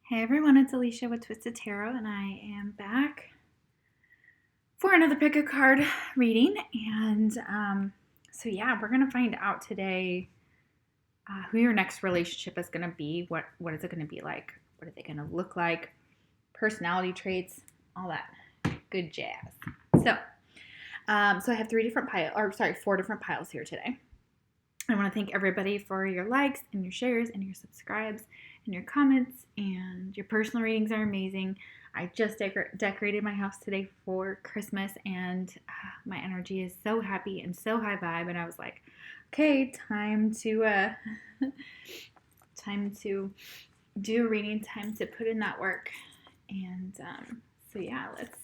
Hey everyone, it's Alicia with Twisted Tarot, and I am back for another pick a card reading. And so yeah, we're gonna find out today who your next relationship is gonna be. What is it gonna be like? What are they gonna look like? Personality traits, all that good jazz. So I have four different piles here today. I want to thank everybody for your likes and your shares and your subscribes and your comments, and your personal readings are amazing. I just decorated my house today for Christmas, and my energy is so happy and so high vibe, and I was like, okay, time to do a reading, time to put in that work. And so yeah, let's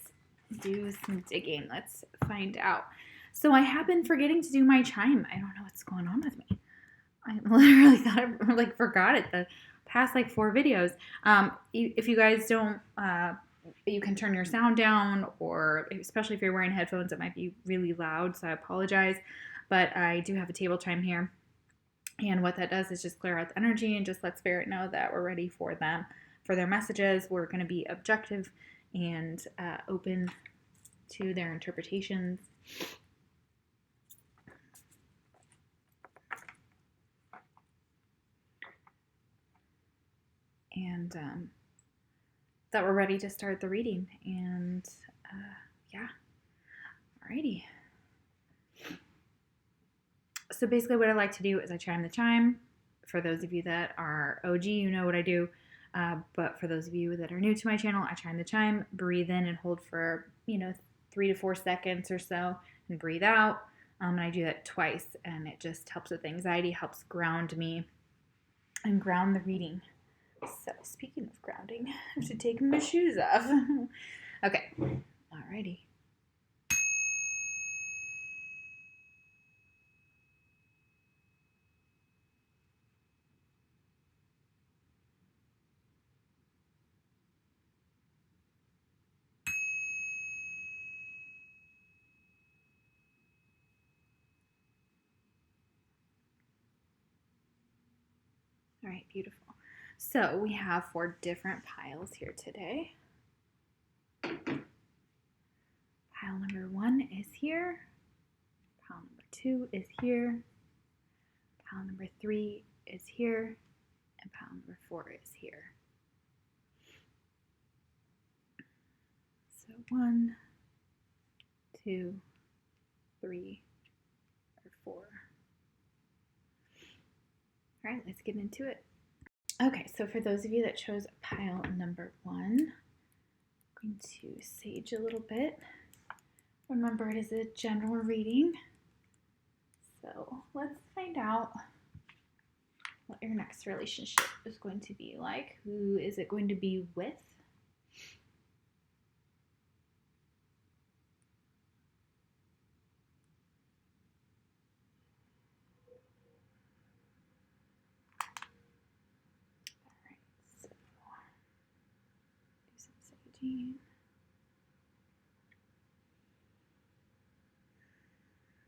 do some digging. Let's find out. So I have been forgetting to do my chime. I don't know what's going on with me. I literally thought I forgot it the past 4 videos. If you guys don't, you can turn your sound down, or especially if you're wearing headphones, it might be really loud, so I apologize. But I do have a table chime here, and what that does is just clear out the energy and just let spirit know that we're ready for them, for their messages. We're going to be objective and open to their interpretations. And that we're ready to start the reading. And yeah, alrighty. So basically what I like to do is I chime the chime. For those of you that are OG, you know what I do. But for those of you that are new to my channel, I chime the chime, breathe in and hold for 3 to 4 seconds or so, and breathe out. And I do that twice, and it just helps with anxiety, helps ground me and ground the reading. So, speaking of grounding, I have to take my shoes off. Okay, alrighty. Alright, beautiful. So we have 4 different piles here today. Pile number 1 is here. Pile number 2 is here. Pile number 3 is here. And pile number 4 is here. So 1, 2, 3, or 4. All right, let's get into it. Okay, so for those of you that chose pile number 1, I'm going to sage a little bit. Remember, it is a general reading. So let's find out what your next relationship is going to be like. Who is it going to be with?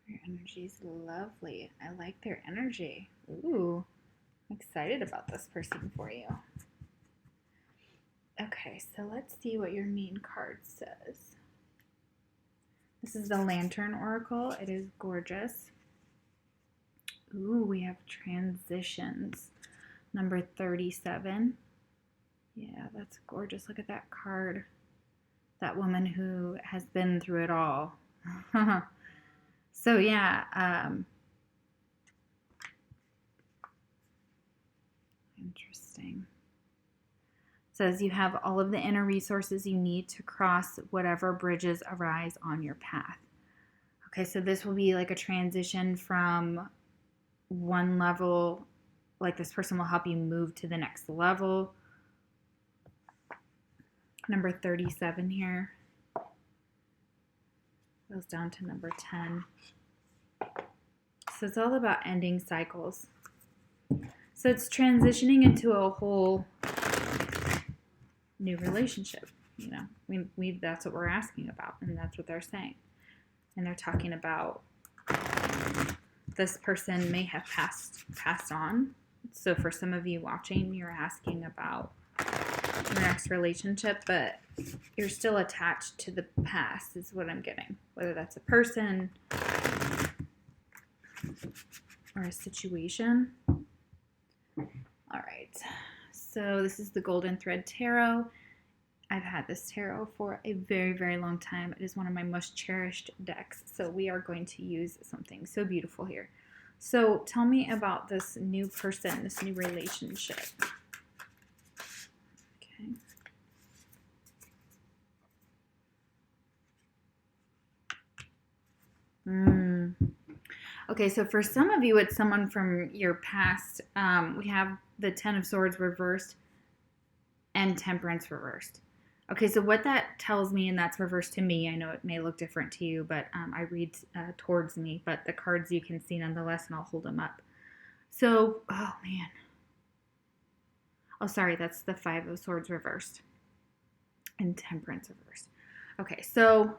Your energy is lovely. I like their energy. Ooh, I'm excited about this person for you. Okay, so let's see what your main card says. This is the Lantern Oracle. It is gorgeous. Ooh, we have transitions. Number 37. Yeah, that's gorgeous. Look at that card. That woman who has been through it all. So yeah, interesting. It says you have all of the inner resources you need to cross whatever bridges arise on your path. Okay, so this will be like a transition from one level, like this person will help you move to the next level. Number 37 here goes down to number 10. So it's all about ending cycles. So it's transitioning into a whole new relationship. That's what we're asking about, and that's what they're saying. And they're talking about this person may have passed on. So for some of you watching, you're asking about your next relationship, but you're still attached to the past is what I'm getting. Whether that's a person or a situation. All right. So this is the Golden Thread Tarot. I've had this tarot for a very, very long time. It is one of my most cherished decks. So we are going to use something so beautiful here. So tell me about this new person, this new relationship. Okay. Okay, so for some of you, it's someone from your past. We have the Ten of Swords reversed and Temperance reversed. Okay, so what that tells me, and that's reversed to me, I know it may look different to you, but I read towards me, but the cards you can see nonetheless, and I'll hold them up. So, oh man. Oh, sorry, that's the Five of Swords reversed and Temperance reversed. Okay, so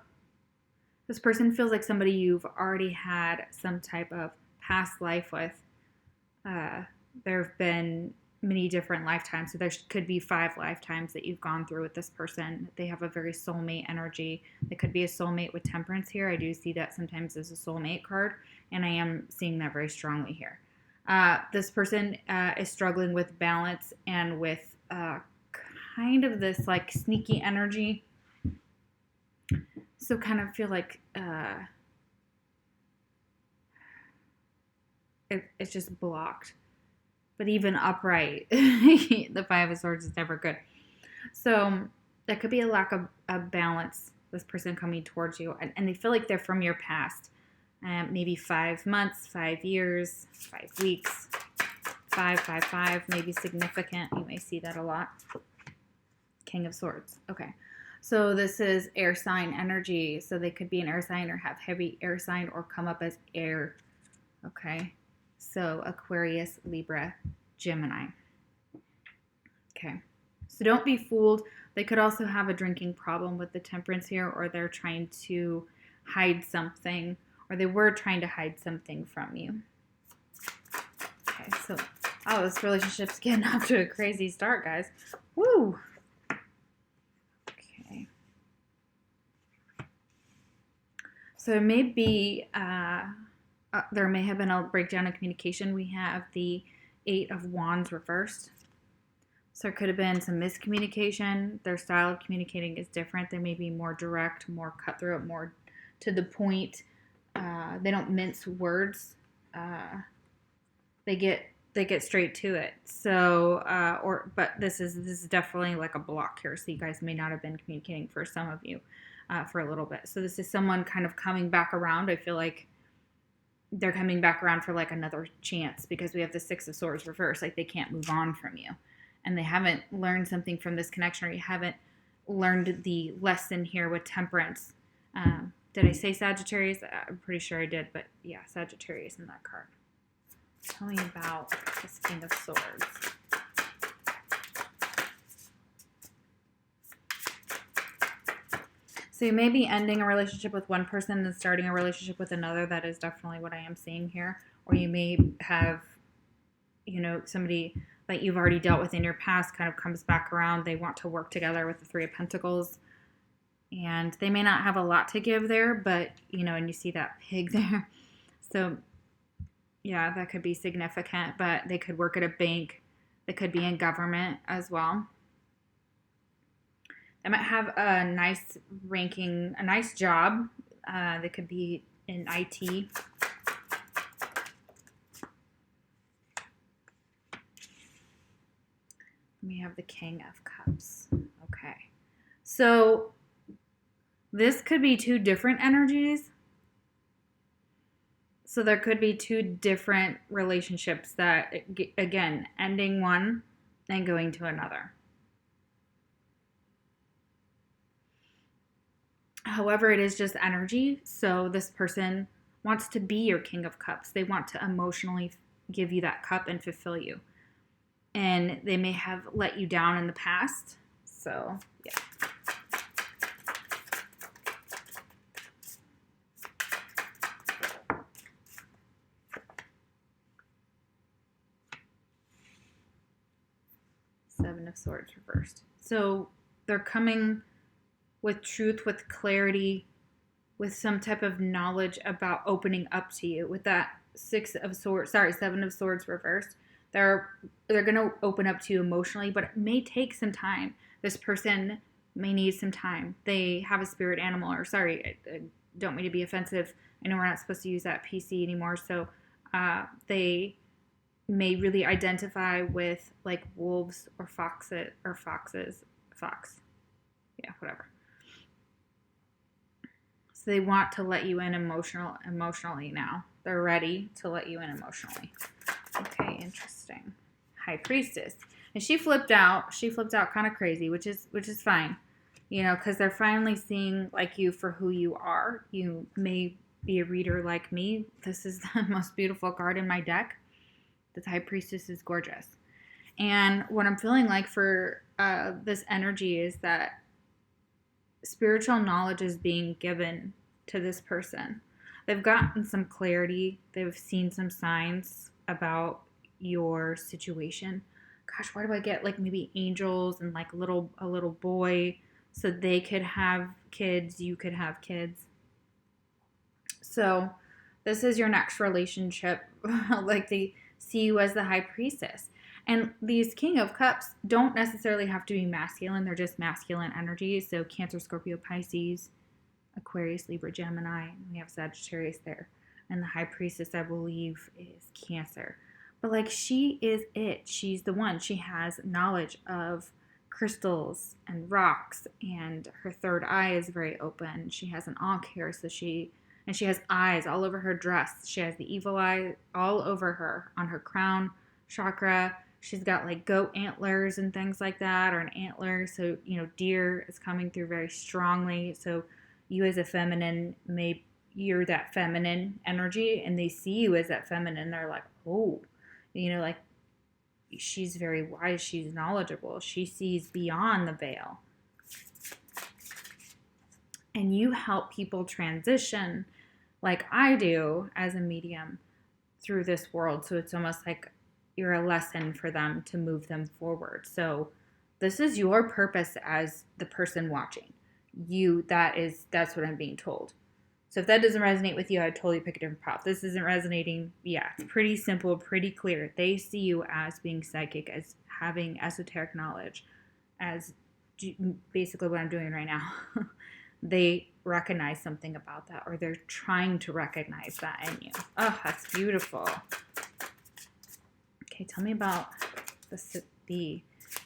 this person feels like somebody you've already had some type of past life with. There have been many different lifetimes. So there could be 5 lifetimes that you've gone through with this person. They have a very soulmate energy. It could be a soulmate with Temperance here. I do see that sometimes as a soulmate card, and I am seeing that very strongly here. This person is struggling with balance and with kind of this like sneaky energy. So kind of feel like it's just blocked. But even upright, the Five of Swords is never good. So that could be a lack of balance, this person coming towards you. And they feel like they're from your past. Maybe 5 months, 5 years, 5 weeks, 5, 5, 5, maybe significant. You may see that a lot. King of Swords. Okay. So this is air sign energy. So they could be an air sign or have heavy air sign or come up as air. Okay. So Aquarius, Libra, Gemini. Okay. So don't be fooled. They could also have a drinking problem with the Temperance here, or they're trying to hide something, or they were trying to hide something from you. Okay. So, oh, this relationship's getting off to a crazy start, guys. Woo! Okay. So maybe there may have been a breakdown in communication. We have the 8 of Wands reversed. So there could have been some miscommunication. Their style of communicating is different. They may be more direct, more cutthroat, more to the point. They don't mince words. They get straight to it. So, but this is definitely like a block here. So you guys may not have been communicating for some of you for a little bit. So this is someone kind of coming back around. I feel like they're coming back around for like another chance because we have the 6 of Swords reversed. Like they can't move on from you. And they haven't learned something from this connection, or you haven't learned the lesson here with Temperance. Did I say Sagittarius? I'm pretty sure I did, but yeah, Sagittarius in that card. Tell me about this King of Swords. So you may be ending a relationship with one person and starting a relationship with another. That is definitely what I am seeing here. Or you may have, somebody that you've already dealt with in your past kind of comes back around. They want to work together with the 3 of Pentacles. And they may not have a lot to give there, but, and you see that pig there. So, yeah, that could be significant, but they could work at a bank. They could be in government as well. They might have a nice ranking, a nice job. They could be in IT. We have the King of Cups. Okay. So this could be 2 different energies. So there could be 2 different relationships that, again, ending one and going to another. However, it is just energy. So this person wants to be your King of Cups. They want to emotionally give you that cup and fulfill you. And they may have let you down in the past. So, yeah. Seven of of Swords reversed. So they're coming with truth, with clarity, with some type of knowledge about opening up to you. With that Seven of Swords reversed, they're going to open up to you emotionally, but it may take some time. This person may need some time. They have a spirit animal, or sorry, I don't mean to be offensive. I know we're not supposed to use that PC anymore. So they may really identify with like wolves or foxes. Yeah, whatever. So they want to let you in emotionally now. They're ready to let you in emotionally. Okay, interesting. High Priestess. And she flipped out. She flipped out kind of crazy, which is fine. You know, because they're finally seeing like you for who you are. You may be a reader like me. This is the most beautiful card in my deck. The High Priestess is gorgeous. And what I'm feeling like for this energy is that spiritual knowledge is being given to this person. They've gotten some clarity. They've seen some signs about your situation. Gosh, why do I get like maybe angels and like a little boy, so they could have kids, you could have kids. So this is your next relationship. Like they see you as the High Priestess. And these King of Cups don't necessarily have to be masculine. They're just masculine energies. So Cancer, Scorpio, Pisces, Aquarius, Libra, Gemini. We have Sagittarius there. And the High Priestess, I believe, is Cancer. But like she is it. She's the one. She has knowledge of crystals and rocks. And her third eye is very open. She has an ankh here. And she has eyes all over her dress. She has the evil eye all over her, on her crown chakra. She's got like goat antlers and things like that, or an antler. So, you know, deer is coming through very strongly. So you as a feminine, you're that feminine energy, and they see you as that feminine. They're like, oh, you know, like she's very wise. She's knowledgeable. She sees beyond the veil. And you help people transition like I do as a medium through this world. So it's almost like you're a lesson for them to move them forward. So this is your purpose as the person watching. That's what I'm being told. So if that doesn't resonate with you, I'd totally pick a different prop. This isn't resonating. Yeah, it's pretty simple, pretty clear. They see you as being psychic, as having esoteric knowledge, as basically what I'm doing right now. They recognize something about that, or they're trying to recognize that in you. Oh, that's beautiful. Okay, tell me about the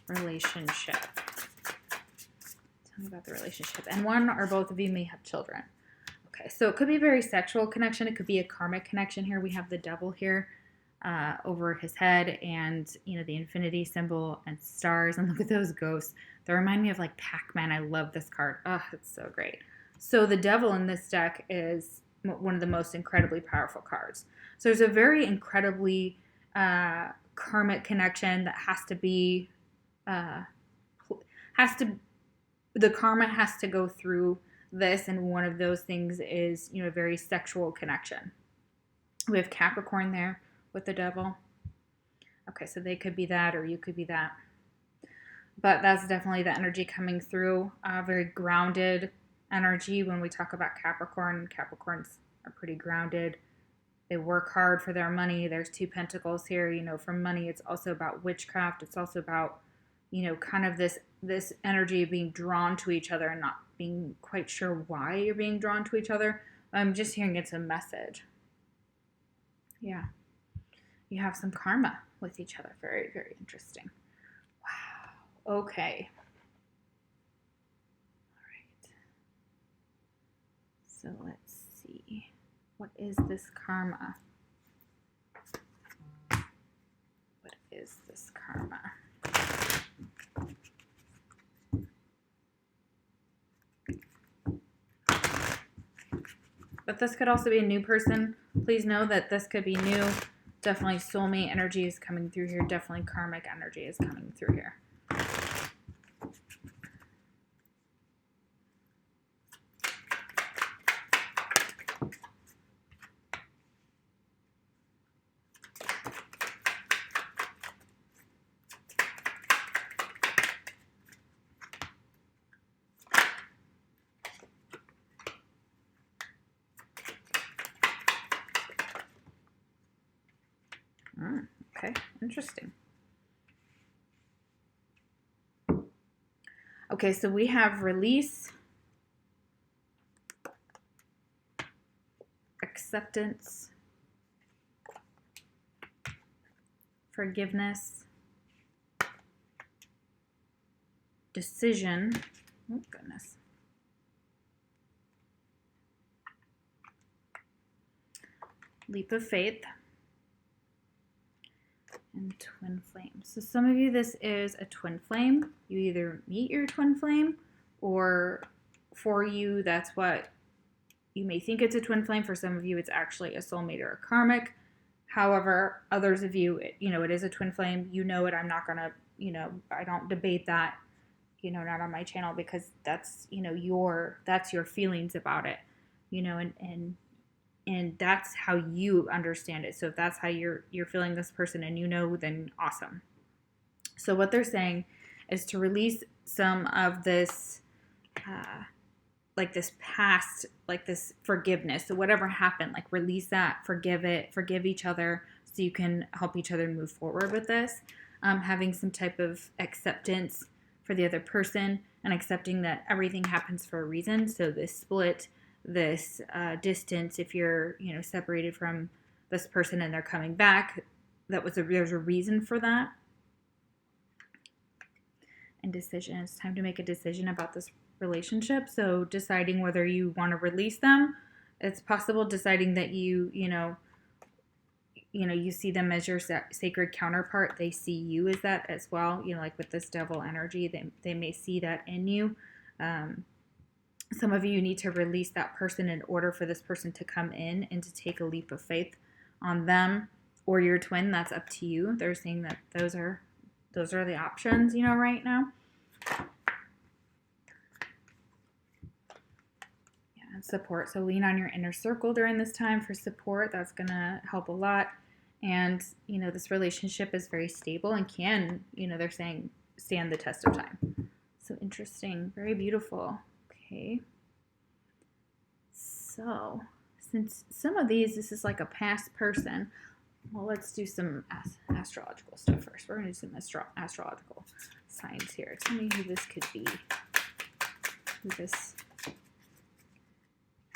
relationship. Tell me about the relationship. And one or both of you may have children. Okay, so it could be a very sexual connection. It could be a karmic connection here. We have the devil here over his head, and, you know, the infinity symbol and stars. And look at those ghosts. They remind me of like Pac-Man. I love this card. Oh, it's so great. So the devil in this deck is one of the most incredibly powerful cards. So there's a very incredibly karmic connection that the karma has to go through this, and one of those things is, you know, a very sexual connection. We have Capricorn there with the devil. Okay, so they could be that, or you could be that. But that's definitely the energy coming through. Very grounded energy when we talk about Capricorn. Capricorns are pretty grounded. They work hard for their money. There's 2 pentacles here. You know, for money, it's also about witchcraft. It's also about, you know, kind of this energy of being drawn to each other and not being quite sure why you're being drawn to each other. I'm just hearing it's a message. Yeah. You have some karma with each other. Very, very interesting. Wow. Okay. All right. So let's see. What is this karma? What is this karma? But this could also be a new person. Please know that this could be new. Definitely soulmate energy is coming through here. Definitely karmic energy is coming through here. Interesting. Okay, so we have release, acceptance, forgiveness, decision, oh goodness, leap of faith, and twin flame. So some of you, this is a twin flame. You either meet your twin flame, or for you, that's what you may think it's a twin flame. For some of you, it's actually a soulmate or a karmic. However, others of you, it is a twin flame. You know it. I'm not going to, I don't debate that, not on my channel, because that's, that's your feelings about it, and that's how you understand it. So if that's how you're feeling this person and then awesome. So what they're saying is to release some of this, like this past, like this forgiveness. So whatever happened, like release that, forgive it, forgive each other, so you can help each other move forward with this. Having some type of acceptance for the other person, and accepting that everything happens for a reason. So this split, this distance, if you're separated from this person and they're coming back, there's a reason for that. And decision, it's time to make a decision about this relationship. So deciding whether you want to release them. It's possible deciding that you see them as your sacred counterpart. They see you as that as well. Like with this devil energy, they may see that in you. Some of you need to release that person in order for this person to come in and to take a leap of faith on them or your twin. That's up to you. They're saying that those are the options, right now. Yeah, and support. So lean on your inner circle during this time for support. That's going to help a lot. And, this relationship is very stable and can, they're saying, stand the test of time. So interesting. Very beautiful. Okay, so since some of these, this is like a past person, well, let's do some astrological stuff first. We're going to do some astrological signs here. Tell me who this could be.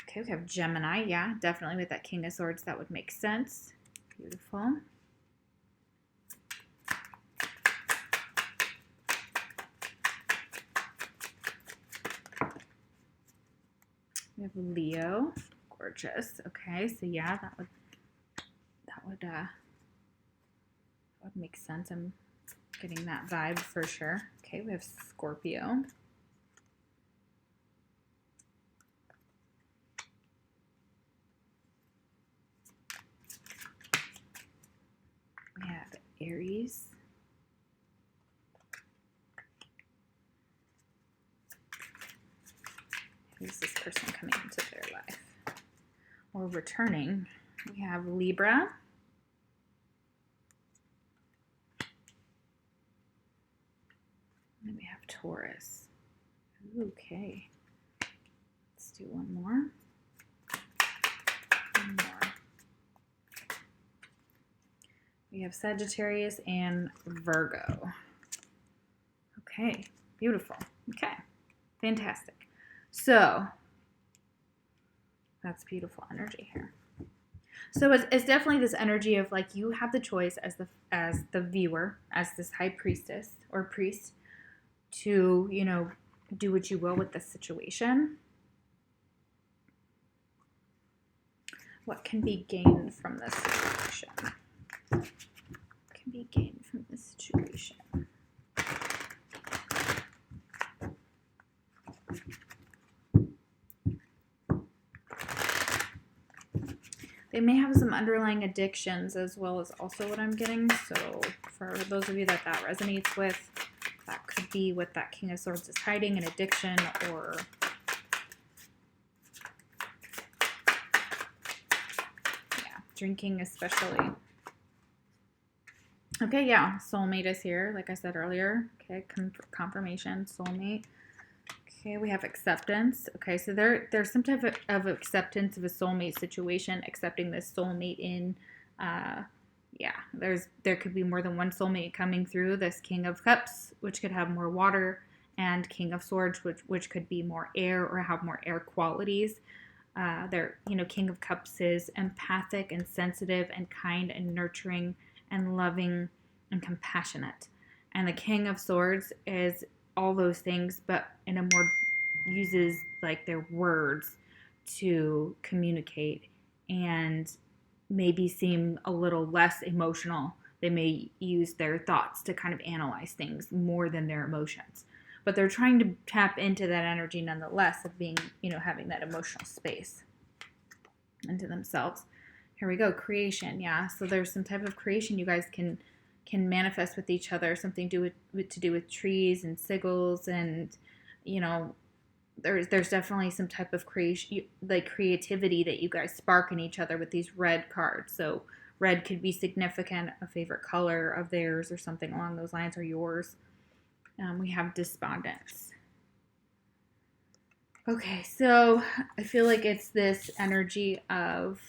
Okay, we have Gemini. Yeah, definitely with that King of Swords, that would make sense. Beautiful. We have Leo, gorgeous. Okay, so yeah, that would make sense. I'm getting that vibe for sure. Okay, we have Scorpio. We have Aries. Who's this person coming into their life or returning? We have Libra. And then we have Taurus. Okay. Let's do one more. We have Sagittarius and Virgo. Okay, beautiful. Okay, fantastic. So that's beautiful energy here. So it's definitely this energy of like you have the choice as the viewer, as this high priestess or priest, to do what you will with this situation. What can be gained from this situation? What can be gained from this situation? They may have some underlying addictions as well, as also what I'm getting. So for those of you that resonates with, that could be what that King of Swords is hiding, an addiction or drinking especially. Okay, yeah, soulmate is here, like I said earlier. Okay, confirmation, soulmate. Okay, we have acceptance. Okay, so there's some type of acceptance of a soulmate situation, accepting this soulmate in yeah, there could be more than one soulmate coming through. This King of Cups, which could have more water, and King of Swords, which could be more air or have more air qualities. King of Cups is empathic and sensitive and kind and nurturing and loving and compassionate. And the King of Swords is all those things, but in a more uses like their words to communicate and maybe seem a little less emotional. They may use their thoughts to kind of analyze things more than their emotions. But they're trying to tap into that energy nonetheless of being, having that emotional space into themselves. Here we go, creation. Yeah, so there's some type of creation you guys can manifest with each other, something to do with trees and sigils, and there's definitely some type of creation, like creativity that you guys spark in each other with these red cards. So red could be significant, a favorite color of theirs or something along those lines, or yours. We have despondence. Okay, so I feel like it's this energy of,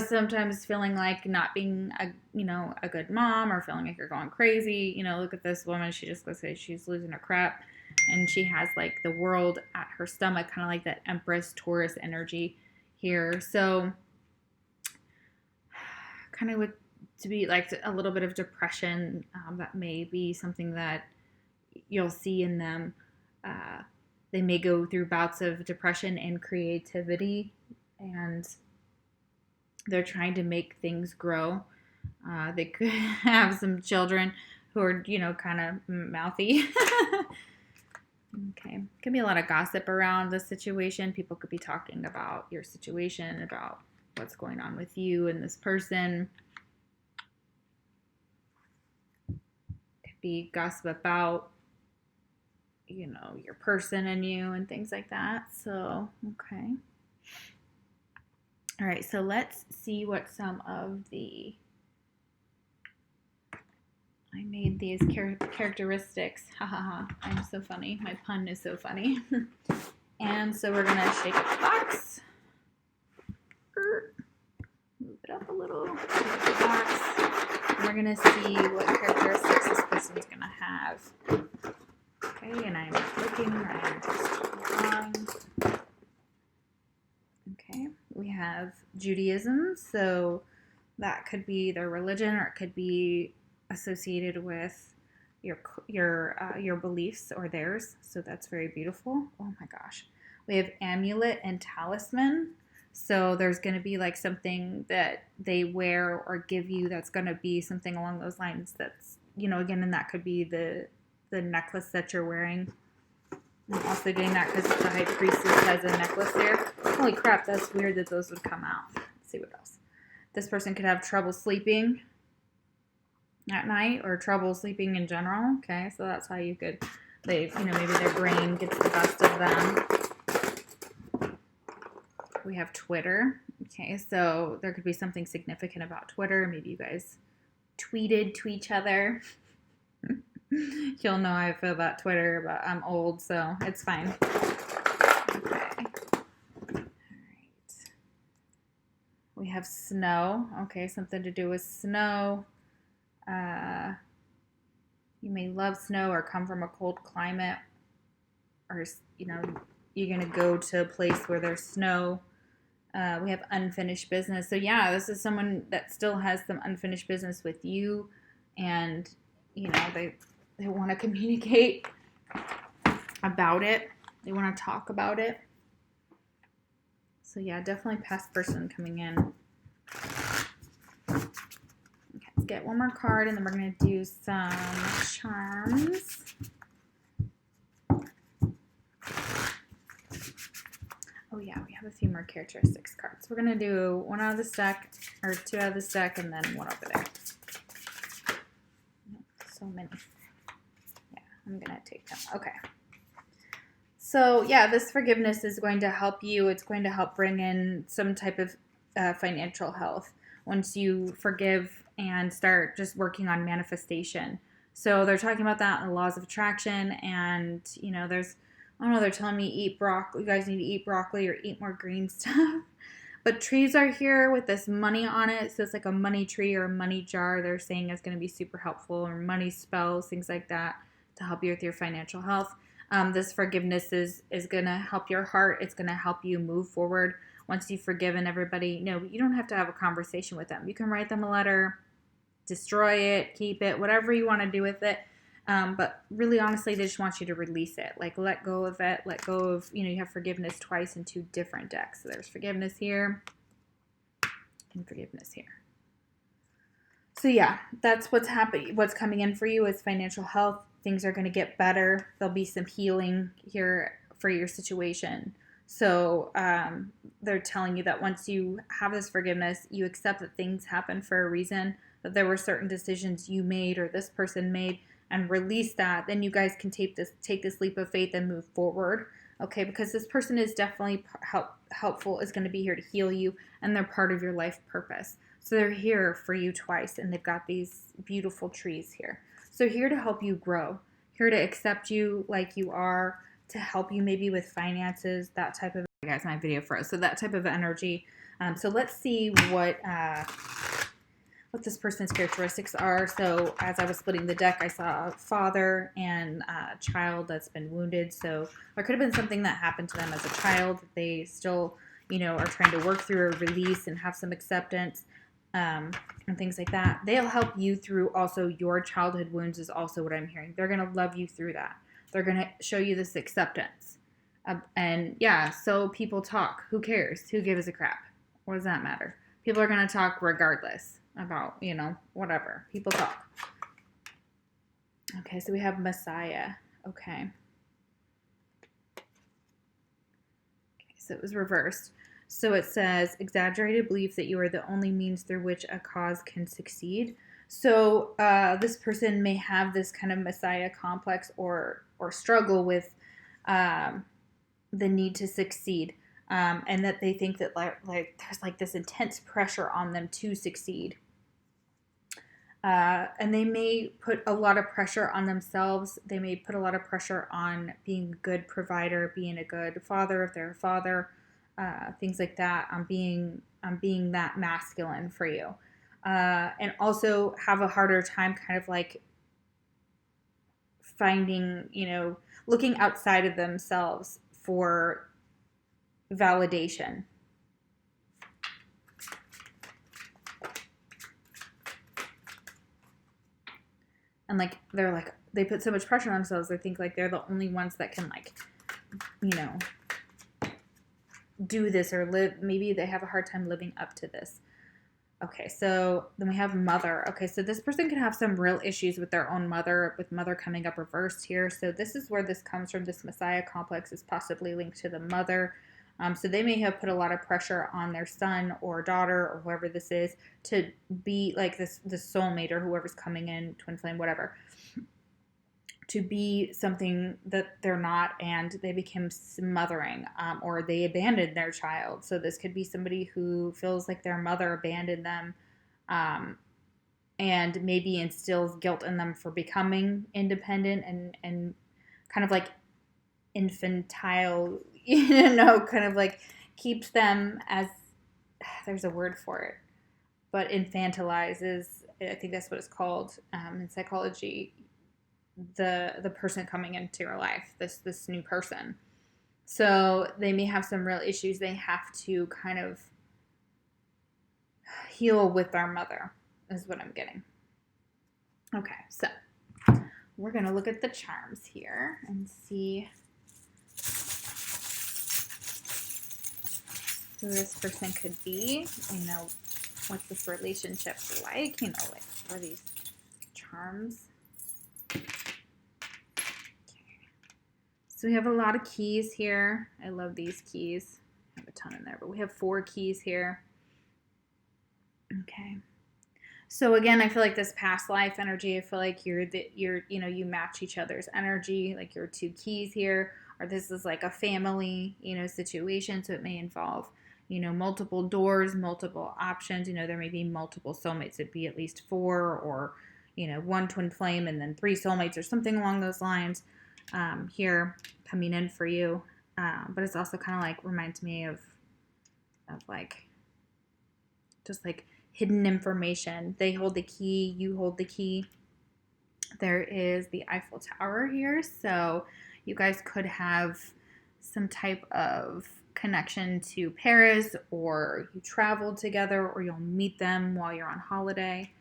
sometimes feeling like not being a good mom, or feeling like you're going crazy. Look at this woman. She just looks like she's losing her crap. And she has like the world at her stomach, kind of like that Empress Taurus energy here. So kind of to be like a little bit of depression. That may be something that you'll see in them. They may go through bouts of depression and creativity, and they're trying to make things grow. They could have some children who are, kind of mouthy. Okay. Could be a lot of gossip around the situation. People could be talking about your situation, about what's going on with you and this person. Could be gossip about, your person and you and things like that. So, okay. All right. So let's see what some of the... I made these characteristics. Ha ha ha. I'm so funny. My pun is so funny. And so we're going to shake up the box. Move it up a little. Shake up the box. And we're going to see what characteristics this person's going to have. Okay, and I'm not looking. I'm just drawing. Okay, we have Judaism. So that could be their religion, or it could be associated with your beliefs or theirs. So that's very beautiful. Oh my gosh. We have amulet and talisman. So there's going to be like something that they wear or give you that's going to be something along those lines. That's, again, and that could be the necklace that you're wearing. I'm also getting that because the High Priestess has a necklace there. Holy crap, that's weird that those would come out. Let's see what else. This person could have trouble sleeping at night, or trouble sleeping in general. Okay, so that's how you could, maybe their brain gets the best of them. We have Twitter. Okay, so there could be something significant about Twitter. Maybe you guys tweeted to each other. You'll know how I feel about Twitter, but I'm old, so it's fine. Okay. All right. We have snow. Okay, something to do with snow. You may love snow or come from a cold climate, or, you're going to go to a place where there's snow. We have unfinished business. So yeah, this is someone that still has some unfinished business with you, and, they want to communicate about it. They want to talk about it. So yeah, definitely past person coming in. Okay, let's get one more card, and then we're going to do some charms. Oh yeah, we have a few more characteristics cards. We're going to do one out of this deck, or two out of this deck, and then one over there. So many. Yeah, I'm going to take them. Okay. So yeah, this forgiveness is going to help you. It's going to help bring in some type of financial health once you forgive and start just working on manifestation. So they're talking about that in the laws of attraction, and there's, I don't know, they're telling me eat broccoli. You guys need to eat broccoli or eat more green stuff. But trees are here with this money on it. So it's like a money tree or a money jar. They're saying is going to be super helpful, or money spells, things like that to help you with your financial health. This forgiveness is going to help your heart. It's going to help you move forward. Once you've forgiven everybody, no, you don't have to have a conversation with them. You can write them a letter, destroy it, keep it, whatever you want to do with it. But really, honestly, they just want you to release it. Like, let go of it. Let go of, you have forgiveness twice in 2 different decks. So there's forgiveness here and forgiveness here. So yeah, that's what's happening. What's coming in for you is financial health. Things are going to get better. There'll be some healing here for your situation. So they're telling you that once you have this forgiveness, you accept that things happen for a reason, that there were certain decisions you made or this person made, and release that. Then you guys can take this leap of faith and move forward. Okay, because this person is definitely helpful, is going to be here to heal you, and they're part of your life purpose. So they're here for you twice, and they've got these beautiful trees here. So here to help you grow, here to accept you like you are, to help you maybe with finances, that type of, guys, my video froze. So that type of energy. So let's see what this person's characteristics are. So as I was splitting the deck, I saw a father and a child that's been wounded. So there could have been something that happened to them as a child that they still, are trying to work through or release and have some acceptance. And things like that. They'll help you through also your childhood wounds is also what I'm hearing. They're going to love you through that. They're going to show you this acceptance. And yeah, so people talk. Who cares? Who gives a crap? What does that matter? People are going to talk regardless about, whatever. People talk. Okay, so we have Messiah. Okay, so it was reversed. So it says, exaggerated belief that you are the only means through which a cause can succeed. So this person may have this kind of Messiah complex or struggle with the need to succeed. And that they think that like there's like this intense pressure on them to succeed. And they may put a lot of pressure on themselves. They may put a lot of pressure on being a good provider, being a good father if they're a father. Things like that, on being that masculine for you, and also have a harder time kind of like finding, looking outside of themselves for validation. And like they put so much pressure on themselves, they think like they're the only ones that can like, do this or live. Maybe they have a hard time living up to this. Okay, so then we have mother. Okay, so this person could have some real issues with their own mother, with mother coming up reversed here. So this is where this comes from. This Messiah complex is possibly linked to the mother. So they may have put a lot of pressure on their son or daughter or whoever this is to be like this soulmate or whoever's coming in, twin flame, whatever, to be something that they're not, and they became smothering, or they abandoned their child. So this could be somebody who feels like their mother abandoned them, and maybe instills guilt in them for becoming independent and kind of like infantile, kind of like keeps them as, there's a word for it, but infantilizes, I think that's what it's called in psychology, the person coming into your life, this new person. So they may have some real issues they have to kind of heal with their mother, is what I'm getting. Okay, so we're going to look at the charms here and see who this person could be, what's this relationship like, like for these charms. So we have a lot of keys here. I love these keys. I have a ton in there, but we have 4 keys here. Okay. So again, I feel like this past life energy, I feel like you match each other's energy, like your 2 keys here, or this is like a family, situation. So it may involve, multiple doors, multiple options. There may be multiple soulmates. It'd be at least 4, or, 1 twin flame and then 3 soulmates or something along those lines. Here coming in for you, but it's also kind of like reminds me of like just like hidden information. They hold the key, you hold the key. There is the Eiffel Tower here, so you guys could have some type of connection to Paris, or you traveled together, or you'll meet them while you're on holiday.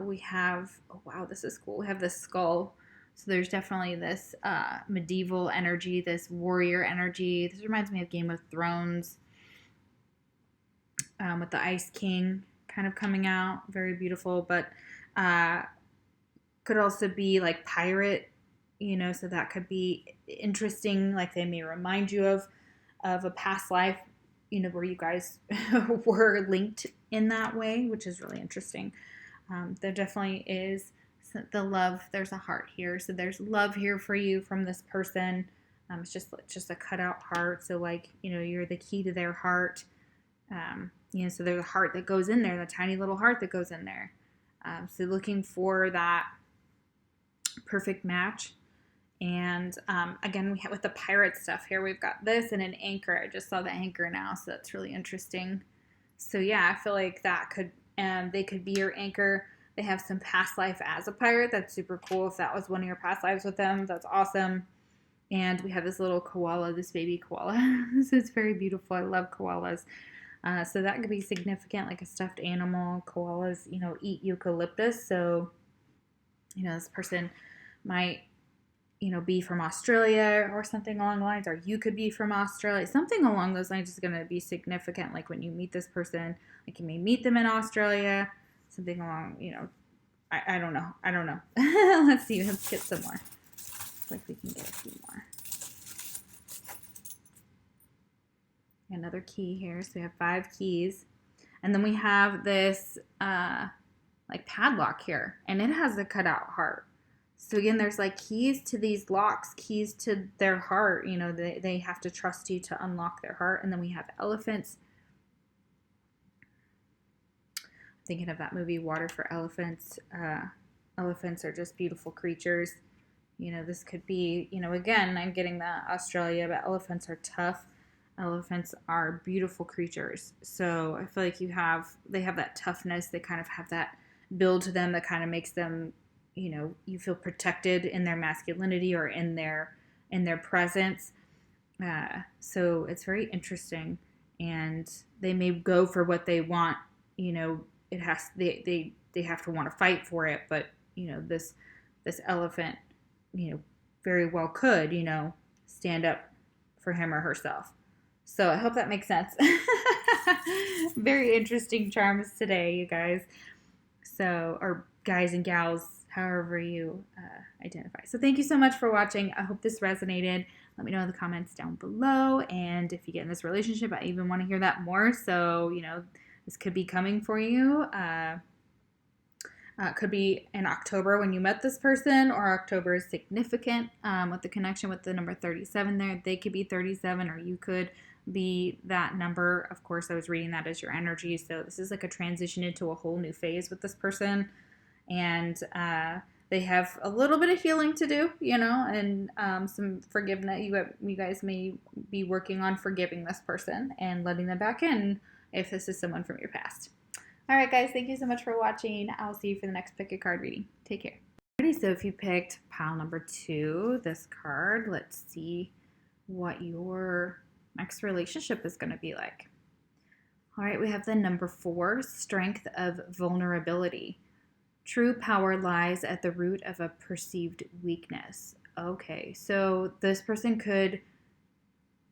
We have, oh wow, this is cool. We have this skull. So there's definitely this medieval energy, this warrior energy. This reminds me of Game of Thrones, with the Ice King kind of coming out. Very beautiful, but could also be like pirate, you know, so that could be interesting. Like they may remind you of a past life, you know, where you guys were linked in that way, which is really interesting. There definitely is the love. There's a heart here. So there's love here for you from this person. It's just a cutout heart. So like, you know, you're the key to their heart. You know, so there's a heart that goes in there, the tiny little heart that goes in there. So looking for that perfect match. And again, we have with the pirate stuff here, we've got this and an anchor. I just saw the anchor now, so that's really interesting. So yeah, I feel like that could, they could be your anchor. They have some past life as a pirate. That's super cool. If that was one of your past lives with them, that's awesome. And we have this little koala, this baby koala. So it's very beautiful. I love koalas. So that could be significant, like a stuffed animal. Koalas, you know, eat eucalyptus. So, you know, this person might, you know, be from Australia or something along the lines, or you could be from Australia. Something along those lines is going to be significant. Like when you meet this person, like you may meet them in Australia, something along, you know, I don't know. I don't know. Let's see. Let's get some more. Like we can get a few more. Another key here. So we have 5 keys. And then we have this like padlock here. And it has a cutout heart. So again, there's like keys to these locks, keys to their heart. You know, they have to trust you to unlock their heart. And then we have elephants. I'm thinking of that movie, Water for Elephants. Elephants are just beautiful creatures. You know, this could be, you know, again, I'm getting that Australia, but elephants are tough. Elephants are beautiful creatures. So I feel like they have that toughness. They kind of have that build to them that kind of makes them, you know, you feel protected in their masculinity or in their presence. So it's very interesting, and they may go for what they want. You know, they have to want to fight for it, but you know, this elephant, you know, very well could, you know, stand up for him or herself. So I hope that makes sense. Very interesting charms today, you guys. So, or guys and gals, however you identify. So thank you so much for watching. I hope this resonated. Let me know in the comments down below. And if you get in this relationship, I even want to hear that more. So, you know, this could be coming for you. Could be in October when you met this person, or October is significant with the connection with the number 37 there. They could be 37, or you could be that number. Of course, I was reading that as your energy. So this is like a transition into a whole new phase with this person. And they have a little bit of healing to do, you know, and some forgiveness. You guys may be working on forgiving this person and letting them back in if this is someone from your past. All right, guys, thank you so much for watching. I'll see you for the next Pick a Card reading. Take care. Alrighty, so if you picked pile number 2, this card, let's see what your next relationship is going to be like. All right, we have the number 4, Strength of Vulnerability. True power lies at the root of a perceived weakness. Okay, so this person could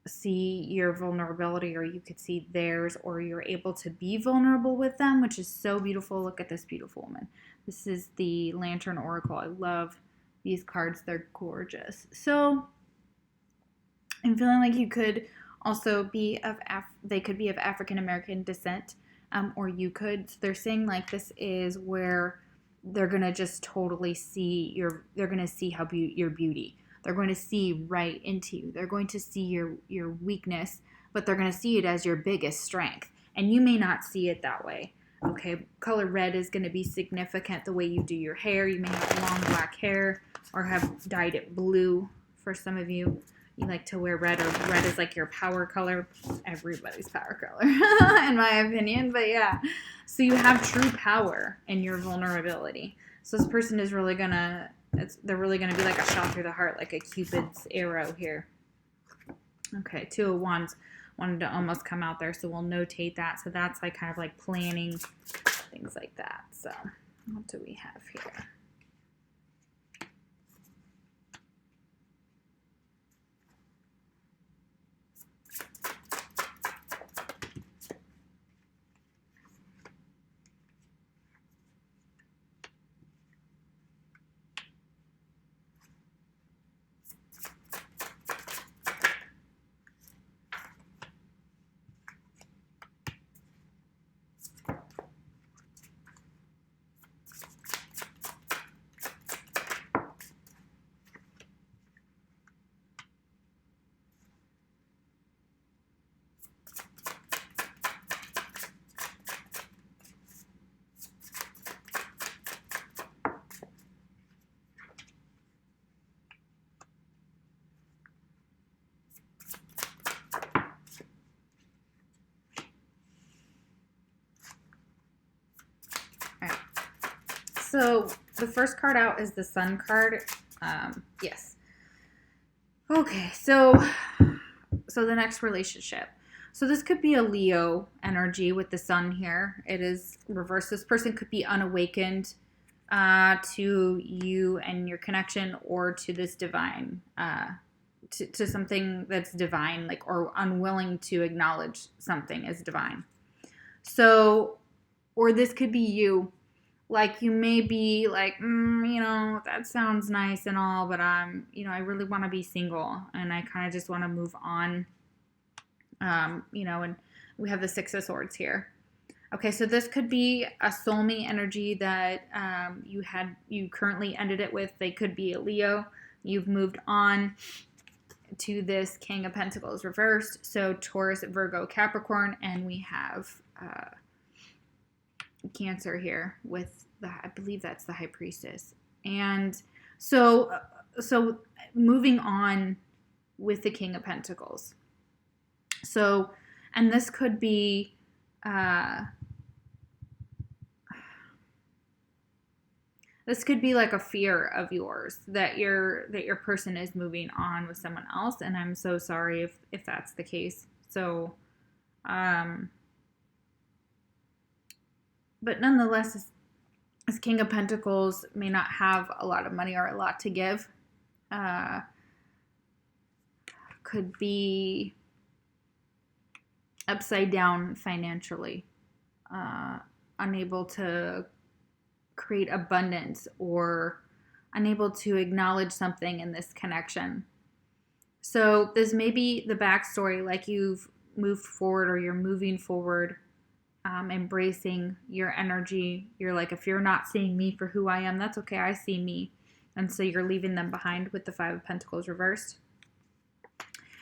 see your vulnerability, or you could see theirs, or you're able to be vulnerable with them, which is so beautiful. Look at this beautiful woman. This is the Lantern Oracle. I love these cards. They're gorgeous. So I'm feeling like you could also be they could be of African American descent, or you could, so they're saying like this is where they're going to just totally see they're going to see your beauty. They're going to see right into you. They're going to see your weakness, but they're going to see it as your biggest strength. And you may not see it that way. Okay, color red is going to be significant. The way you do your hair, you may have long black hair or have dyed it blue for some of you. you like to wear red, or red is like your power color. Everybody's power color, in my opinion. But yeah, so you have true power in your vulnerability. So this person is really gonna, they're really gonna be like a shot through the heart, like a Cupid's arrow here. Okay, Two of Wands wanted to almost come out there, so we'll notate that. So that's like kind of like planning, things like that. So what do we have here? So the first card out is the Sun card. Yes. Okay, so the next relationship. So this could be a Leo energy with the Sun here. It is reversed. This person could be unawakened to you and your connection, or to this divine, to something that's divine, like, or unwilling to acknowledge something as divine. So, or this could be you. Like, you may be like, you know, that sounds nice and all, but I'm, you know, I really want to be single, and I kind of just want to move on. You know, and we have the Six of Swords here. Okay, so this could be a soulmate energy that you currently ended it with. They could be a Leo. You've moved on to this King of Pentacles reversed. So Taurus, Virgo, Capricorn, and we have Cancer here with I believe that's the High Priestess. And so moving on with the King of Pentacles. So, and this could be like a fear of yours that your person is moving on with someone else, and I'm so sorry if that's the case. So but nonetheless, this King of Pentacles may not have a lot of money or a lot to give. Could be upside down financially, unable to create abundance, or unable to acknowledge something in this connection. So this may be the backstory, like you've moved forward, or you're moving forward, embracing your energy. You're like, if you're not seeing me for who I am, that's okay. I see me. And so you're leaving them behind with the Five of Pentacles reversed.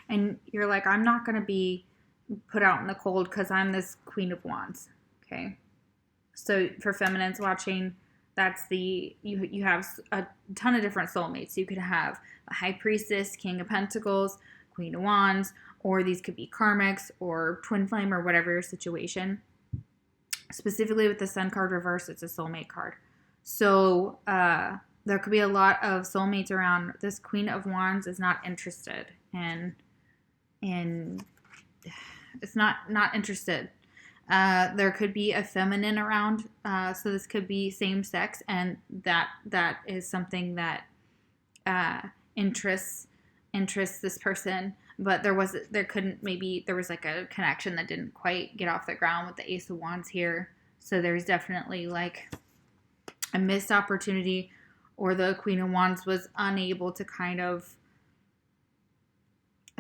And you're like, I'm not going to be put out in the cold because I'm this Queen of Wands. Okay. So for feminines watching, that's you have a ton of different soulmates. You could have a High Priestess, King of Pentacles, Queen of Wands, or these could be karmics or Twinflame, or whatever your situation. Specifically with the Sun card reverse, it's a soulmate card. So there could be a lot of soulmates around. This Queen of Wands is not interested in it's not interested. There could be a feminine around, so this could be same sex, and that is something that interests this person. But there was like a connection that didn't quite get off the ground with the Ace of Wands here. So there's definitely like a missed opportunity, or the Queen of Wands was unable to kind of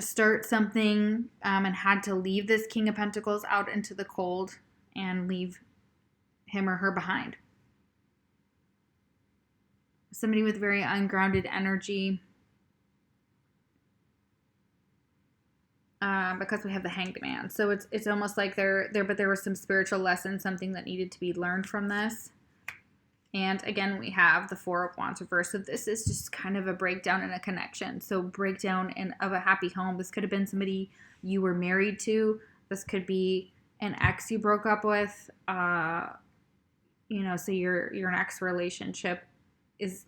start something, and had to leave this King of Pentacles out into the cold and leave him or her behind. Somebody with very ungrounded energy. Because we have the Hanged Man. So it's almost like but there was some spiritual lesson, something that needed to be learned from this. And again, we have the Four of Wands reversed. So this is just kind of a breakdown and a connection. So breakdown of a happy home. This could have been somebody you were married to. This could be an ex you broke up with. So your next relationship is,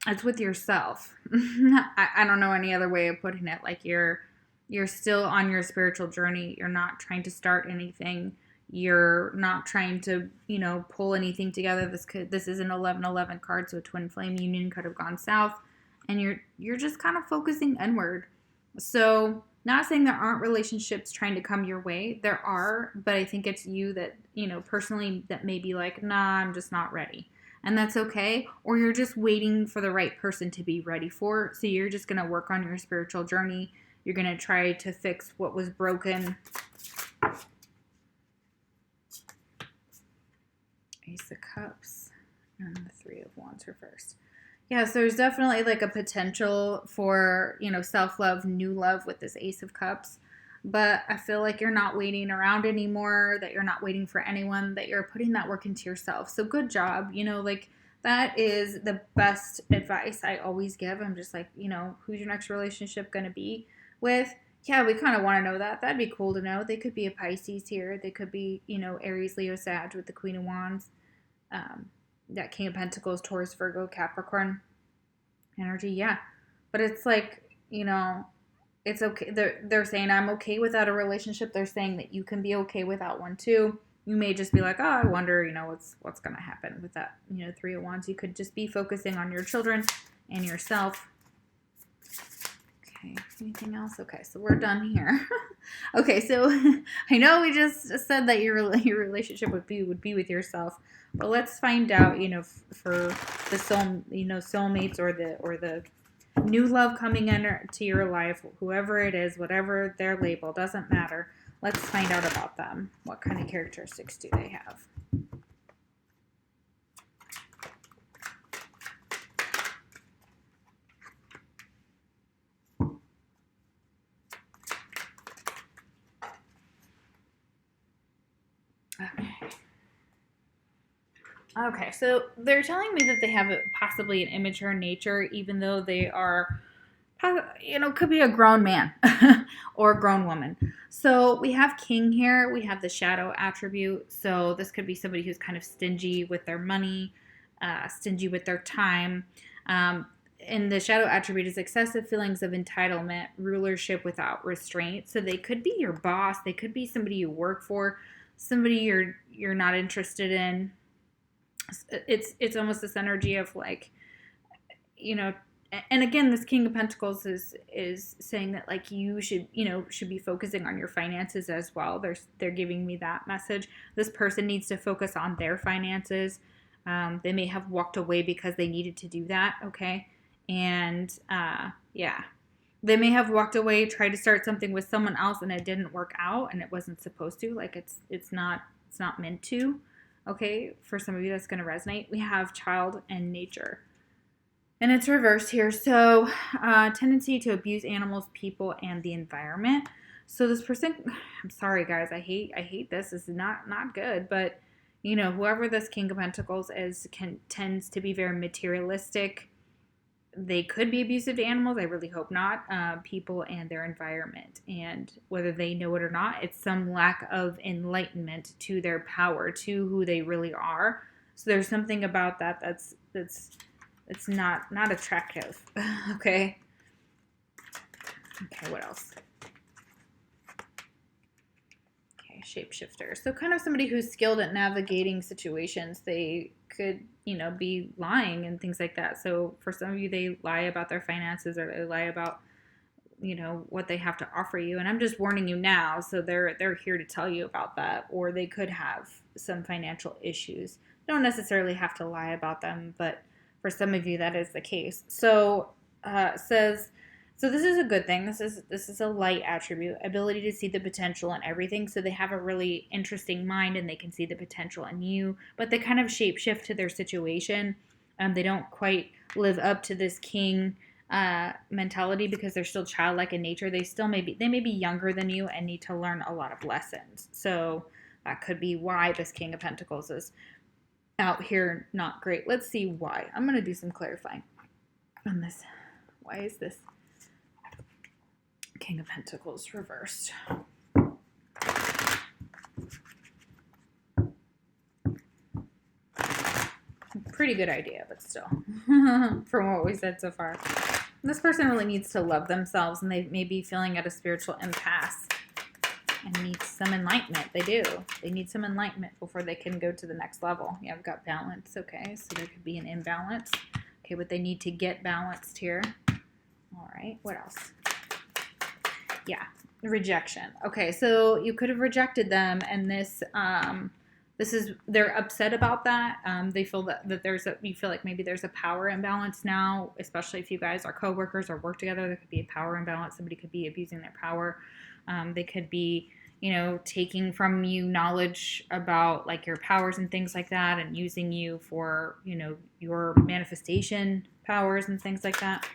it's with yourself. I don't know any other way of putting it. Like you're still on your spiritual journey. You're not trying to start anything. You're not trying to, pull anything together. This is an 11-11 card, so a twin flame union could have gone south, and you're just kind of focusing inward. So, not saying there aren't relationships trying to come your way. There are, but I think it's you that, personally that may be like, nah, I'm just not ready. And that's okay. Or you're just waiting for the right person to be ready for. So you're just going to work on your spiritual journey. You're going to try to fix what was broken. Ace of Cups and the Three of Wands reversed. Yeah, so there's definitely like a potential for, self-love, new love with this Ace of Cups. But I feel like you're not waiting around anymore, that you're not waiting for anyone, that you're putting that work into yourself. So good job. That is the best advice I always give. I'm just like, who's your next relationship going to be with? Yeah, we kind of want to know that. That'd be cool to know. They could be a Pisces here. They could be, Aries, Leo, Sag with the Queen of Wands. That King of Pentacles, Taurus, Virgo, Capricorn energy. Yeah. But it's like, it's okay. They're saying I'm okay without a relationship. They're saying that you can be okay without one too. You may just be like, oh, I wonder, what's going to happen with that, Three of Wands. You could just be focusing on your children and yourself. Okay, anything else? Okay, so we're done here. Okay, so I know we just said that your relationship would be with yourself, but let's find out, for the soulmates or the new love coming into your life, whoever it is, whatever their label, doesn't matter. Let's find out about them. What kind of characteristics do they have? Okay, so they're telling me that they have possibly an immature nature, even though they are, could be a grown man or a grown woman. So we have King here. We have the shadow attribute. So this could be somebody who's kind of stingy with their money, stingy with their time. And the shadow attribute is excessive feelings of entitlement, rulership without restraint. So they could be your boss. They could be somebody you work for, somebody you're not interested in. It's almost this energy of like, and again, this King of Pentacles is saying that like you should be focusing on your finances as well. They're giving me that message. This person needs to focus on their finances. They may have walked away because they needed to do that. Okay. And, they may have walked away, tried to start something with someone else and it didn't work out and it wasn't supposed to, like it's not meant to. Okay, for some of you that's going to resonate. We have child and nature. And it's reversed here. So, tendency to abuse animals, people, and the environment. So this person, I'm sorry guys, I hate this. This is not good. But, whoever this King of Pentacles is tends to be very materialistic. They could be abusive to animals. I really hope not. People and their environment. And whether they know it or not, it's some lack of enlightenment to their power, to who they really are. So there's something about that that's not attractive. Okay. Okay, what else? Okay, shapeshifter. So kind of somebody who's skilled at navigating situations. They could, be lying and things like that. So for some of you, they lie about their finances or they lie about, what they have to offer you. And I'm just warning you now. So they're here to tell you about that. Or they could have some financial issues. Don't necessarily have to lie about them, but for some of you, that is the case. So it says, so this is a good thing. This is a light attribute, ability to see the potential in everything. So they have a really interesting mind and they can see the potential in you, but they kind of shapeshift to their situation. They don't quite live up to this king mentality because they're still childlike in nature. They may be younger than you and need to learn a lot of lessons. So That could be why this King of Pentacles is out here not great. Let's see why. I'm going to do some clarifying on this. Why is this King of Pentacles reversed? Pretty good idea, but still, from what we said so far. This person really needs to love themselves, and they may be feeling at a spiritual impasse and need some enlightenment. They do. They need some enlightenment before they can go to the next level. Yeah, I've got balance. Okay, so there could be an imbalance. Okay, but they need to get balanced here. All right, what else? Yeah, rejection. Okay, so you could have rejected them, and they're upset about that. They feel that you feel like maybe there's a power imbalance now, especially if you guys are coworkers or work together. There could be a power imbalance. Somebody could be abusing their power. They could be, taking from you knowledge about like your powers and things like that, and using you for, your manifestation powers and things like that.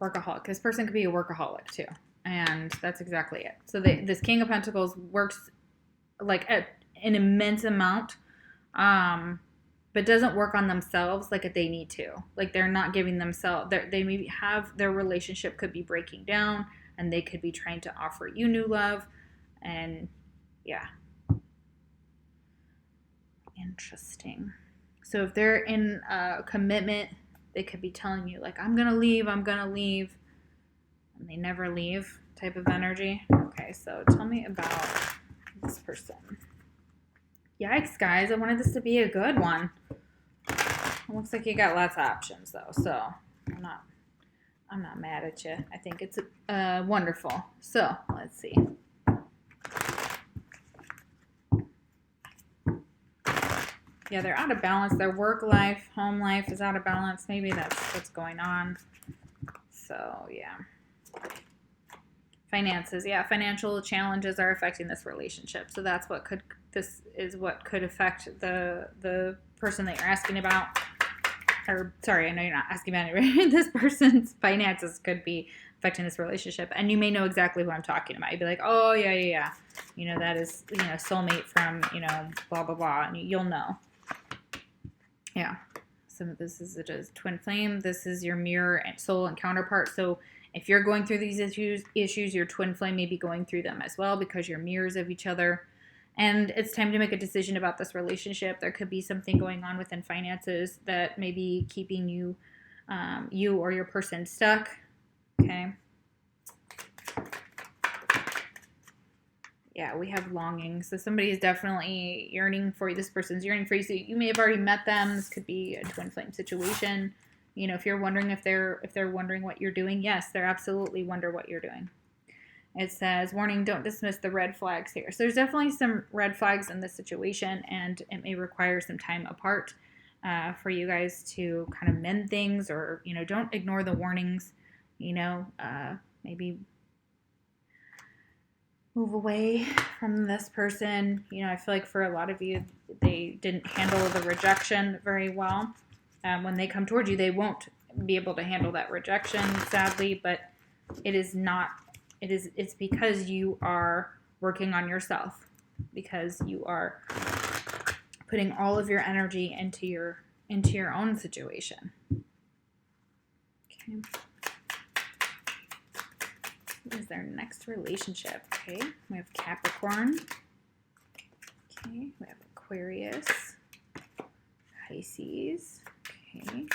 Workaholic. This person could be a workaholic too. And that's exactly it. So this King of Pentacles works like an immense amount, but doesn't work on themselves like they need to. Like they're not giving themselves, they maybe have, their relationship could be breaking down, and they could be trying to offer you new love. And yeah. Interesting. So if they're in a commitment, they could be telling you like, I'm going to leave. And they never leave type of energy. Okay, so tell me about this person. Yikes, guys. I wanted this to be a good one. It looks like you got lots of options, though. So I'm not mad at you. I think it's wonderful. So let's see. Yeah, they're out of balance. Their work life, home life is out of balance. Maybe that's what's going on. So, yeah. Finances. Yeah, financial challenges are affecting this relationship. So that's what could affect the person that you're asking about. Or, sorry, I know you're not asking about it. This person's finances could be affecting this relationship. And you may know exactly who I'm talking about. You'd be like, oh, yeah. That is, soulmate from, blah, blah, blah. And you'll know. Yeah. So this is it is twin flame. This is your mirror and soul and counterpart. So if you're going through these issues, your twin flame may be going through them as well, because you're mirrors of each other. And it's time to make a decision about this relationship. There could be something going on within finances that may be keeping you or your person stuck. Okay. Yeah, we have longing. So somebody is definitely yearning for you. This person's yearning for you. So you may have already met them. This could be a twin flame situation. If you're wondering if they're wondering what you're doing, yes, they're absolutely wonder what you're doing. It says, warning, don't dismiss the red flags here. So there's definitely some red flags in this situation, and it may require some time apart for you guys to kind of mend things, or, don't ignore the warnings, maybe move away from this person. I feel like for a lot of you, they didn't handle the rejection very well. When they come towards you, they won't be able to handle that rejection, sadly, but it's because you are working on yourself, because you are putting all of your energy into your own situation. Okay. What is their next relationship? Okay, we have Capricorn. Okay, we have Aquarius, Pisces. Okay,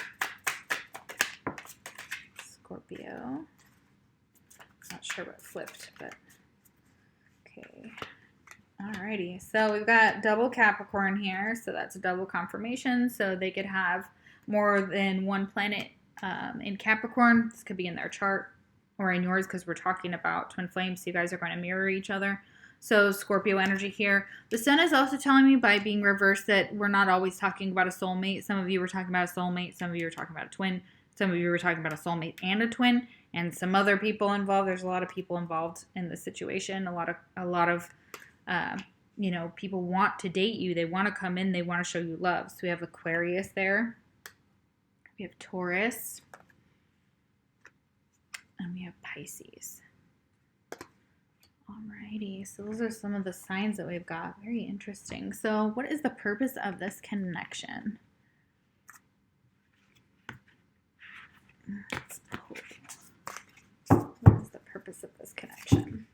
Scorpio. Not sure what flipped, but okay. Alrighty, so we've got double Capricorn here, so that's a double confirmation. So they could have more than one planet in Capricorn. This could be in their chart or in yours, because we're talking about twin flames, so you guys are going to mirror each other. So Scorpio energy here. The sun is also telling me, by being reversed, that we're not always talking about a soulmate. Some of you were talking about a soulmate. Some of you were talking about a twin. Some of you were talking about a soulmate and a twin, and some other people involved. There's a lot of people involved in this situation. A lot of people want to date you. They want to come in. They want to show you love. So we have Aquarius there. We have Taurus. And we have Pisces. Alrighty, so those are some of the signs that we've got. Very interesting. So what is the purpose of this connection? Let's pull. What is the purpose of this connection?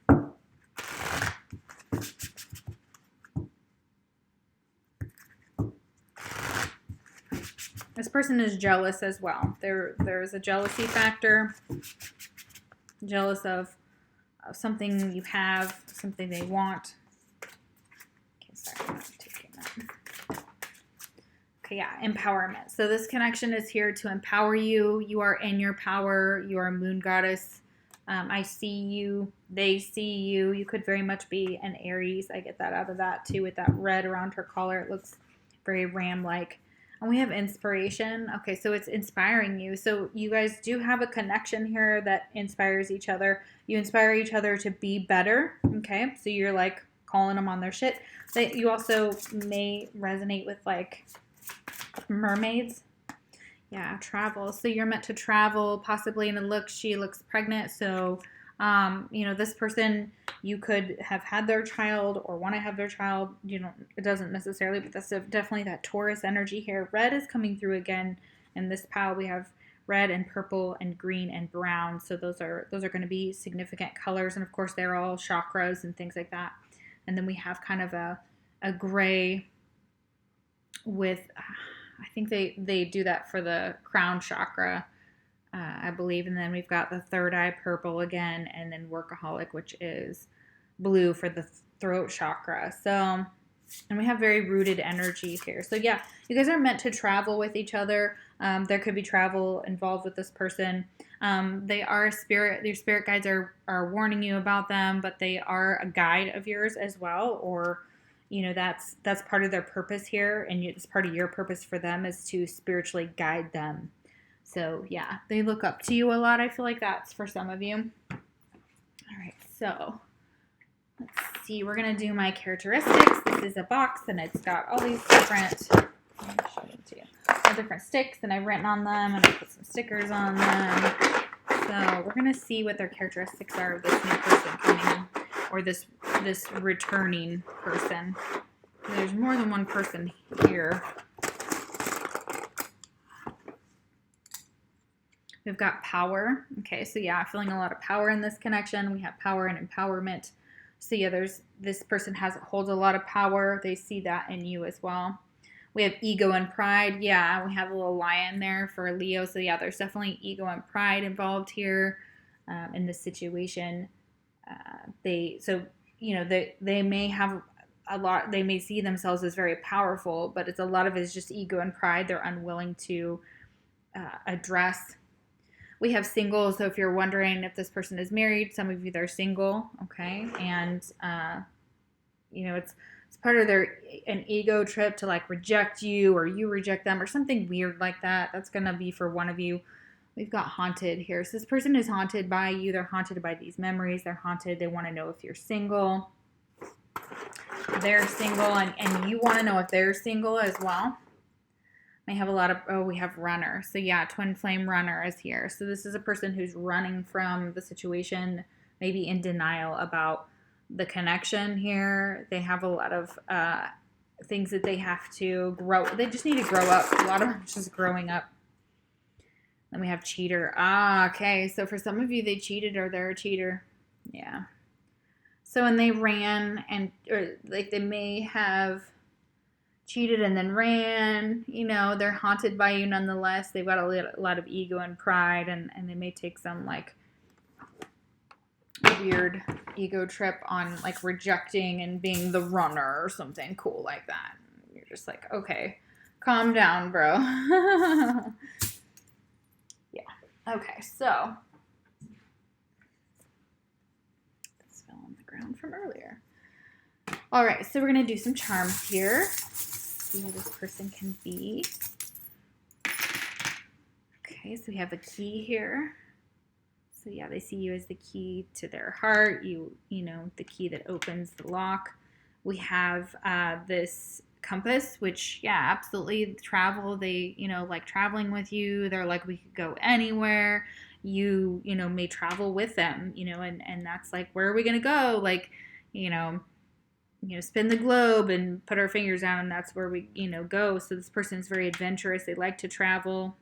This person is jealous as well. There's a jealousy factor. Jealous of something you have, something they want. Okay, sorry, I'm not taking that. Okay, yeah, empowerment. So this connection is here to empower you. You are in your power. You are a moon goddess. I see you. They see you. You could very much be an Aries. I get that out of that too with that red around her collar. It looks very ram-like. And we have inspiration. Okay, so it's inspiring you. So you guys do have a connection here that inspires each other. You inspire each other to be better. Okay, so you're like calling them on their shit. You also may resonate with like mermaids. Yeah, travel. So you're meant to travel, possibly. And she looks pregnant. So, this person, you could have had their child or want to have their child. It doesn't necessarily, but that's definitely that Taurus energy here. Red is coming through again. In this pile, we have red and purple and green and brown. So those are going to be significant colors. And of course, they're all chakras and things like that. And then we have kind of a gray with, I think they do that for the crown chakra, I believe. And then we've got the third eye purple again, and then workaholic, which is blue for the throat chakra. So, and we have very rooted energy here. So yeah, you guys are meant to travel with each other. There could be travel involved with this person. They are a spirit. Your spirit guides are warning you about them, but they are a guide of yours as well. Or, that's part of their purpose here. And it's part of your purpose for them is to spiritually guide them. So yeah, they look up to you a lot. I feel like that's for some of you. All right, so let's see. We're going to do my characteristics. This is a box, and it's got all these different, let me show them to you, all different sticks, and I've written on them, and I put some stickers on them. So we're going to see what their characteristics are of this new person coming in, or this returning person. There's more than one person here. We've got power. Okay, so yeah, feeling a lot of power in this connection. We have power and empowerment. So yeah, this person holds a lot of power. They see that in you as well. We have ego and pride. Yeah, we have a little lion there for Leo. So yeah, there's definitely ego and pride involved here in this situation. They may have a lot. They may see themselves as very powerful, but a lot of it is just ego and pride. They're unwilling to address. We have single, so if you're wondering if this person is married, some of you, they're single, okay? And, it's part of an ego trip to, like, reject you or you reject them or something weird like that. That's going to be for one of you. We've got haunted here. So this person is haunted by you. They're haunted by these memories. They're haunted. They want to know if you're single. They're single, and you want to know if they're single as well. I have a lot of, we have runner. So yeah, twin flame runner is here. So this is a person who's running from the situation, maybe in denial about the connection here. They have a lot of things that they have to grow. They just need to grow up. A lot of them just growing up. Then we have cheater. Okay. So for some of you, they cheated or they're a cheater. Yeah. So when they ran they may have cheated and then ran, they're haunted by you nonetheless. They've got a lot of ego and pride, and they may take some like weird ego trip on like rejecting and being the runner or something cool like that. You're just like, okay, calm down, bro. Yeah. Okay, so this fell on the ground from earlier. All right, so we're going to do some charms here. See who this person can be. Okay, so we have a key here. So yeah, they see you as the key to their heart. The key that opens the lock. We have this compass, which yeah, absolutely travel. They like traveling with you. They're like, we could go anywhere. you know, may travel with them, you know, and that's like, where are we going to go? Like, you know, spin the globe and put our fingers down, and that's where we, you know, go. So this person is very adventurous. They like to travel.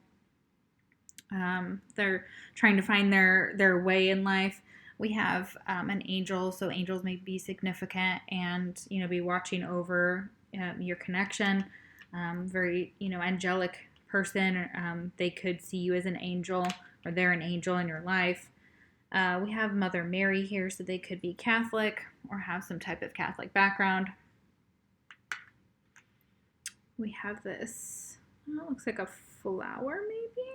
They're trying to find their way in life. We have an angel, so angels may be significant and, you know, be watching over your connection. Very, you know, angelic person. They could see you as an angel, or they're an angel in your life. We have Mother Mary here, so they could be Catholic or have some type of Catholic background. We have this, oh, it looks like a flower maybe?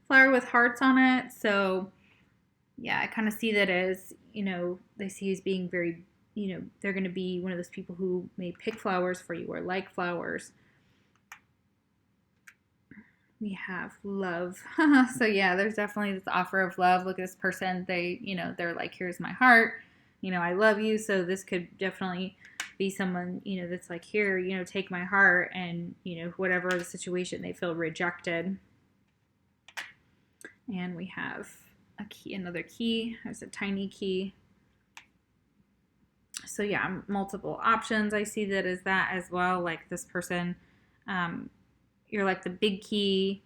Flower with hearts on it. So yeah, I kind of see that as, you know, they see you as being very, you know, they're going to be one of those people who may pick flowers for you or like flowers. We have love. So yeah, there's definitely this offer of love. Look at this person. They, you know, they're like, here's my heart. You know, I love you. So this could definitely be someone, you know, that's like, here, you know, take my heart. And, you know, whatever the situation, they feel rejected. And we have a key, another key. There's a tiny key. So yeah, multiple options. I see that as well. Like this person, you're like the big key,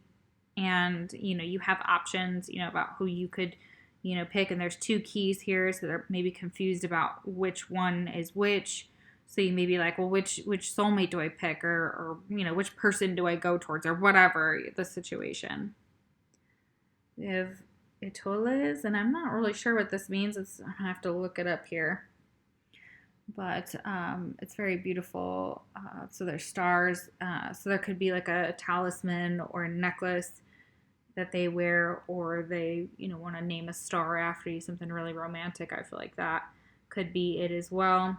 and, you know, you have options, you know, about who you could, you know, pick. And there's two keys here, so they're maybe confused about which one is which. So you may be like, well, which soulmate do I pick, or you know, which person do I go towards, or whatever the situation. We have Etoles, and I'm not really sure what this means. I have to look it up here. But it's very beautiful. So there's stars. So there could be like a talisman or a necklace that they wear, or they, you know, want to name a star after you, something really romantic. I feel like that could be it as well.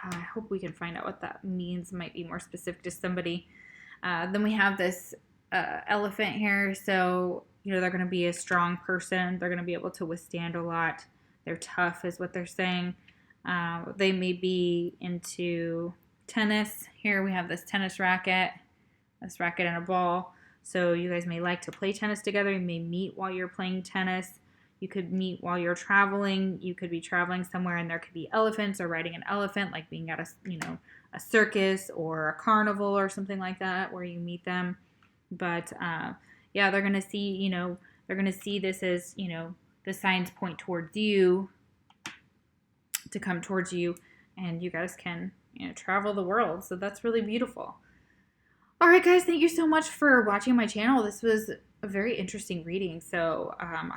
I hope we can find out what that means. It might be more specific to somebody. Then we have this elephant here. So, you know, they're going to be a strong person. They're going to be able to withstand a lot. They're tough is what they're saying. They may be into tennis. Here we have this tennis racket, and a ball. So you guys may like to play tennis together. You may meet while you're playing tennis. You could meet while you're traveling. You could be traveling somewhere and there could be elephants, or riding an elephant, like being at a circus or a carnival or something like that, where you meet them. But yeah, they're going to see, you know, they're going to see this as, you know, the signs point towards you, to come towards you, and you guys can, you know, travel the world. So that's really beautiful. All right, guys, thank you so much for watching my channel. This was a very interesting reading. So I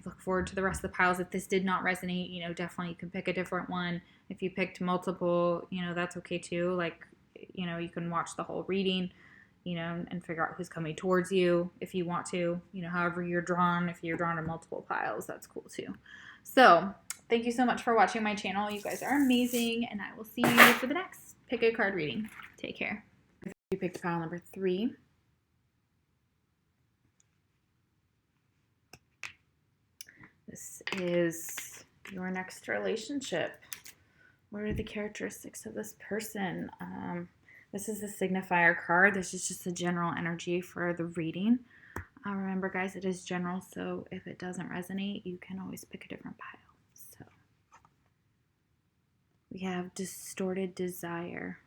look forward to the rest of the piles. If this did not resonate, you know, definitely you can pick a different one. If you picked multiple, you know, that's okay too. Like, you know, you can watch the whole reading, you know, and figure out who's coming towards you if you want to, you know, however you're drawn. If you're drawn to multiple piles, that's cool too. So thank you so much for watching my channel. You guys are amazing, and I will see you for the next pick a card reading. Take care. You picked pile number 3. This is your next relationship. What are the characteristics of this person? This is the signifier card. This is just the general energy for the reading. Remember, guys, it is general, so if it doesn't resonate, you can always pick a different pile. So we have distorted desire.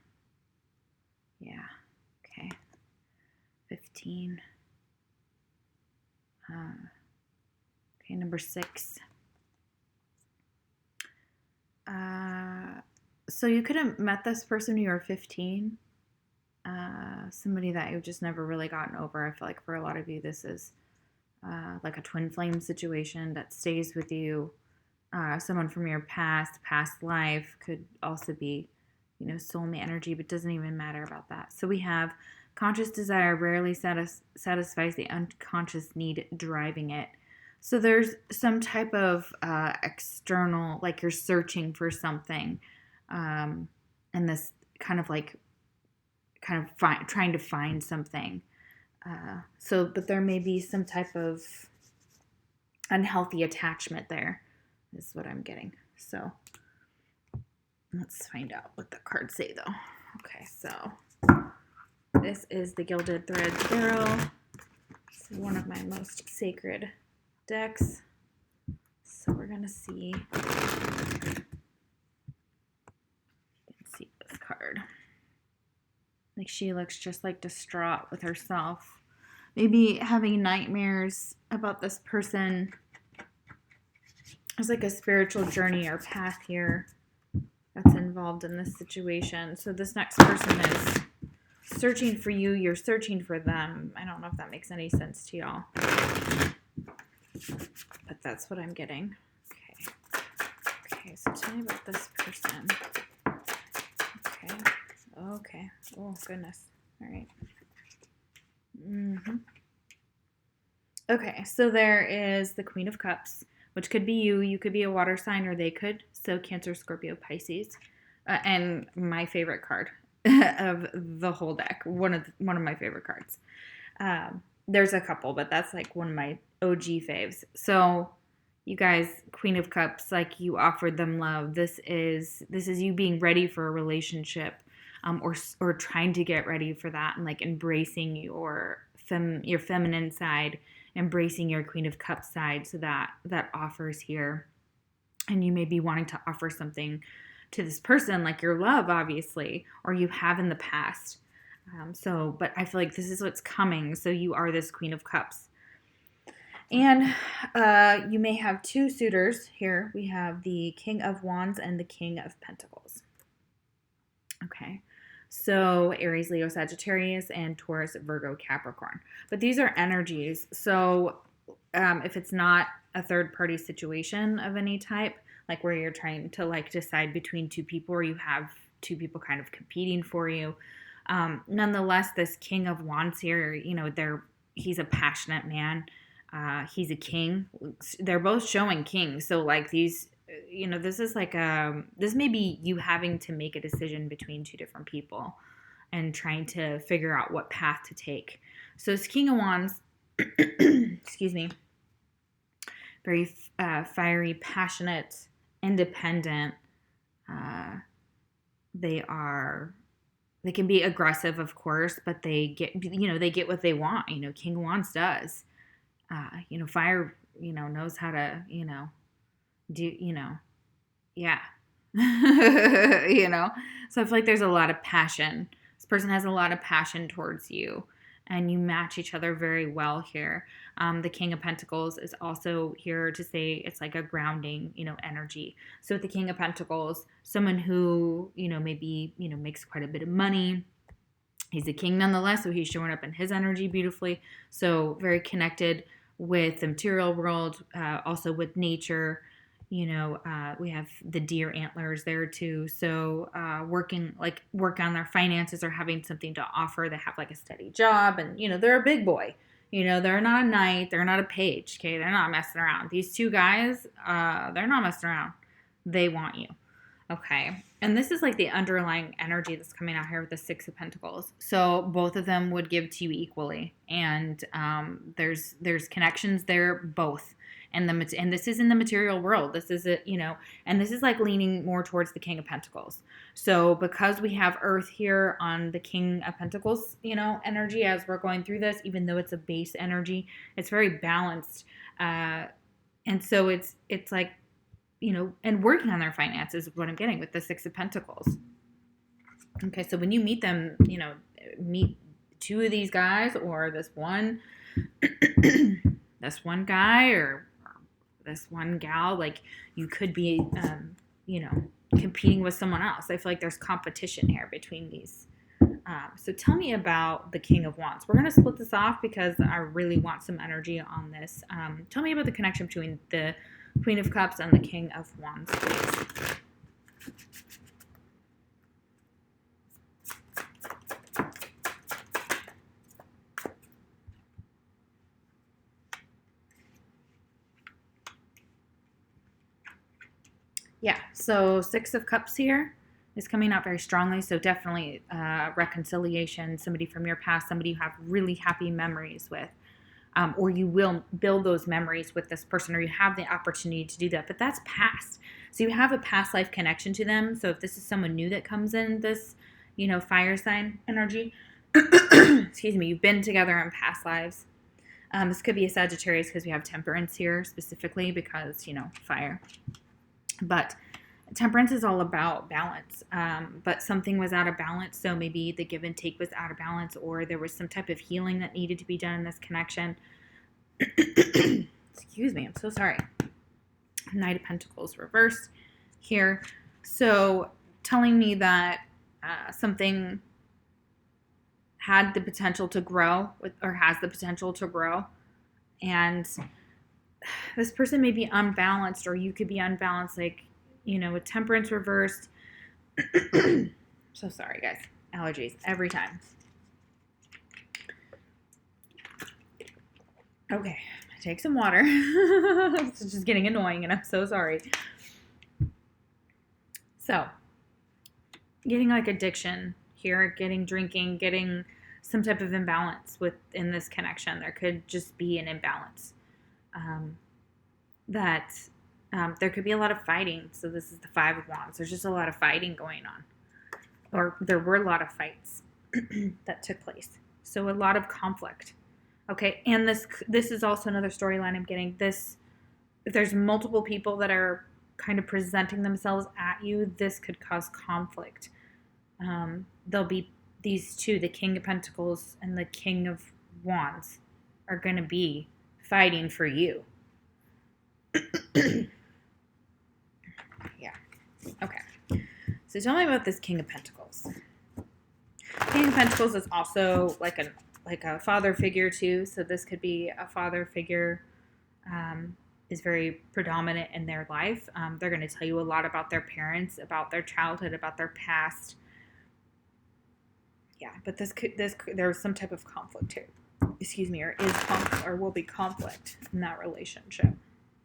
Yeah. Okay. 15. Okay, number 6. So you could have met this person when you were 15. Somebody that you've just never really gotten over. I feel like for a lot of you, this is like a twin flame situation that stays with you. Someone from your past life could also be, you know, soulmate energy, but doesn't even matter about that. So we have conscious desire rarely satisfies the unconscious need driving it. So there's some type of external, like you're searching for something, and this kind of trying to find something. But there may be some type of unhealthy attachment there, is what I'm getting. So let's find out what the cards say, though. Okay, so this is the Gilded Thread Tarot. This one of my most sacred decks. So we're going to see. You can see this card. Like she looks just like distraught with herself. Maybe having nightmares about this person. There's like a spiritual journey or path here that's involved in this situation. So this next person is searching for you. You're searching for them. I don't know if that makes any sense to y'all. But that's what I'm getting. Okay, so tell me about this person. Okay. Oh, goodness. All right. Okay, so there is the Queen of Cups, which could be you. You could be a water sign, or they could. So Cancer, Scorpio, Pisces. And my favorite card of the whole deck. One of my favorite cards. There's a couple, but that's like one of my OG faves. So you guys, Queen of Cups, like you offered them love. This is you being ready for a relationship, or trying to get ready for that, and like embracing your feminine side, embracing your Queen of Cups side. So that offers here, and you may be wanting to offer something to this person, like your love, obviously, or you have in the past. But I feel like this is what's coming. So you are this Queen of Cups. And you may have two suitors here. We have the King of Wands and the King of Pentacles. Okay. So Aries, Leo, Sagittarius, and Taurus, Virgo, Capricorn. But these are energies. So if it's not a third-party situation of any type, like where you're trying to like decide between two people, or you have two people kind of competing for you, nonetheless, this King of Wands here, he's a passionate man. He's a king. They're both showing king. So like these, this is like this may be you having to make a decision between two different people and trying to figure out what path to take. So this King of Wands, excuse me, very fiery, passionate, independent. They can be aggressive, of course, but they get what they want. King of Wands does. Fire, knows how to, do, yeah. So I feel like there's a lot of passion. This person has a lot of passion towards you, and you match each other very well here. The King of Pentacles is also here to say it's like a grounding, energy. So with the King of Pentacles, someone who, maybe, makes quite a bit of money. He's a king nonetheless, so he's showing up in his energy beautifully. So very connected with the material world, also with nature. We have the deer antlers there too. So work on their finances, or having something to offer. They have like a steady job, and they're a big boy. They're not a knight, they're not a page. Okay, they're not messing around. These two guys, they're not messing around. They want you. Okay, and this is like the underlying energy that's coming out here with the Six of Pentacles. So both of them would give to you equally, and there's connections there both. And this is in the material world. This is and this is like leaning more towards the King of Pentacles. So because we have Earth here on the King of Pentacles, energy as we're going through this, even though it's a base energy, it's very balanced, and so it's like. And working on their finances is what I'm getting with the Six of Pentacles. Okay, so when you meet them, meet two of these guys, or this one guy, or this one gal, like you could be, competing with someone else. I feel like there's competition here between these. So tell me about the King of Wands. We're going to split this off because I really want some energy on this. Tell me about the connection between the Queen of Cups and the King of Wands, please. Yeah, so Six of Cups here is coming out very strongly. So definitely reconciliation, somebody from your past, somebody you have really happy memories with. Or you will build those memories with this person, or you have the opportunity to do that. But that's past. So you have a past life connection to them. So if this is someone new that comes in, this, fire sign energy, excuse me, you've been together in past lives. This could be a Sagittarius because we have Temperance here specifically because, fire. But Temperance is all about balance. But something was out of balance. So maybe the give and take was out of balance, or there was some type of healing that needed to be done in this connection. Excuse me. I'm so sorry. Knight of Pentacles reversed here. So telling me that something had the potential to grow, or has the potential to grow, and this person may be unbalanced, or you could be unbalanced, like, with Temperance reversed. So sorry, guys. Allergies every time. Okay, take some water. It's just getting annoying, and I'm so sorry. So, getting like addiction here, getting drinking, getting some type of imbalance within this connection. There could just be an imbalance. There could be a lot of fighting. So this is the Five of Wands. There's just a lot of fighting going on. Or there were a lot of fights that took place. So a lot of conflict. Okay, and this is also another storyline I'm getting. If there's multiple people that are kind of presenting themselves at you, this could cause conflict. There'll be these two, the King of Pentacles and the King of Wands, are going to be fighting for you. Yeah. Okay. So tell me about this King of Pentacles. King of Pentacles is also like a father figure too. So this could be a father figure, is very predominant in their life. They're going to tell you a lot about their parents, about their childhood, about their past. Yeah, but there's some type of conflict here. Excuse me, or will be conflict in that relationship.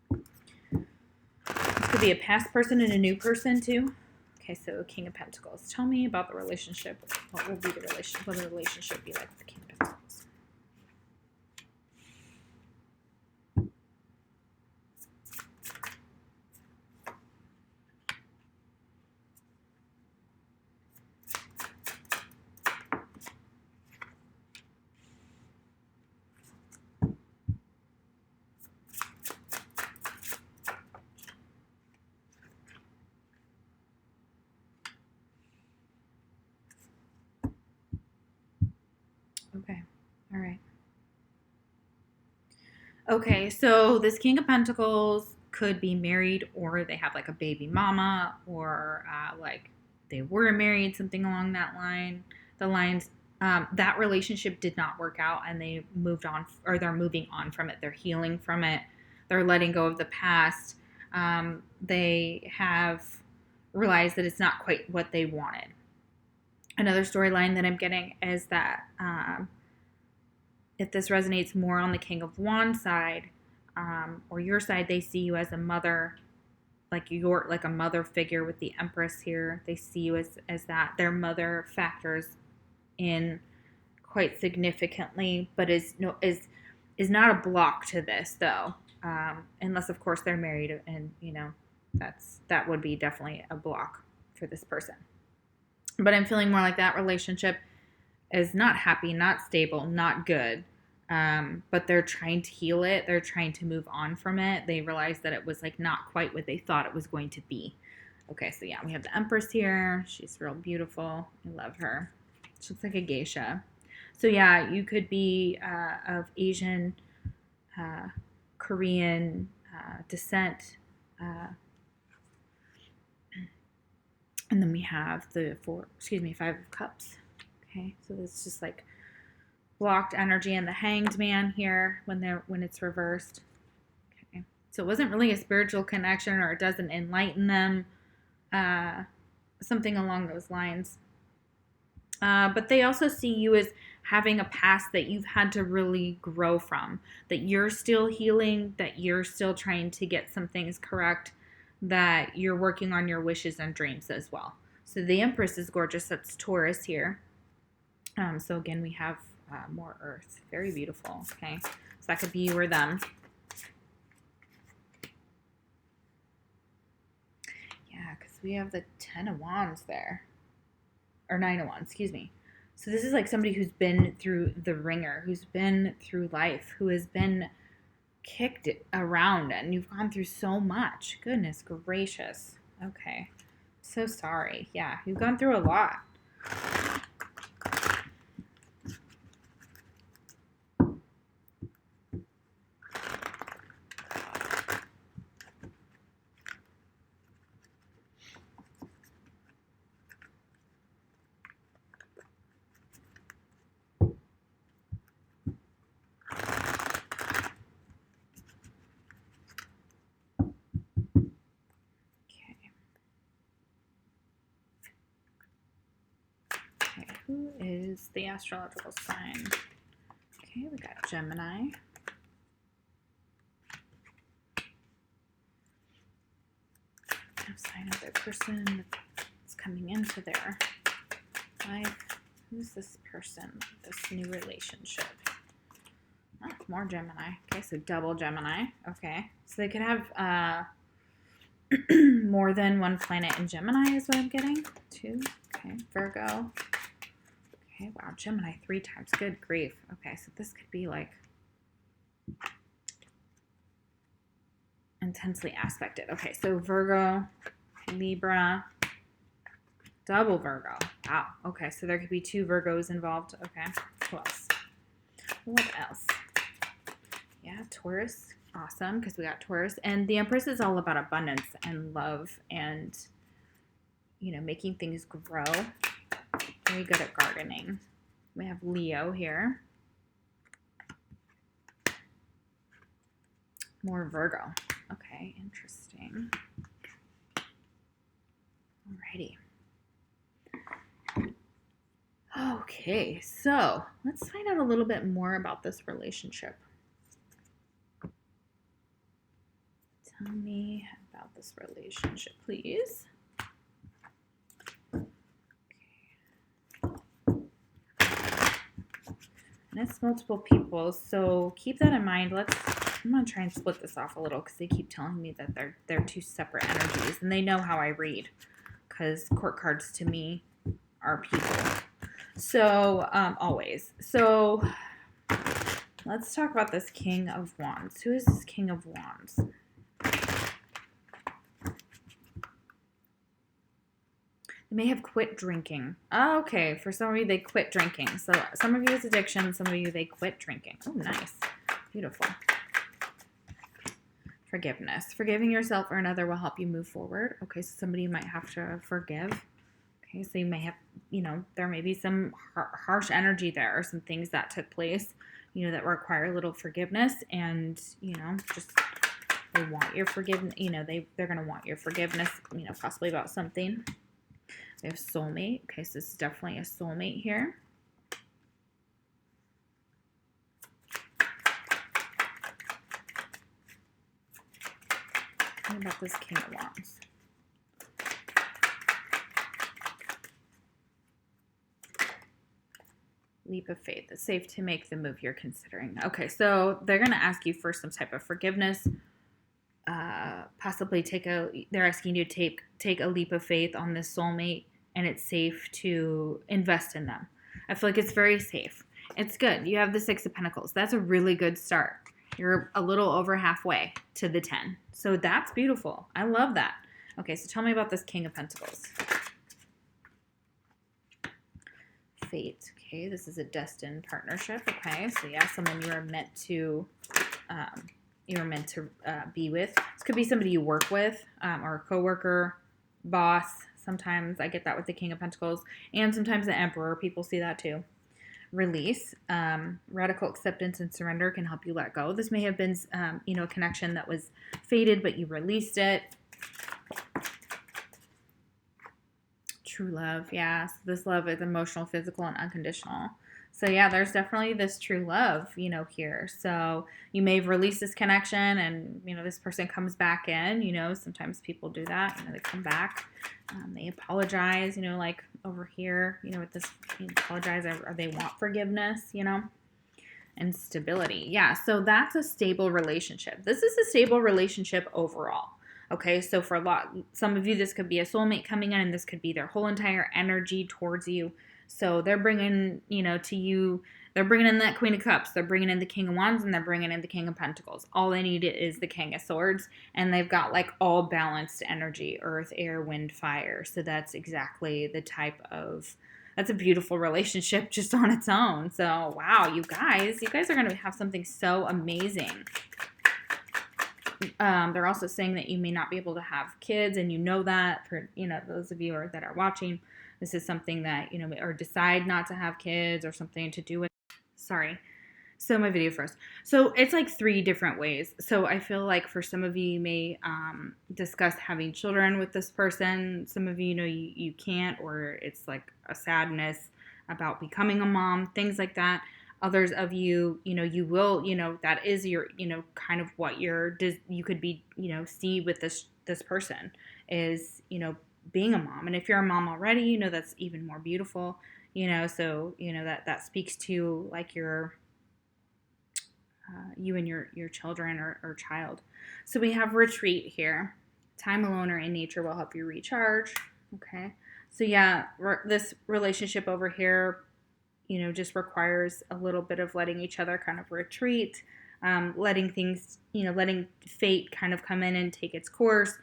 This could be a past person and a new person too. Okay, so King of Pentacles. Tell me about the relationship. What will be the relationship? What will the relationship be like with the King of Pentacles? Okay. All right. Okay, so this King of Pentacles could be married, or they have like a baby mama, or like they were married, something along the lines. That relationship did not work out, and they moved on, or they're moving on from it. They're healing from it. They're letting go of the past. They have realized that it's not quite what they wanted. Another storyline that I'm getting is that if this resonates more on the King of Wands side, or your side, they see you as a mother, like a mother figure with the Empress here. They see you as that. Their mother factors in quite significantly, but is not a block to this though, unless of course they're married, and that would be definitely a block for this person. But I'm feeling more like that relationship is not happy, not stable, not good. But they're trying to heal it. They're trying to move on from it. They realized that it was like not quite what they thought it was going to be. Okay, so yeah, we have the Empress here. She's real beautiful. I love her. She looks like a geisha. So yeah, you could be of Asian, Korean descent. And then we have the Five of Cups. Okay, so it's just like blocked energy, and the Hanged Man here when it's reversed. Okay, so it wasn't really a spiritual connection, or it doesn't enlighten them, something along those lines. But they also see you as having a past that you've had to really grow from, that you're still healing, that you're still trying to get some things correct, that you're working on your wishes and dreams as well. So the Empress is gorgeous. That's Taurus here. So again, we have more Earth. Very beautiful. Okay, so that could be you or them. Yeah, because we have the 10 of Wands there. Or 9 of Wands, excuse me. So this is like somebody who's been through the ringer, who's been through life, who has been kicked around, and you've gone through so much. Goodness gracious. Okay. So sorry. Yeah, you've gone through a lot. Who is the astrological sign? Okay, we got Gemini. Sign of their person that's coming into their life. Who's this person? This new relationship. Oh, more Gemini. Okay, so double Gemini. Okay, so they could have more than one planet in Gemini is what I'm getting. 2. Okay, Virgo. Okay, wow, Gemini 3 times. Good grief. Okay, so this could be like intensely aspected. Okay, so Virgo, Libra, double Virgo. Wow. Okay, so there could be 2 Virgos involved. Okay, who else? What else? Yeah, Taurus. Awesome, because we got Taurus. And the Empress is all about abundance and love and, you know, making things grow. Very good at gardening. We have Leo here. More Virgo. Okay, interesting. Alrighty. Okay, so let's find out a little bit more about this relationship. Tell me about this relationship, please. And it's multiple people, so keep that in mind. I'm going to try and split this off a little because they keep telling me that they're 2 separate energies, and they know how I read because court cards to me are people. So, always. So, let's talk about this King of Wands. Who is this King of Wands? They may have quit drinking. Oh, okay, for some of you, they quit drinking. So some of you it's addiction, some of you they quit drinking. Oh, nice. Beautiful. Forgiveness. Forgiving yourself or another will help you move forward. Okay, so somebody you might have to forgive. Okay, so you may have, you know, there may be some harsh energy there or some things that took place, you know, that require a little forgiveness, and, you know, just they want your forgiveness, you know, they're going to want your forgiveness, you know, possibly about something. We have Soulmate. Okay, so this is definitely a Soulmate here. What about this King of Wands? Leap of faith. It's safe to make the move you're considering. Okay, so they're going to ask you for some type of forgiveness. Possibly they're asking you to take a leap of faith on this soulmate, and it's safe to invest in them. I feel like it's very safe. It's good. You have the 6 of Pentacles. That's a really good start. You're a little over halfway to the 10. So that's beautiful. I love that. Okay, so tell me about this King of Pentacles. Fate. Okay, this is a destined partnership. Okay, so yeah, someone you are meant to be with. This could be somebody you work with, or a coworker, boss. Sometimes I get that with the King of Pentacles, and sometimes the Emperor. People see that too. Release. Radical acceptance and surrender can help you let go. This may have been, a connection that was fated, but you released it. True love, yeah. So this love is emotional, physical, and unconditional. So yeah, there's definitely this true love, here. So you may have released this connection, and, this person comes back in, sometimes people do that, they come back, they apologize, like over here, with this, apologize, or they want forgiveness, and stability. Yeah, so that's a stable relationship. This is a stable relationship overall. Okay, so for some of you, this could be a soulmate coming in, and this could be their whole entire energy towards you. So they're bringing, to you, they're bringing in that Queen of Cups, they're bringing in the King of Wands, and they're bringing in the King of Pentacles. All they need is the King of Swords, and they've got like all balanced energy, earth, air, wind, fire. So that's exactly the type of, that's a beautiful relationship just on its own. So wow, you guys are going to have something so amazing. They're also saying that you may not be able to have kids, and that for, those of you that are watching, this is something that, or decide not to have kids or something to do with, so my video first. So it's like 3 different ways. So I feel like for some of you may discuss having children with this person. Some of you you can't, or it's like a sadness about becoming a mom, things like that. Others of you, you will, that is your, kind of what you could be, see with this person is, being a mom. And if you're a mom already, that's even more beautiful, so, that speaks to like your, you and your children or child. So we have retreat here. Time alone or in nature will help you recharge. Okay. So yeah, this relationship over here, just requires a little bit of letting each other kind of retreat, letting things, letting fate kind of come in and take its course,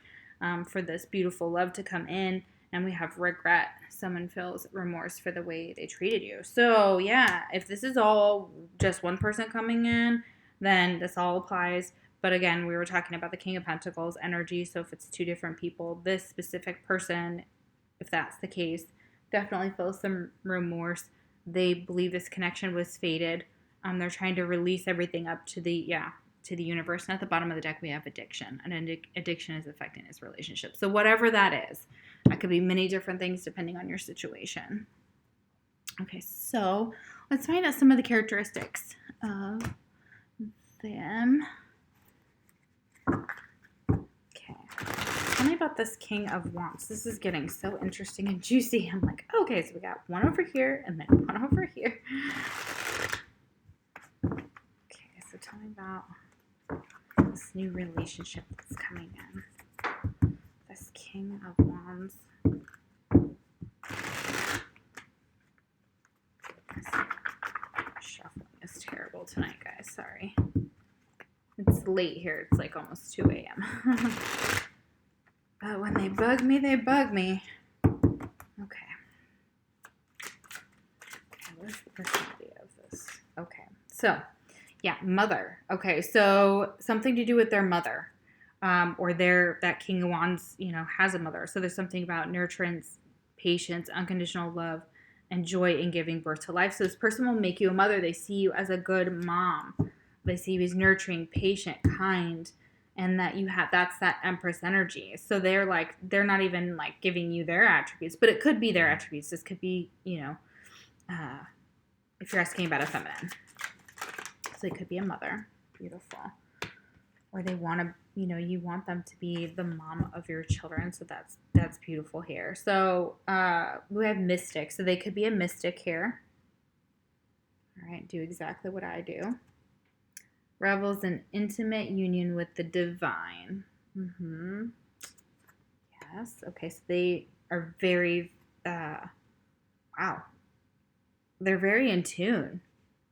for this beautiful love to come in. And we have regret. Someone feels remorse for the way they treated you. So yeah, if this is all just one person coming in, then this all applies. But again, we were talking about the King of Pentacles energy. So if it's 2 different people, this specific person, if that's the case, definitely feels some remorse. They believe this connection was fated. They're trying to release everything up to the universe. And at the bottom of the deck, we have addiction. And addiction is affecting this relationship. So whatever that is, that could be many different things depending on your situation. Okay, so let's find out some of the characteristics of them. Okay, tell me about this King of Wands. This is getting so interesting and juicy. I'm like, okay, so we got one over here and then one over here. Okay, so tell me about this new relationship that's coming in. This King of Wands. Shuffling is terrible tonight, guys. Sorry. It's late here. It's like almost 2 a.m. But when they bug me, they bug me. Okay. Where's the personality of this? Okay. So, yeah, mother. Okay, so something to do with their mother. Or that King of Wands, has a mother. So there's something about nurturance, patience, unconditional love, and joy in giving birth to life. So this person will make you a mother. They see you as a good mom. They see you as nurturing, patient, kind, and that that's that Empress energy. So they're not even like giving you their attributes, but it could be their attributes. This could be, if you're asking about a feminine. So it could be a mother. Beautiful. Or they want to, you want them to be the mom of your children. So that's beautiful here. So we have mystic. So they could be a mystic here. All right. Do exactly what I do. Revels in intimate union with the divine. Mm-hmm. Yes. Okay. So they are very, wow. They're very in tune.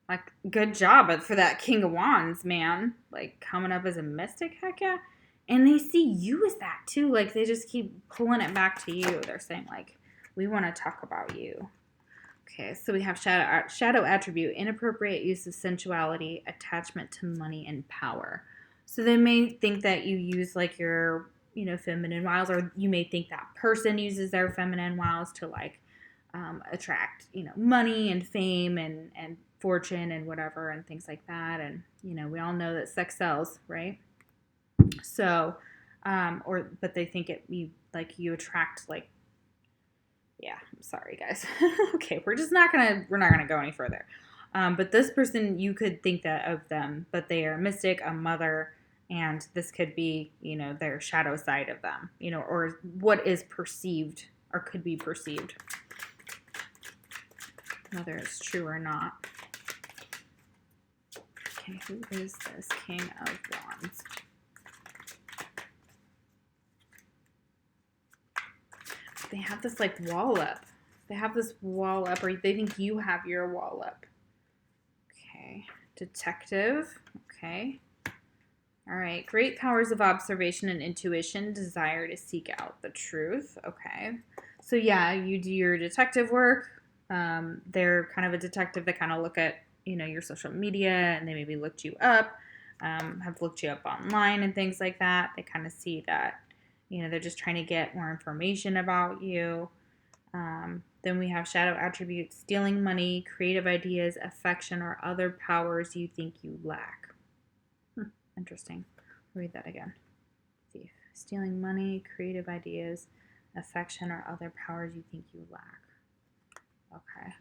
Like, good job for that King of Wands, man. Like, coming up as a mystic, heck yeah. And they see you as that, too. Like, they just keep pulling it back to you. They're saying, like, we want to talk about you. Okay, so we have shadow attribute, inappropriate use of sensuality, attachment to money, and power. So they may think that you use, like, your, feminine wiles, or you may think that person uses their feminine wiles to, like, attract, money and fame and fortune and whatever and things like that. And, we all know that sex sells, right? So, but they think you attract, like, yeah, I'm sorry, guys. Okay, we're not gonna go any further. But this person, you could think that of them, but they are a mystic, a mother, and this could be, their shadow side of them, or what is perceived or could be perceived, whether it's true or not. Okay, who is this King of Wands? They have this, like, wall up. They have this wall up, or they think you have your wall up. Okay. Detective. Okay. All right. Great powers of observation and intuition. Desire to seek out the truth. Okay. So yeah, you do your detective work. They're kind of a detective that kind of look at, your social media, and they maybe looked you up, have looked you up online and things like that. They kind of see that, they're just trying to get more information about you. Then we have shadow attributes: stealing money, creative ideas, affection, or other powers you think you lack. Interesting. Read that again. Thief. Stealing money, creative ideas, affection, or other powers you think you lack. Okay.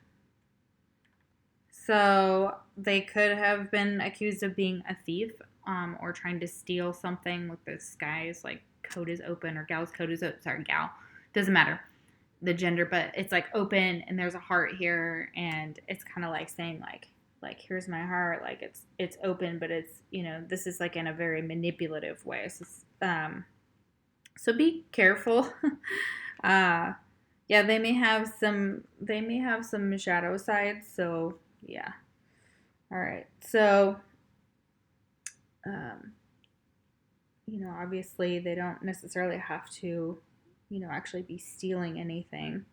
So they could have been accused of being a thief, or trying to steal something with this guy's like coat is open, or gal's coat is open. Sorry, gal. Doesn't matter the gender, but it's like open and there's a heart here, and it's kind of like saying like here's my heart, like it's open, but it's, this is like in a very manipulative way. So be careful. Yeah, they may have some shadow sides, so yeah. All right. So obviously they don't necessarily have to, actually be stealing anything.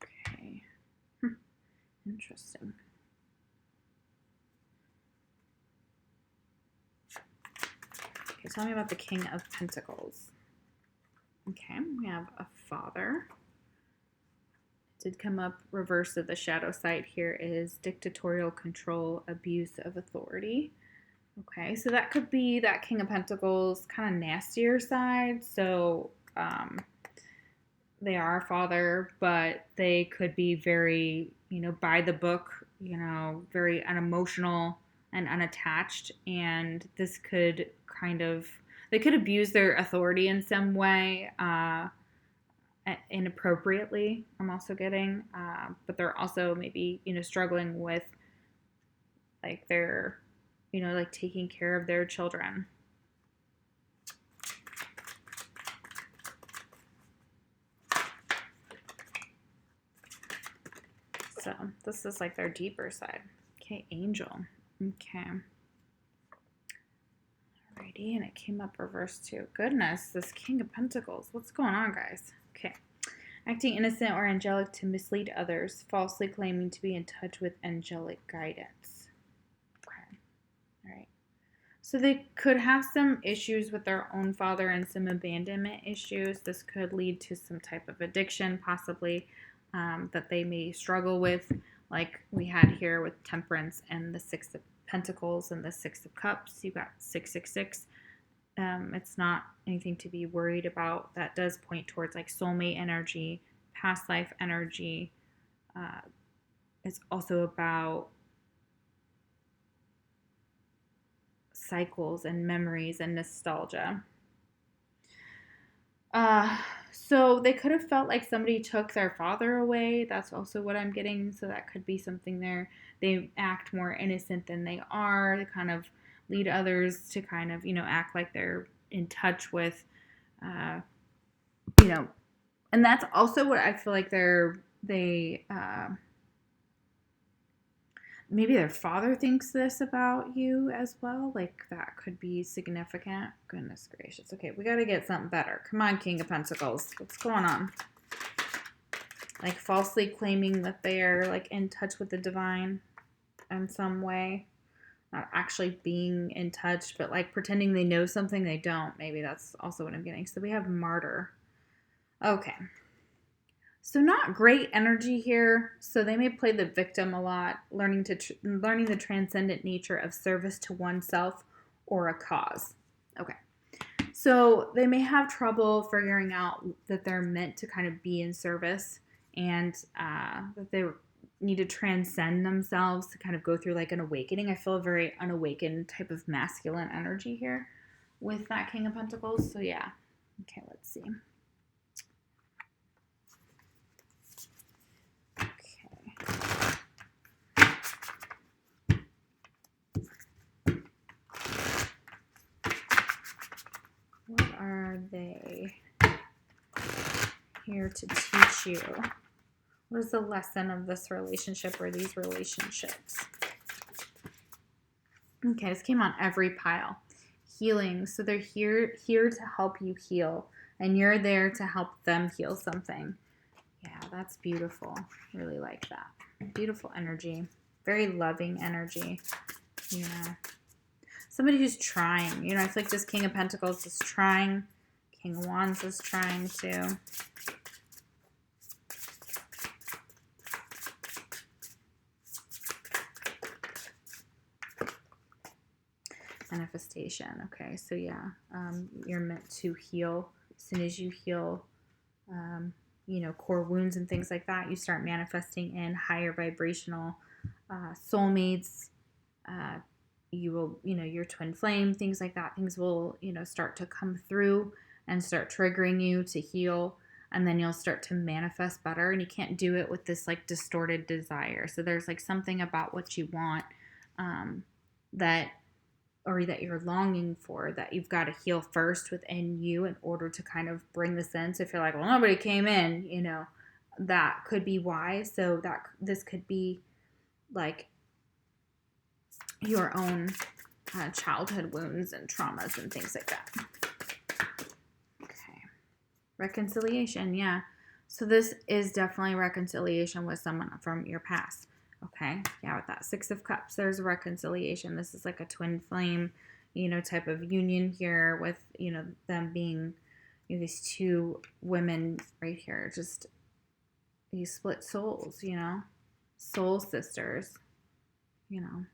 Okay. Interesting. Okay, tell me about the King of Pentacles. Okay, we have a father. It did come up reverse of the shadow side here is dictatorial control, abuse of authority. Okay, so that could be that King of Pentacles kind of nastier side. So they are a father, but they could be very, by the book, very unemotional and unattached. And this could they could abuse their authority in some way, inappropriately, I'm also getting. But they're also maybe, struggling with like their, like taking care of their children. So this is like their deeper side. Okay, Angel. Okay. Alrighty, and it came up reverse too. Goodness, this King of Pentacles. What's going on, guys? Okay. Acting innocent or angelic to mislead others, falsely claiming to be in touch with angelic guidance. Okay. Alright. So they could have some issues with their own father and some abandonment issues. This could lead to some type of addiction, possibly, that they may struggle with, like we had here with Temperance and the Six of Pentacles and the Six of Cups. You got 666. It's not anything to be worried about. That does point towards like soulmate energy, past life energy. It's also about cycles and memories and nostalgia. So they could have felt like somebody took their father away. That's also what I'm getting. So that could be something there. They act more innocent than they are. They kind of lead others to kind of, act like they're in touch with, and that's also what I feel like maybe their father thinks this about you as well. Like that could be significant. Goodness gracious. Okay, we got to get something better. Come on, King of Pentacles. What's going on? Like falsely claiming that they are like in touch with the divine in some way. Not actually being in touch, but like pretending they know something they don't. Maybe that's also what I'm getting. So we have Martyr. Okay. So not great energy here. So they may play the victim a lot, learning the transcendent nature of service to oneself or a cause. Okay. So they may have trouble figuring out that they're meant to kind of be in service, and that they need to transcend themselves to kind of go through like an awakening. I feel a very unawakened type of masculine energy here with that King of Pentacles. So yeah. Okay, let's see. What are they here to teach you? What is the lesson of this relationship or these relationships? Okay, this came on every pile. Healing. So they're here to help you heal, and you're there to help them heal something. Yeah, that's beautiful. Really like that. Beautiful energy. Very loving energy. Yeah. Somebody who's trying. You know, I feel like this King of Pentacles is trying. King of Wands is trying too. Manifestation. Okay, so yeah, you're meant to heal. As soon as you heal, you know, core wounds and things like that, you start manifesting in higher vibrational soulmates. You will, you know, your twin flame, things like that. Things will, you know, start to come through and start triggering you to heal. And then you'll start to manifest better. And you can't do it with this like distorted desire. So there's like something about what you want that you're longing for that you've got to heal first within you in order to kind of bring this in. So if you're like, well, nobody came in, you know, that could be why. So that this could be like your own childhood wounds and traumas and things like that. Okay. Reconciliation. Yeah. So this is definitely reconciliation with someone from your past. Okay, yeah, with that Six of Cups, there's a reconciliation. This is like a twin flame, you know, type of union here with, you know, them being, you know, these two women right here, just these split souls, you know, soul sisters, you know.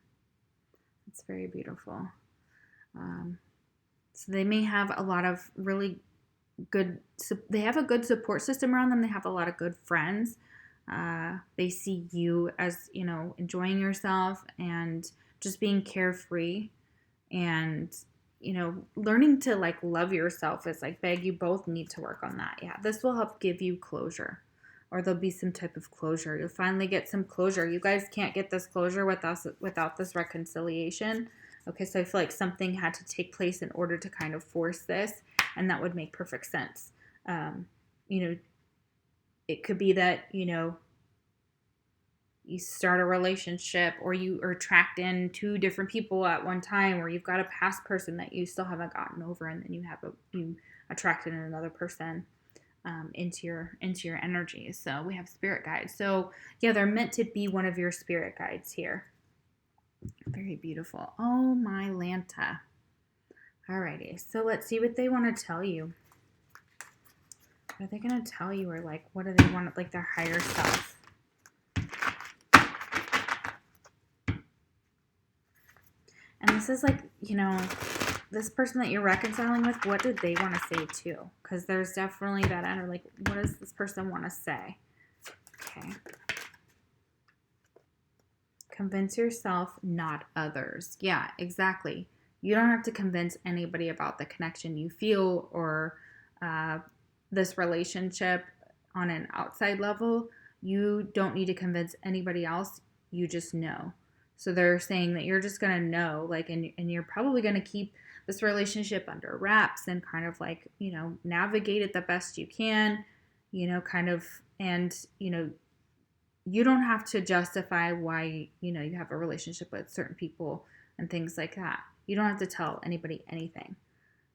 It's very beautiful. So they may have a lot of really good, they have a good support system around them. They have a lot of good friends. They see you as, you know, enjoying yourself and just being carefree and, you know, learning to like love yourself is like big. You both need to work on that. Yeah. This will help give you closure, or there'll be some type of closure. You'll finally get some closure. You guys can't get this closure without this reconciliation. Okay. So I feel like something had to take place in order to kind of force this, and that would make perfect sense. You know, it could be that, you know, you start a relationship or you are attract in two different people at one time, or you've got a past person that you still haven't gotten over, and then you attracted another person into your energy. So we have spirit guides. So yeah, they're meant to be one of your spirit guides here. Very beautiful. Oh my Lanta. Alrighty, so let's see what they want to tell you. What are they going to tell you? Or like, what do they want, like their higher self? And this is like, you know, this person that you're reconciling with, what did they want to say too? Because there's definitely that energy. Like, what does this person want to say? Okay. Convince yourself, not others. Yeah, exactly. You don't have to convince anybody about the connection you feel or this relationship on an outside level. You don't need to convince anybody else. You just know. So they're saying that you're just going to know, like, and you're probably going to keep this relationship under wraps and kind of like, you know, navigate it the best you can, you know, kind of, and, you know, you don't have to justify why, you know, you have a relationship with certain people and things like that. You don't have to tell anybody anything.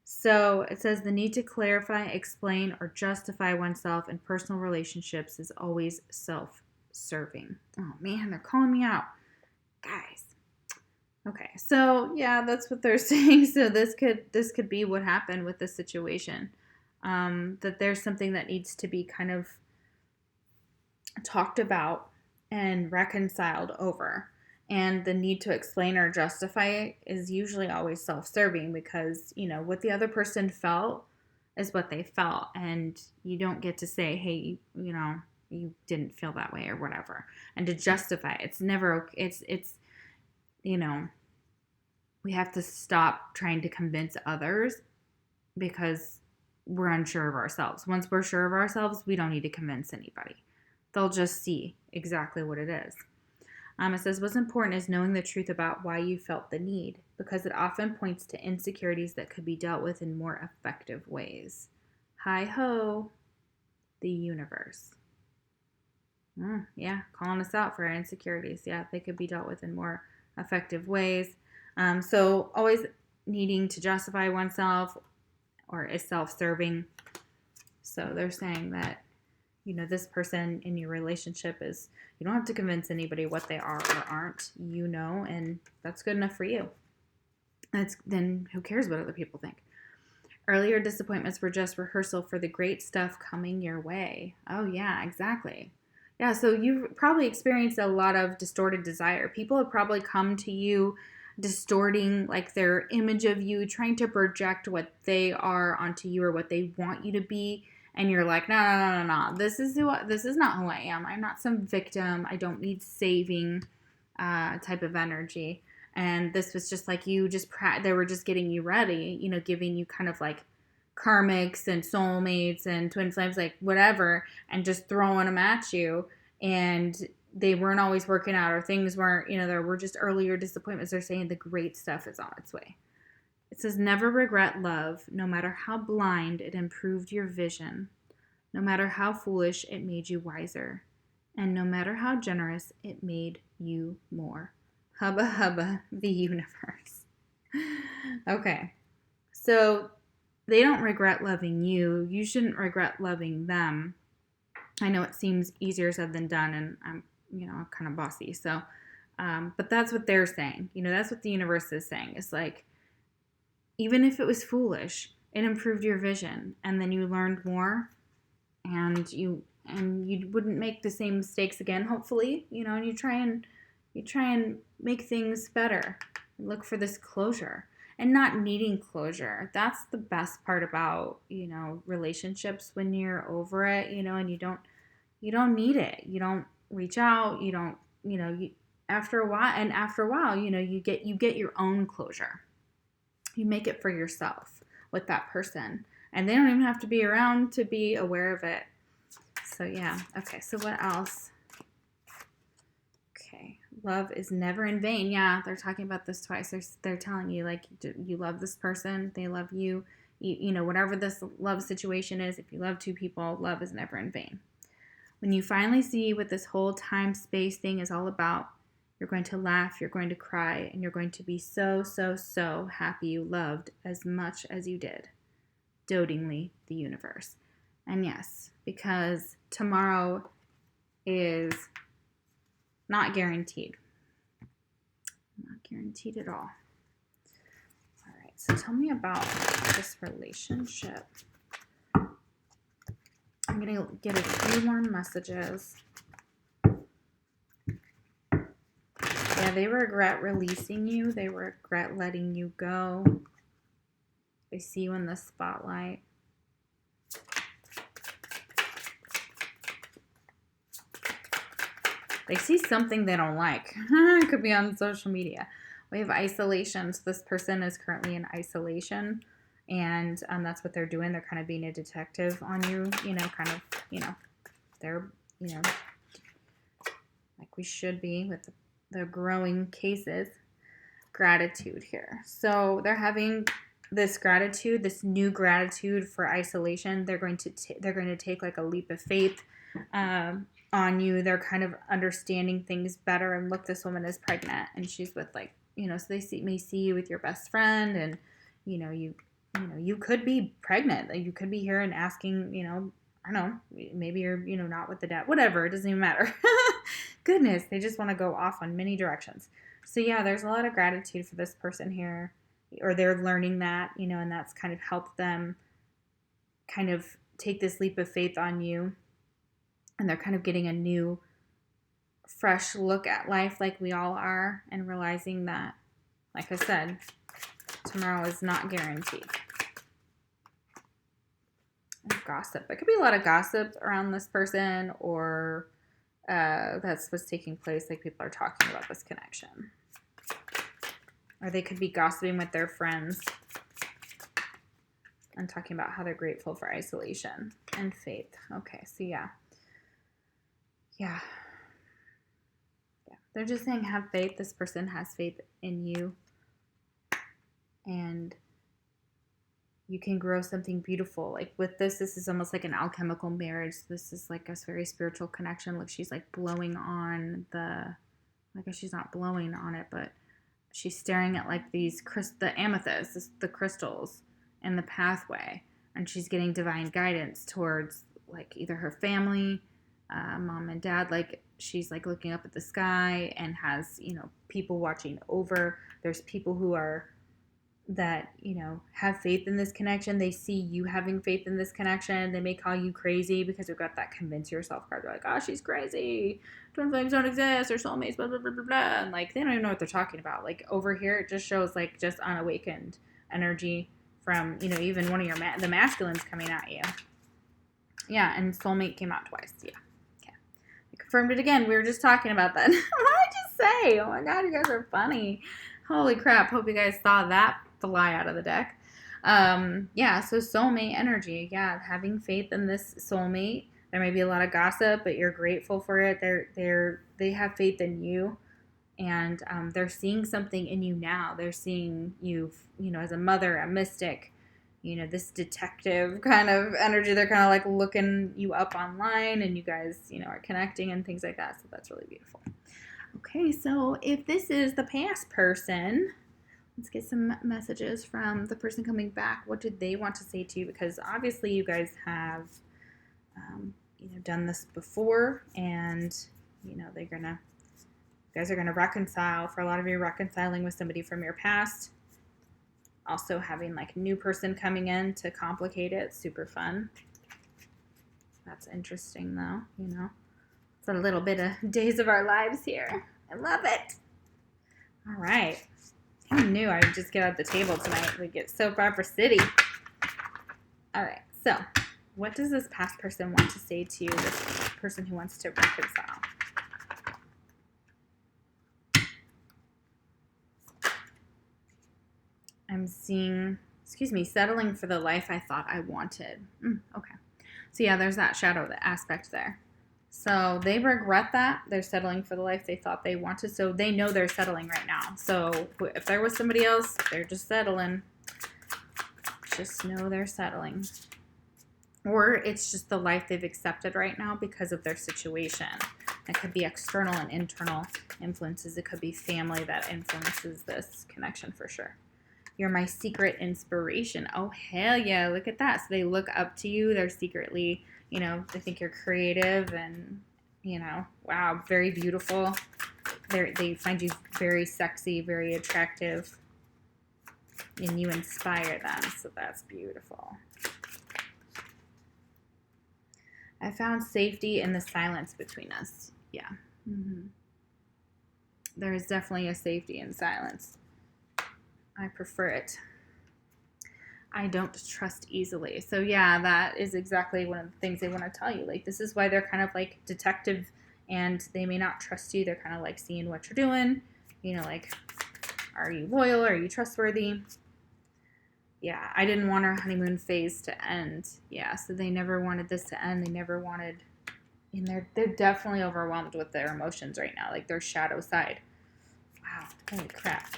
So it says the need to clarify, explain, or justify oneself in personal relationships is always self-serving. Oh man, they're calling me out. Guys. Okay, so yeah, that's what they're saying. So this could be what happened with this situation. That there's something that needs to be kind of talked about and reconciled over. And the need to explain or justify it is usually always self-serving because, you know, what the other person felt is what they felt. And you don't get to say, hey, you know, you didn't feel that way or whatever. And to justify it, it's never, it's, you know, we have to stop trying to convince others because we're unsure of ourselves. Once we're sure of ourselves, we don't need to convince anybody. They'll just see exactly what it is. It says, what's important is knowing the truth about why you felt the need, because it often points to insecurities that could be dealt with in more effective ways. Hi-ho, the universe. Yeah, calling us out for our insecurities. Yeah, they could be dealt with in more effective ways. So always needing to justify oneself or is self-serving. So they're saying that, this person in your relationship is, you don't have to convince anybody what they are or aren't, and that's good enough for you. Then who cares what other people think? Earlier disappointments were just rehearsal for the great stuff coming your way. Oh, yeah, exactly. Yeah, so you've probably experienced a lot of distorted desire. People have probably come to you distorting like their image of you, trying to project what they are onto you or what they want you to be. And you're like, no. This is not who I am. I'm not some victim. I don't need saving type of energy. And this was just like they were just getting you ready, giving you kind of like karmics and soulmates and twin flames, like whatever, and just throwing them at you. And they weren't always working out, or things weren't, there were just earlier disappointments. They're saying the great stuff is on its way. It says, never regret love, no matter how blind it improved your vision, no matter how foolish it made you wiser, and no matter how generous it made you more. Hubba hubba, the universe. Okay, so they don't regret loving you. You shouldn't regret loving them. I know it seems easier said than done, and I'm kind of bossy. So, but that's what they're saying. That's what the universe is saying. It's like, even if it was foolish, it improved your vision, and then you learned more, and you wouldn't make the same mistakes again, hopefully, and you try and make things better. Look for this closure and not needing closure. That's the best part about, relationships when you're over it, and you don't need it. You don't reach out. You don't, after a while, you get your own closure. You make it for yourself with that person, and they don't even have to be around to be aware of it. So yeah. Okay. So what else? Okay. Love is never in vain. Yeah. They're talking about this twice. They're telling you, like, you love this person. They love you. Whatever this love situation is, if you love two people, love is never in vain. When you finally see what this whole time-space thing is all about, you're going to laugh, you're going to cry, and you're going to be so, so, so happy you loved as much as you did. Dotingly, the universe. And yes, because tomorrow is not guaranteed. Not guaranteed at all. All right, so tell me about this relationship. I'm going to get a few more messages. Yeah, they regret releasing you. They regret letting you go. They see you in the spotlight. They see something they don't like. It could be on social media. We have isolation. So this person is currently in isolation. And that's what they're doing. They're kind of being a detective on you. They're, like we should be with the growing cases. Gratitude here. So they're having this gratitude, this new gratitude for isolation. They're going to take like a leap of faith on you. They're kind of understanding things better. And look, this woman is pregnant, and she's with so they may see you with your best friend, and you could be pregnant. Like, you could be here and asking, I don't know, maybe you're not with the dad. Whatever, it doesn't even matter. Goodness, they just want to go off on many directions. So yeah, there's a lot of gratitude for this person here, or they're learning that, and that's kind of helped them kind of take this leap of faith on you. And they're kind of getting a new, fresh look at life like we all are, and realizing that, like I said, tomorrow is not guaranteed. And gossip. There could be a lot of gossip around this person, or that's what's taking place, like people are talking about this connection. Or they could be gossiping with their friends and talking about how they're grateful for isolation and faith. Okay, so yeah. They're just saying have faith. This person has faith in you. And you can grow something beautiful. Like with this is almost like an alchemical marriage. This is like a very spiritual connection. Like she's like blowing on the, I guess she's not blowing on it, but she's staring at like these, the amethysts, the crystals in the pathway. And she's getting divine guidance towards like either her family, mom and dad. Like she's like looking up at the sky and has, you know, people watching over. There's people who are, that, you know, have faith in this connection. They see you having faith in this connection. They may call you crazy because we've got that convince yourself card. They're like, oh, she's crazy. Twin flames don't exist, or soulmates, blah, blah, blah, blah, blah. And like, they don't even know what they're talking about. Like over here, it just shows like just unawakened energy from, you know, even one of your, the masculines coming at you. Yeah, and soulmate came out twice. Yeah. Okay. I confirmed it again. We were just talking about that. What did I just say? Oh my God, you guys are funny. Holy crap. Hope you guys saw that fly out of the deck. Yeah, so soulmate energy. Yeah, having faith in this soulmate. There may be a lot of gossip, but you're grateful for it. They have faith in you, and they're seeing something in you now. They're seeing you, you know, as a mother, a mystic, you know, this detective kind of energy. They're kind of like looking you up online, and you guys, you know, are connecting and things like that. So that's really beautiful. Okay, so if this is the past person, let's get some messages from the person coming back. What did they want to say to you? Because obviously you guys have, you know, done this before, and you know you guys are gonna reconcile. For a lot of you, reconciling with somebody from your past. Also having like a new person coming in to complicate it. Super fun. That's interesting though. You know, it's a little bit of days of our lives here. I love it. All right. Who knew I would just get out the table tonight? We get soap opera city. All right, so what does this past person want to say to you, this person who wants to reconcile? I'm seeing, settling for the life I thought I wanted. Okay. So yeah, there's that shadow, the aspect there. So they regret that. They're settling for the life they thought they wanted. So they know they're settling right now. So if there was somebody else, they're just settling. Just know they're settling. Or it's just the life they've accepted right now because of their situation. It could be external and internal influences. It could be family that influences this connection for sure. You're my secret inspiration. Oh, hell yeah. Look at that. So they look up to you. They're secretly, you know, they think you're creative and, you know, wow, very beautiful. They find you very sexy, very attractive, and you inspire them. So that's beautiful. I found safety in the silence between us. Yeah. There is definitely a safety in silence. I prefer it. I don't trust easily. So yeah, that is exactly one of the things they want to tell you. Like, this is why they're kind of like detective, and they may not trust you. They're kind of like seeing what you're doing. You know, like, are you loyal? Are you trustworthy? Yeah, I didn't want our honeymoon phase to end. Yeah, so they never wanted this to end. They never wanted, and they're definitely overwhelmed with their emotions right now, like their shadow side. Wow, holy crap.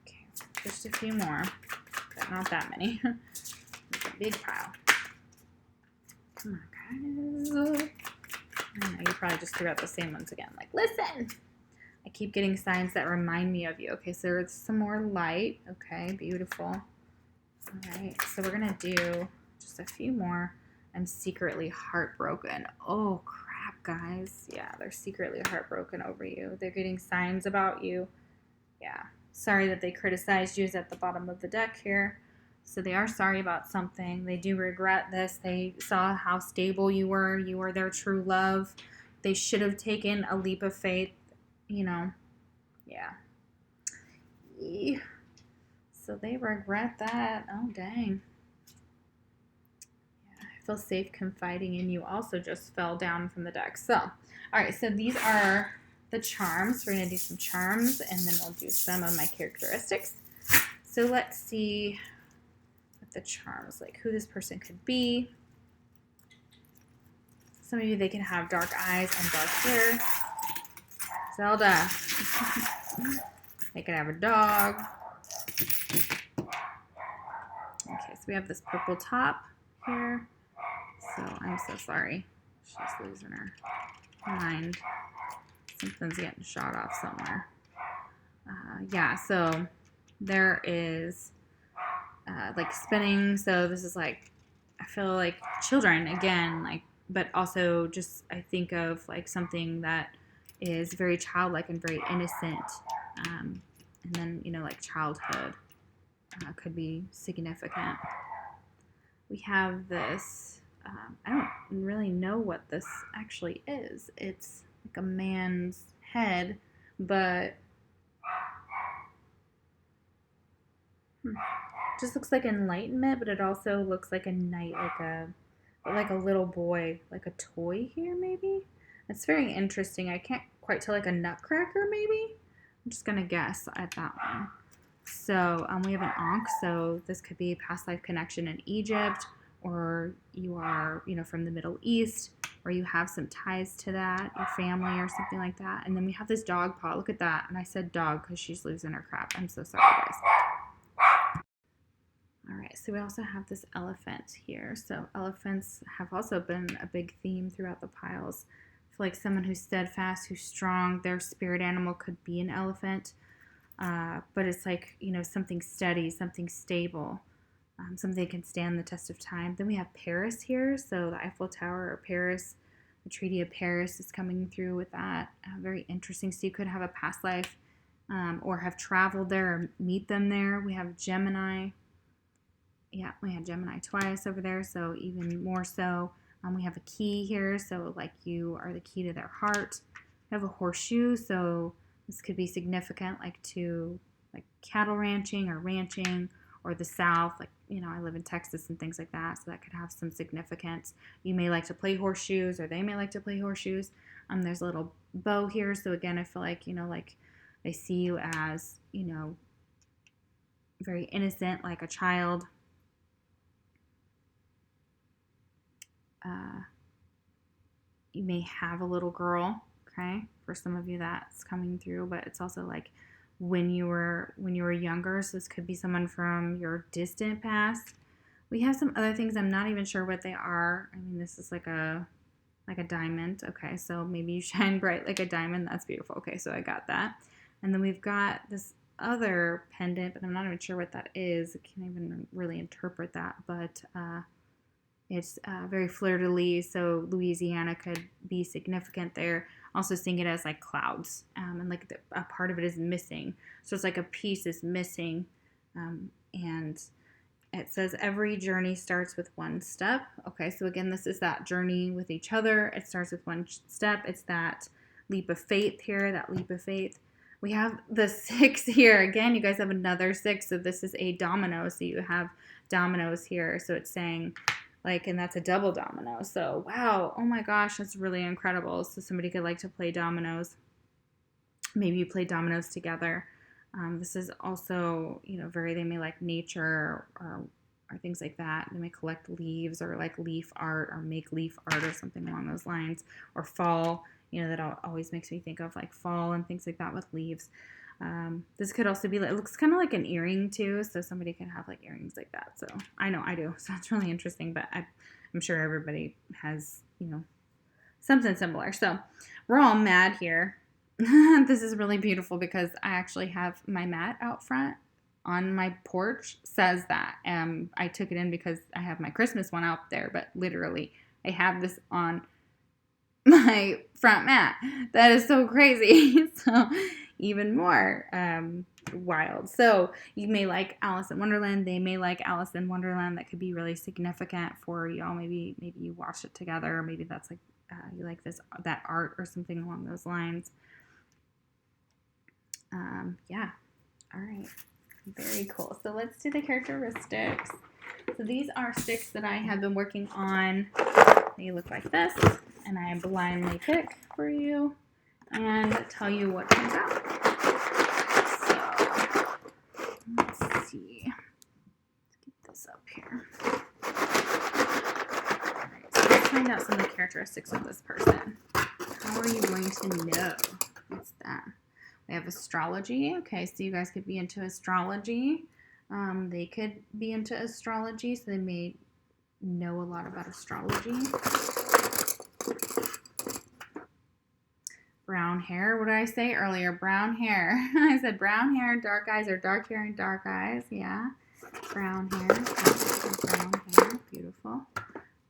Okay, just a few more, but not that many. It's a big pile. Come on, guys. I know, you probably just threw out the same ones again. Like, listen! I keep getting signs that remind me of you. Okay, so there's some more light. Okay, beautiful. All right, so we're going to do just a few more. I'm secretly heartbroken. Oh, crap, guys. Yeah, they're secretly heartbroken over you. They're getting signs about you. Yeah, sorry that they criticized you is at the bottom of the deck here. So they are sorry about something. They do regret this. They saw how stable you were. You were their true love. They should have taken a leap of faith. You know, yeah. So they regret that. Oh, dang. Yeah, I feel safe confiding in you also just fell down from the deck. So, all right, so these are the charms. We're going to do some charms, and then we'll do some of my characteristics. So let's see what the charms, like who this person could be. Some of you, they can have dark eyes and dark hair. Zelda. They could have a dog. Okay, so we have this purple top here. So I'm so sorry. She's losing her mind. Something's getting shot off somewhere. Yeah, so there is like spinning. So this is like, I feel like children again, like, but also just I think of like something that is very childlike and very innocent. And then, you know, like childhood could be significant. We have this, I don't really know what this actually is. It's like a man's head, but just looks like enlightenment, but it also looks like a knight, like a little boy, like a toy here maybe. It's very interesting. I can't quite tell, like a nutcracker maybe. I'm just gonna guess at that one. So we have an Ankh, so this could be a past life connection in Egypt, or you are, you know, from the Middle East, or you have some ties to that, your family or something like that. And then we have this dog paw. Look at that. And I said dog because she's losing her crap. I'm so sorry, guys. All right, so we also have this elephant here. So elephants have also been a big theme throughout the piles. I feel like someone who's steadfast, who's strong, their spirit animal could be an elephant. But it's like, you know, something steady, something stable, something that can stand the test of time. Then we have Paris here. So the Eiffel Tower or Paris, the Treaty of Paris is coming through with that. Very interesting. So you could have a past life or have traveled there or meet them there. We have Gemini. Yeah, we had Gemini twice over there, so even more so. We have a key here, so like you are the key to their heart. We have a horseshoe, so this could be significant, like to like cattle ranching or the South. Like, you know, I live in Texas and things like that, so that could have some significance. You may like to play horseshoes, or they may like to play horseshoes. There's a little bow here, so again, I feel like, you know, like they see you as, you know, very innocent, like a child. You may have a little girl, okay? For some of you that's coming through, but it's also like when you were younger, so this could be someone from your distant past. We have some other things, I'm not even sure what they are. I mean, this is like a diamond. Okay, so maybe you shine bright like a diamond. That's beautiful. Okay, so I got that. And then we've got this other pendant, but I'm not even sure what that is. I can't even really interpret that, but it's very fleur-de-lis, so Louisiana could be significant there. Also seeing it as like clouds, and like a part of it is missing. So it's like a piece is missing, and it says every journey starts with one step. Okay, so again, this is that journey with each other. It starts with one step. It's that leap of faith here, that leap of faith. We have the 6 here. Again, you guys have another 6, so this is a domino. So you have dominoes here. So it's saying, like, and that's a double domino. So, wow. Oh my gosh, that's really incredible. So somebody could like to play dominoes. Maybe you play dominoes together. This is also, you know, they may like nature or things like that. They may collect leaves or like leaf art or make leaf art or something along those lines. Or fall, you know, that always makes me think of like fall and things like that with leaves. This could also be, it looks kind of like an earring too, so somebody can have like earrings like that. So I know I do, so it's really interesting, but I'm sure everybody has, you know, something similar. So we're all mad here. This is really beautiful because I actually have my mat out front on my porch says that. I took it in because I have my Christmas one out there, but literally I have this on my front mat. That is so crazy. So even more wild. So you may like Alice in Wonderland. They may like Alice in Wonderland. That could be really significant for y'all. Maybe you watch it together. Or maybe that's like you like that art or something along those lines. Yeah. All right. Very cool. So let's do the characteristics. So these are sticks that I have been working on. They look like this, and I blindly pick for you and tell you what comes out. So let's see. Let's get this up here. All right, so let's find out some of the characteristics of this person. How are you going to know? What's that? We have astrology. Okay, so you guys could be into astrology. They could be into astrology, so they may know a lot about astrology. Brown hair. What did I say earlier? Brown hair. I said brown hair, dark eyes, or dark hair and dark eyes. Yeah. Brown hair. Brown hair. Beautiful.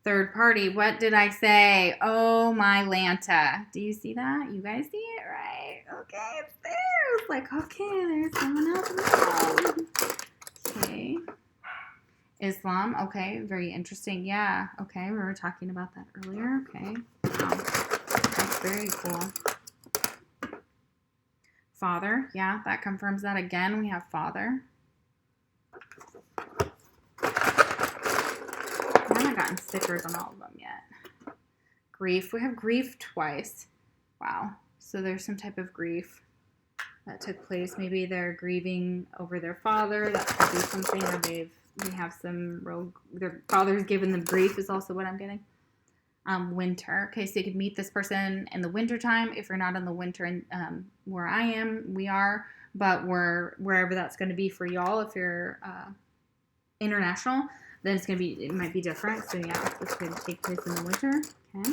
Third party. What did I say? Oh, my Lanta. Do you see that? You guys see it, right? Okay, it's there. It's like, okay, there's someone else involved. Okay. Islam. Okay, very interesting. Yeah. Okay, we were talking about that earlier. Okay. That's very cool. Father. Yeah, that confirms that again. We have father. I haven't gotten stickers on all of them yet. Grief. We have grief twice. Wow. So there's some type of grief that took place. Maybe they're grieving over their father. That could be something, or they have some their father's given them grief is also what I'm getting. Winter. Okay, so you could meet this person in the winter time. If you're not in the winter, and where I am, we are, but wherever that's going to be for y'all. If you're international, then it's going to be, it might be different. So yeah, this could take place in the winter. Okay.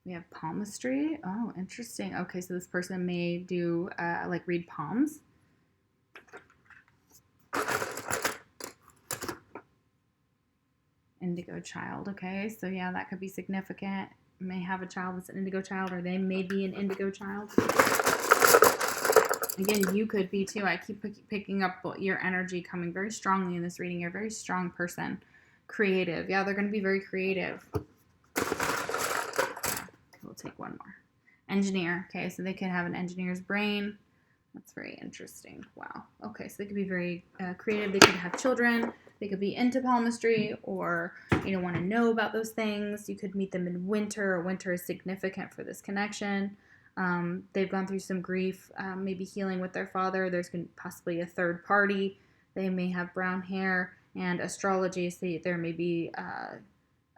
We have palmistry. Oh, interesting. Okay, so this person may do like read palms. Indigo child. Okay, so yeah, that could be significant. May have a child that's an indigo child, or they may be an indigo child. Again, you could be too. I keep picking up your energy coming very strongly in this reading. You're a very strong person. Creative. Yeah, they're going to be very creative. Okay, we'll take one more. Engineer. Okay, so they could have an engineer's brain. That's very interesting. Wow. Okay, so they could be very creative. They could have children. They could be into palmistry, or want to know about those things. You could meet them in winter. Winter is significant for this connection. They've gone through some grief, maybe healing with their father. There's possibly a third party. They may have brown hair, and astrology. So there may be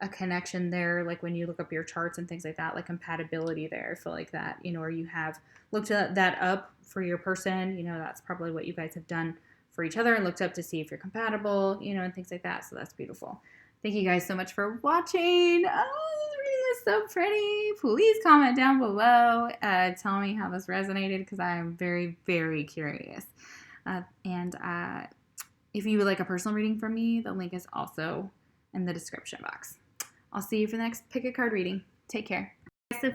a connection there, like when you look up your charts and things like that, like compatibility there. I feel like that, or you have looked that up for your person. That's probably what you guys have done for each other and looked up to see if you're compatible, and things like that. So that's beautiful. Thank you guys so much for watching. Oh, this reading was so pretty. Please comment down below. Tell me how this resonated, because I am very, very curious. And if you would like a personal reading from me, the link is also in the description box. I'll see you for the next pick a card reading. Take care. So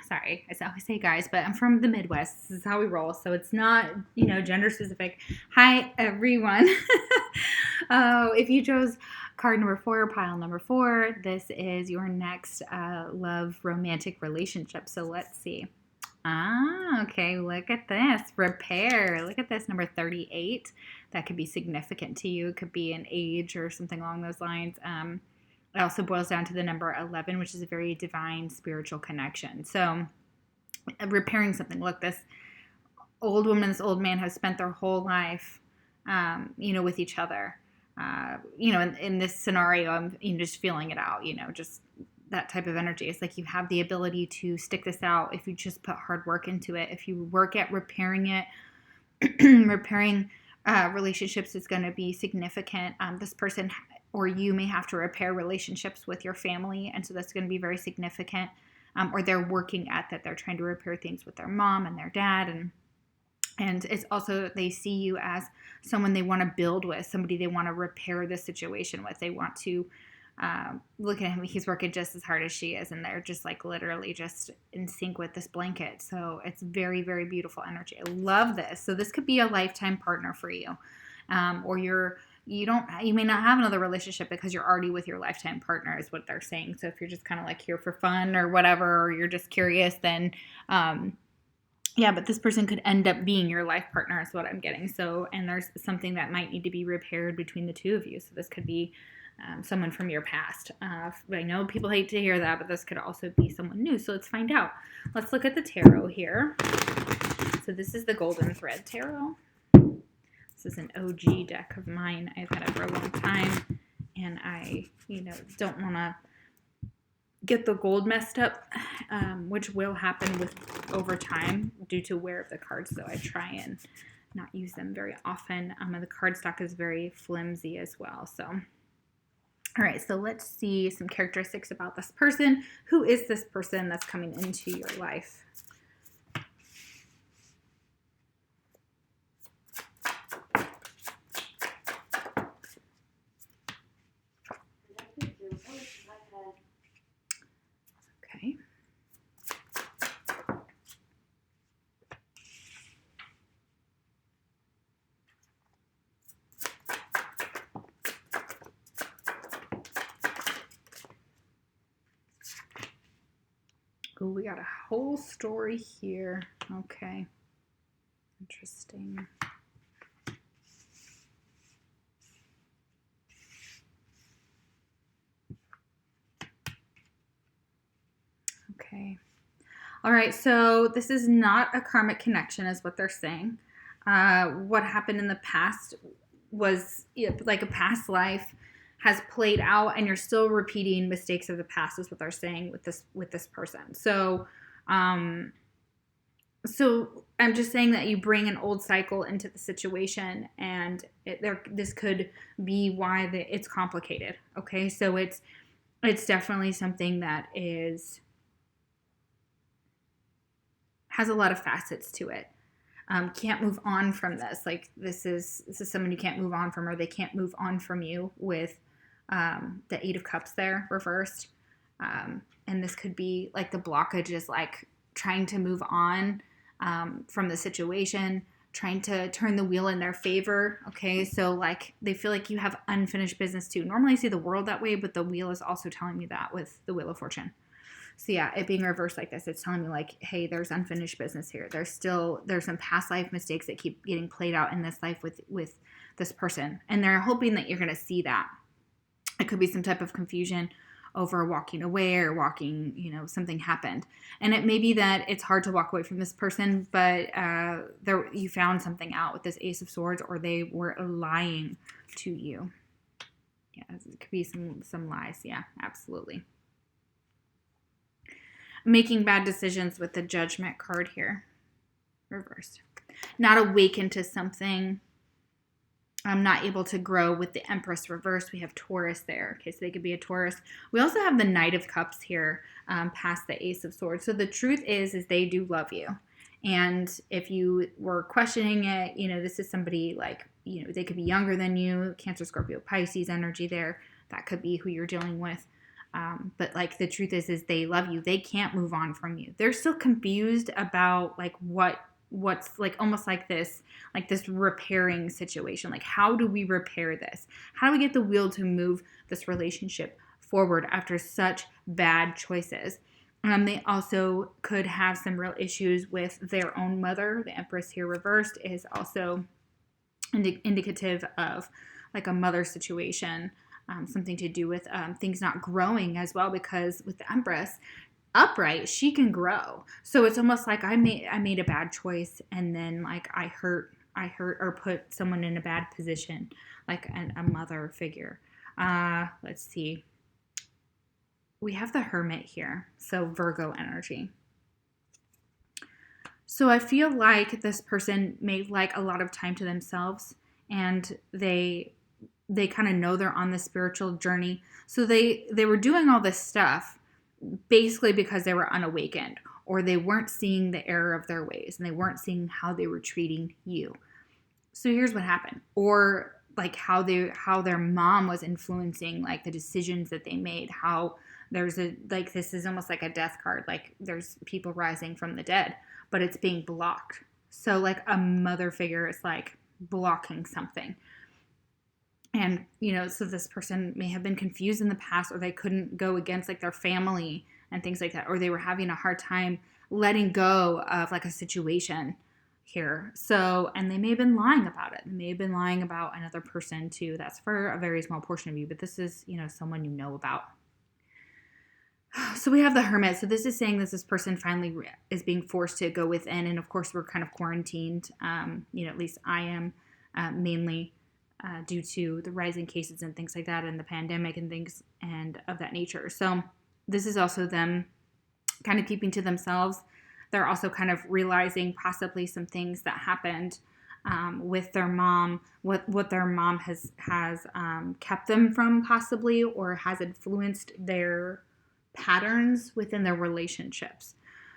sorry, I always say guys, but I'm from the Midwest. This is how we roll. So it's not, gender specific. Hi, everyone. If you chose card number 4, pile number 4, this is your next love romantic relationship. So let's see. Okay, look at this. Repair. Look at this, number 38. That could be significant to you. It could be an age or something along those lines. It also boils down to the number 11, which is a very divine spiritual connection. So repairing something. Look, this old woman, this old man have spent their whole life, with each other. In this scenario, I'm just feeling it out, just that type of energy. It's like you have the ability to stick this out if you just put hard work into it. If you work at repairing it, repairing relationships is going to be significant. This person or you may have to repair relationships with your family, and so that's going to be very significant. Or they're working at that. They're trying to repair things with their mom and their dad, and it's also they see you as someone they want to build with, somebody they want to repair the situation with. They want to look at him. He's working just as hard as she is, and they're just like literally just in sync with this blanket. So it's very, very beautiful energy. I love this. So this could be a lifetime partner for you, or you may not have another relationship because you're already with your lifetime partner is what they're saying. So if you're just kind of like here for fun or whatever, or you're just curious, then but this person could end up being your life partner is what I'm getting. So, and there's something that might need to be repaired between the two of you. So this could be someone from your past. I know people hate to hear that, but this could also be someone new. So let's find out. Let's look at the tarot here. So this is the Golden Thread Tarot. This is an OG deck of mine. I've had it for a long time, and I, don't want to get the gold messed up, which will happen with over time due to wear of the cards, though I try and not use them very often. And the cardstock is very flimsy as well. So, all right, so let's see some characteristics about this person. Who is this person that's coming into your life? Okay. Oh, we got a whole story here. Okay. Interesting. Okay. All right, so this is not a karmic connection is what they're saying. What happened in the past was like a past life has played out and you're still repeating mistakes of the past is what they're saying with this person. So so I'm just saying that you bring an old cycle into the situation, and this could be why it's complicated. Okay, so it's definitely something that has a lot of facets to it. Can't move on from this. Like this is someone you can't move on from, or they can't move on from you with the Eight of Cups there reversed. And this could be like the blockage is like trying to move on from the situation, trying to turn the wheel in their favor. Okay, so like they feel like you have unfinished business too. Normally I see the world that way, but the wheel is also telling me that with the Wheel of Fortune. So yeah, it being reversed like this, it's telling me like, hey, there's unfinished business here. There's some past life mistakes that keep getting played out in this life with this person. And they're hoping that you're going to see that. It could be some type of confusion over walking away or something happened. And it may be that it's hard to walk away from this person, but you found something out with this Ace of Swords, or they were lying to you. Yeah, it could be some lies. Yeah, absolutely. Making bad decisions with the Judgment card here. Reversed. Not awakened to something. I'm not able to grow with the Empress reversed. We have Taurus there. Okay, so they could be a Taurus. We also have the Knight of Cups here past the Ace of Swords. So the truth is they do love you. And if you were questioning it, this is somebody like, they could be younger than you. Cancer, Scorpio, Pisces energy there. That could be who you're dealing with. But like the truth is they love you. They can't move on from you. They're still confused about like what's like almost like this repairing situation. Like, how do we repair this? How do we get the wheel to move this relationship forward after such bad choices? They also could have some real issues with their own mother. The Empress here reversed is also indicative of like a mother situation. Something to do with things not growing as well, because with the Empress upright, she can grow. So it's almost like I made a bad choice, and then like I hurt or put someone in a bad position, like a mother figure. Let's see. We have the Hermit here, so Virgo energy. So I feel like this person made like a lot of time to themselves, and they kind of know they're on the spiritual journey. So they were doing all this stuff basically because they were unawakened, or they weren't seeing the error of their ways, and they weren't seeing how they were treating you. So here's what happened. Or like how their mom was influencing like the decisions that they made. How there's this is almost like a death card. Like there's people rising from the dead, but it's being blocked. So like a mother figure is like blocking something. And, so this person may have been confused in the past, or they couldn't go against like their family and things like that, or they were having a hard time letting go of like a situation here. So, and they may have been lying about it. They may have been lying about another person too. That's for a very small portion of you, but this is, someone you know about. So we have the Hermit. So this is saying that this person finally is being forced to go within. And of course we're kind of quarantined. At least I am mainly due to the rising cases and things like that, and the pandemic and things and of that nature. So this is also them kind of keeping to themselves. they're also kind of realizing possibly some things that happened with their mom, what their mom has kept them from possibly, or has influenced their patterns within their relationships.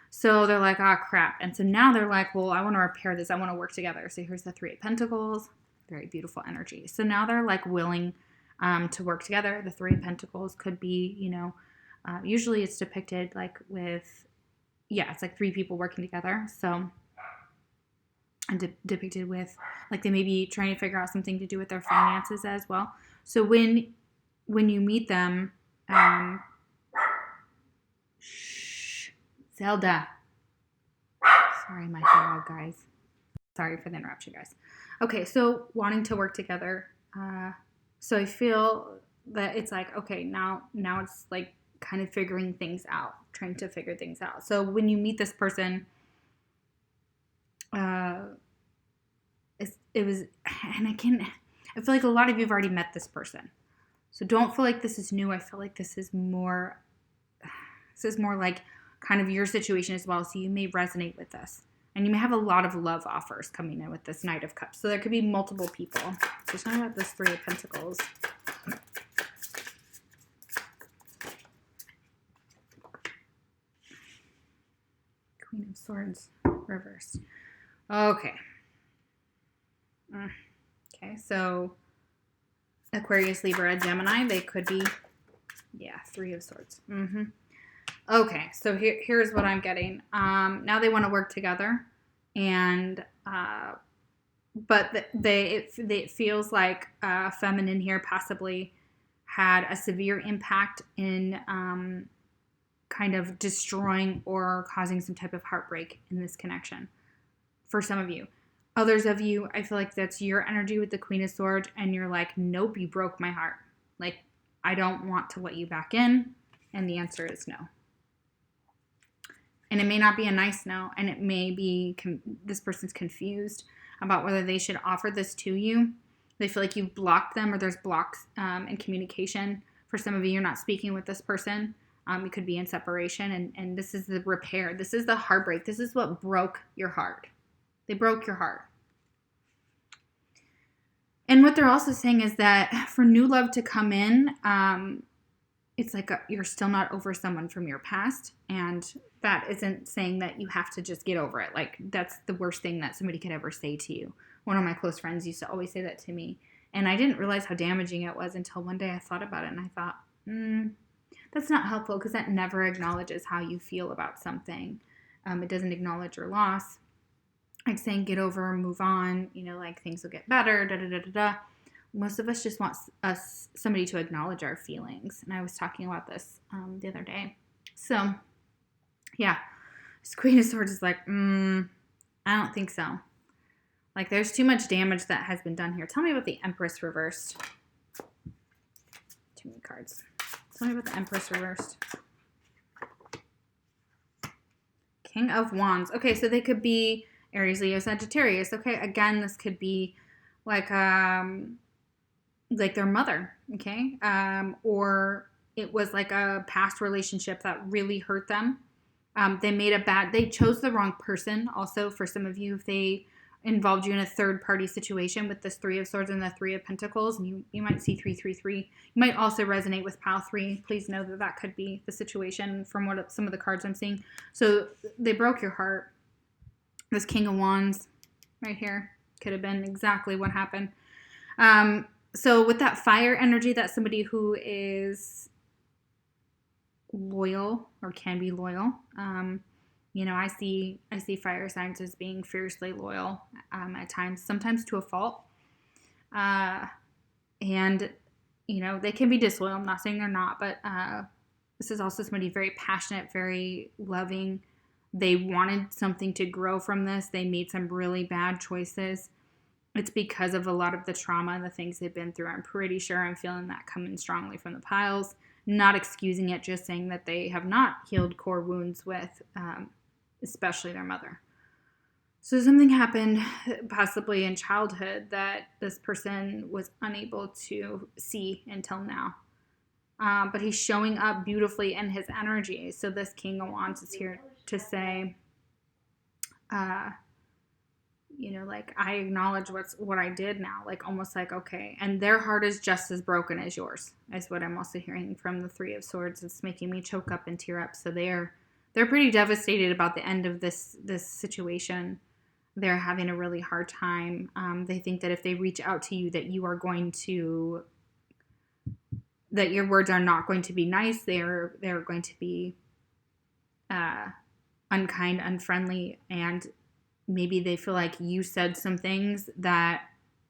So they're like, oh crap. And so now they're like, well, I want to repair this. I want to work together. So here's the Three of Pentacles, very beautiful energy. So now they're like willing to work together. The Three of Pentacles could be, you know, usually it's depicted like with, yeah, it's like three people working together. So, and depicted with like they may be trying to figure out something to do with their finances as well. So when you meet them, Zelda. Sorry, my dog, guys. Sorry for the interruption, guys. Okay, so wanting to work together. So I feel that it's like, okay, now it's like kind of figuring things out, trying to figure things out. So when you meet this person, it was, and I feel like a lot of you have already met this person. So don't feel like this is new. I feel like this is more like kind of your situation as well. So you may resonate with this. And you may have a lot of love offers coming in with this Knight of Cups. So there could be multiple people. So talking about this Three of Pentacles. Queen of Swords reversed. Okay. Okay, so Aquarius, Libra, Gemini, they could be, yeah, Three of Swords. Okay, so here's what I'm getting. Now they want to work together, and but it feels like feminine here possibly had a severe impact in kind of destroying or causing some type of heartbreak in this connection for some of you. Others of you, I feel like that's your energy with the Queen of Swords, and you're like, nope, you broke my heart. Like, I don't want to let you back in, and the answer is no. And it may not be a nice no, and it may be this person's confused about whether they should offer this to you. They feel like you've blocked them, or there's blocks in communication. For some of you, you're not speaking with this person. You could be in separation, and this is the repair. This is the heartbreak. This is what broke your heart. They broke your heart. And what they're also saying is that for new love to come in, it's like you're still not over someone from your past. And that isn't saying that you have to just get over it. Like, that's the worst thing that somebody could ever say to you. One of my close friends used to always say that to me. And I didn't realize how damaging it was until one day I thought about it. And I thought, that's not helpful, because that never acknowledges how you feel about something. It doesn't acknowledge your loss. Like saying get over, move on, you know, like things will get better, da-da-da-da-da. Most of us just want somebody to acknowledge our feelings. And I was talking about this the other day. So, yeah, this Queen of Swords is like, I don't think so. Like, there's too much damage that has been done here. Tell me about the Empress reversed. Too many cards. Tell me about the Empress reversed. King of Wands. Okay, so they could be Aries, Leo, Sagittarius. Okay, again, this could be like their mother, okay? Or it was like a past relationship that really hurt them. They chose the wrong person. Also, for some of you, if they involved you in a third-party situation with this Three of Swords and the Three of Pentacles, and you might see 333. You might also resonate with Pile 3. Please know that could be the situation from what some of the cards I'm seeing. So they broke your heart. This King of Wands right here could have been exactly what happened. So with that fire energy, that's somebody who is loyal or can be loyal. You know, I see fire signs as being fiercely loyal at times, sometimes to a fault. And, you know, they can be disloyal. I'm not saying they're not, but this is also somebody very passionate, very loving. They wanted something to grow from this. They made some really bad choices. It's because of a lot of the trauma and the things they've been through. I'm pretty sure I'm feeling that coming strongly from the piles. Not excusing it, just saying that they have not healed core wounds with, especially their mother. So something happened possibly in childhood that this person was unable to see until now. But he's showing up beautifully in his energy. So this King of Wands is here to say, you know, like, I acknowledge what I did now, like, almost like, okay, and their heart is just as broken as yours, is what I'm also hearing from the Three of Swords. It's making me choke up and tear up. So they're pretty devastated about the end of this situation. They're having a really hard time. They think that if they reach out to you, that you are going to, that your words are not going to be nice. They're going to be unkind, unfriendly, and maybe they feel like you said some things that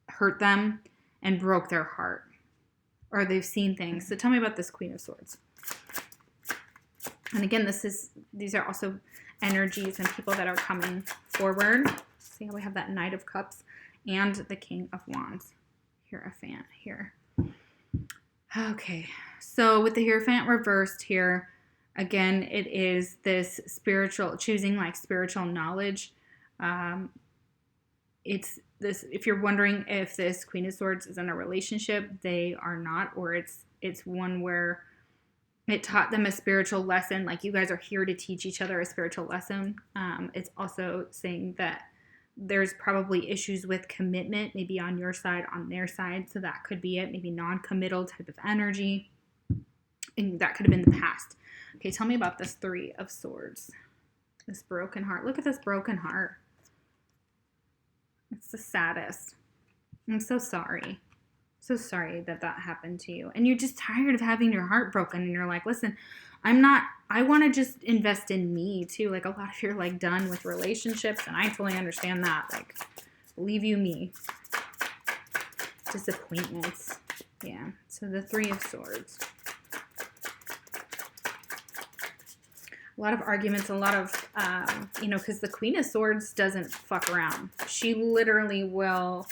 hurt them and broke their heart, or they've seen things. So tell me about this Queen of Swords. And again, these are also energies and people that are coming forward. See how we have that Knight of Cups and the King of Wands. Hierophant here. Okay, so with the Hierophant reversed here, again, it is this spiritual, choosing like spiritual knowledge. It's this, if you're wondering if this Queen of Swords is in a relationship, they are not, or it's one where it taught them a spiritual lesson. Like, you guys are here to teach each other a spiritual lesson. It's also saying that there's probably issues with commitment, maybe on your side, on their side. So that could be it. Maybe non-committal type of energy. And that could have been the past. Okay, tell me about this Three of Swords. This broken heart. Look at this broken heart. It's the saddest. I'm so sorry. So sorry that happened to you. And you're just tired of having your heart broken. And you're like, listen, I want to just invest in me too. Like, a lot of you are like done with relationships. And I totally understand that. Like, leave you me. Disappointments. Yeah. So the Three of Swords. A lot of arguments, a lot of, because the Queen of Swords doesn't fuck around. She literally will,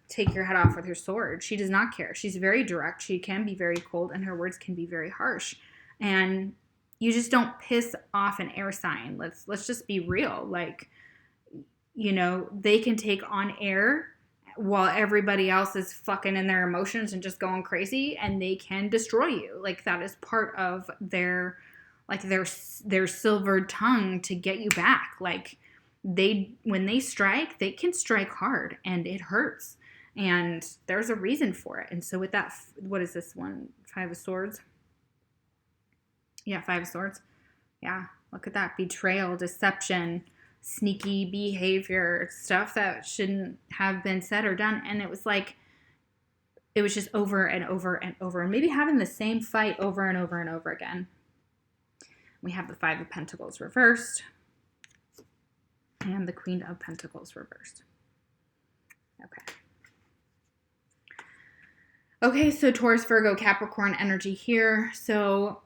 take your head off with her sword. She does not care. She's very direct. She can be very cold, and her words can be very harsh. And you just don't piss off an air sign. Let's just be real. Like, they can take on air while everybody else is fucking in their emotions and just going crazy, and they can destroy you. Like, that is part of their silver tongue to get you back. Like, when they strike, they can strike hard, and it hurts, and there's a reason for it. And so with that, what is this one? Five of Swords. Yeah, Five of Swords. Yeah, look at that. Betrayal, deception, sneaky behavior, stuff that shouldn't have been said or done. And it was just over and over and over, and maybe having the same fight over and over and over again. We have the Five of Pentacles reversed and the Queen of Pentacles reversed. Okay, so Taurus, Virgo, Capricorn energy here. So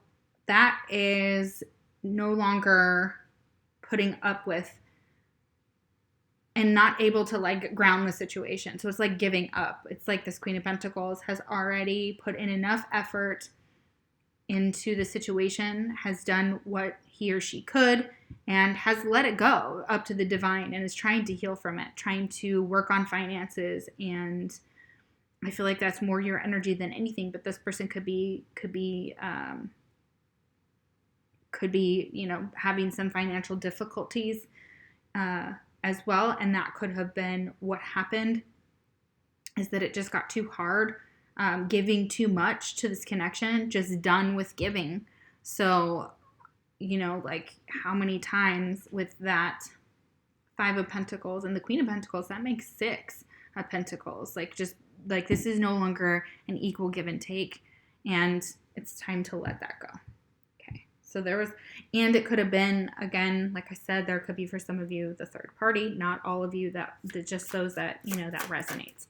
that is no longer putting up with and not able to like ground the situation. So it's like giving up. It's like this Queen of Pentacles has already put in enough effort into the situation, has done what he or she could, and has let it go up to the divine, and is trying to heal from it, trying to work on finances. And I feel like that's more your energy than anything. But this person could be having some financial difficulties as well. And that could have been what happened, is that it just got too hard, giving too much to this connection, just done with giving. So, like, how many times with that Five of Pentacles and the Queen of Pentacles, that makes Six of Pentacles. Like, just like, this is no longer an equal give and take, and it's time to let that go. So and it could have been, again, like I said, there could be for some of you the third party, not all of you, that just those that, that resonates.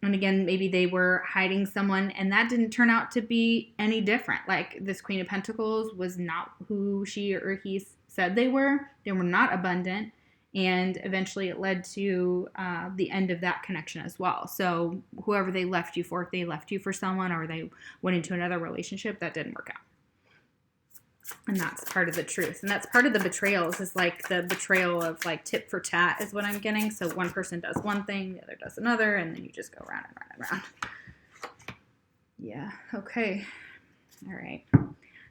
And again, maybe they were hiding someone, and that didn't turn out to be any different. Like, this Queen of Pentacles was not who she or he said they were. They were not abundant. And eventually it led to the end of that connection as well. So whoever they left you for, if they left you for someone or they went into another relationship, that didn't work out. And that's part of the truth. And that's part of the betrayals, is like the betrayal of like tit for tat is what I'm getting. So one person does one thing, the other does another, and then you just go round and round and round. Yeah. Okay. All right.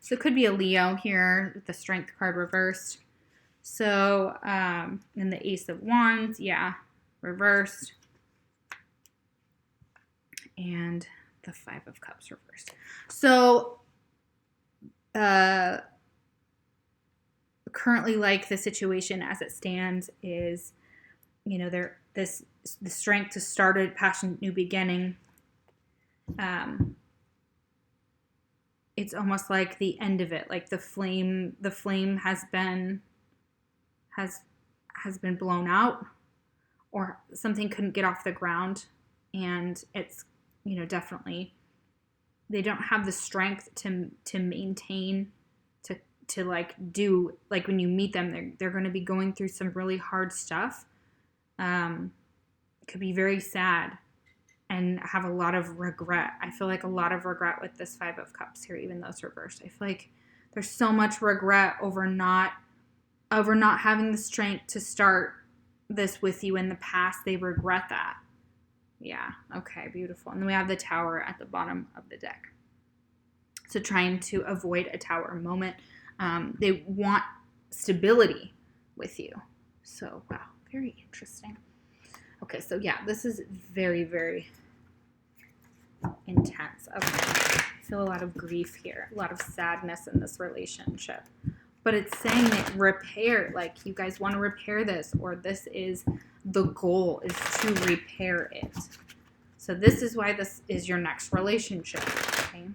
So it could be a Leo here with the Strength card reversed. So, and the Ace of Wands, yeah, reversed. And the Five of Cups reversed. So, currently, like, the situation as it stands is, you know, the strength to start a passionate new beginning. It's almost like the end of it, like the flame has been blown out, or something couldn't get off the ground, and it's, you know, definitely they don't have the strength to maintain, to like do, like, when you meet them, they're going to be going through some really hard stuff. It could be very sad and have a lot of regret. I feel like a lot of regret with this Five of Cups here, even though it's reversed. I feel like there's so much regret over not having the strength to start this with you in the past. They regret that. Yeah, okay, beautiful. And then we have the Tower at the bottom of the deck. So trying to avoid a Tower moment. They want stability with you. So, wow, very interesting. Okay, so yeah, this is very, very intense. Okay, I feel a lot of grief here, a lot of sadness in this relationship. But it's saying that repair, like, you guys want to repair this, or this is the goal, is to repair it. So this is why this is your next relationship, okay?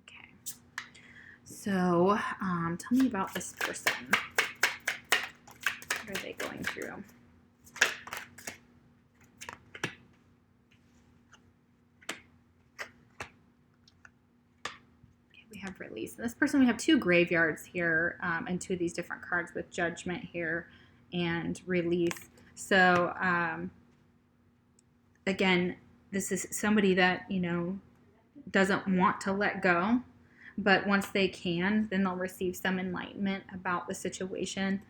Okay. So, tell me about this person. What are they going through? We have release. And this person, we have two graveyards here, and two of these different cards with Judgment here and release. So, again, this is somebody that, you know, doesn't want to let go, but once they can, then they'll receive some enlightenment about the situation.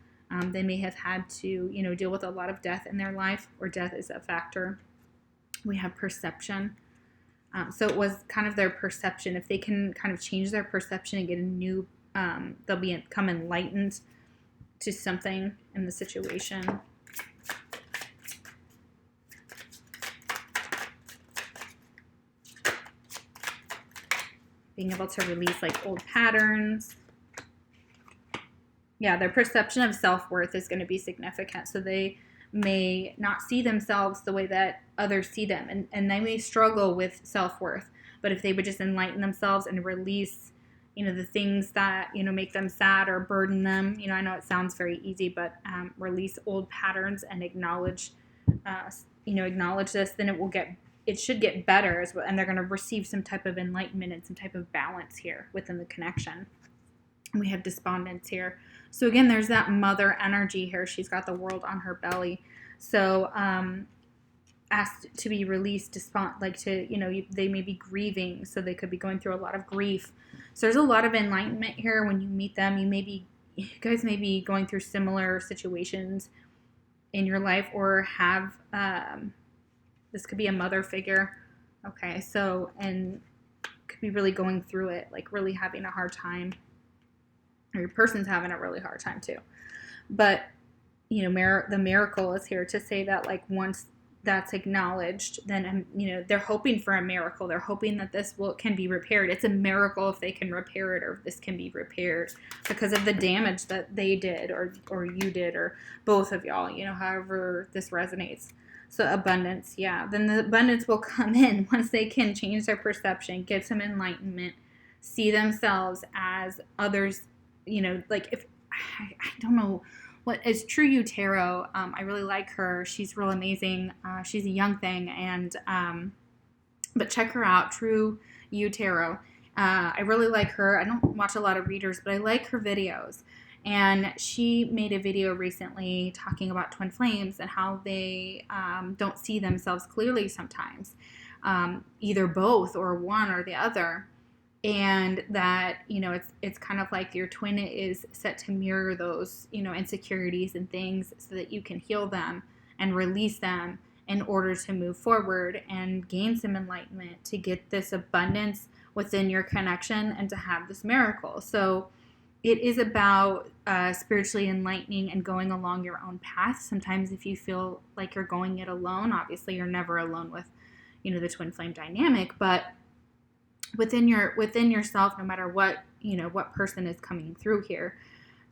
They may have had to, you know, deal with a lot of death in their life, or death is a factor. We have perception. So it was kind of their perception. If they can kind of change their perception and get a new, they'll become enlightened to something in the situation. Being able to release, like, old patterns. Yeah, their perception of self-worth is going to be significant. So they may not see themselves the way that others see them, and they may struggle with self-worth. But if they would just enlighten themselves and release, you know, the things that, you know, make them sad or burden them, you know, I know it sounds very easy, but release old patterns and acknowledge this, then it should get better as well, and they're going to receive some type of enlightenment and some type of balance here within the connection. And we have despondence here. So again, there's that mother energy here. She's got the world on her belly. So asked to be released, they may be grieving. So they could be going through a lot of grief. So there's a lot of enlightenment here when you meet them. You guys may be going through similar situations in your life, or have, this could be a mother figure. Okay, so, and could be really going through it, like really having a hard time. Or your person's having a really hard time too. But, you know, the miracle is here to say that, like, once that's acknowledged, then, you know, they're hoping for a miracle. They're hoping that this can be repaired. It's a miracle if they can repair it, or if this can be repaired because of the damage that they did, or you did, or both of y'all, you know, however this resonates. So abundance, yeah. Then the abundance will come in once they can change their perception, get some enlightenment, see themselves as others. You know, like, if I don't know what is True You Tarot. I really like her. She's real amazing. She's a young thing, and but check her out, True You Tarot. I really like her. I don't watch a lot of readers, but I like her videos. And she made a video recently talking about twin flames and how they don't see themselves clearly sometimes, either both or one or the other. And that, you know, it's kind of like your twin is set to mirror those, you know, insecurities and things, so that you can heal them and release them in order to move forward and gain some enlightenment, to get this abundance within your connection and to have this miracle. So it is about spiritually enlightening and going along your own path. Sometimes if you feel like you're going it alone, obviously you're never alone with, the twin flame dynamic, but within yourself, no matter what, what person is coming through here,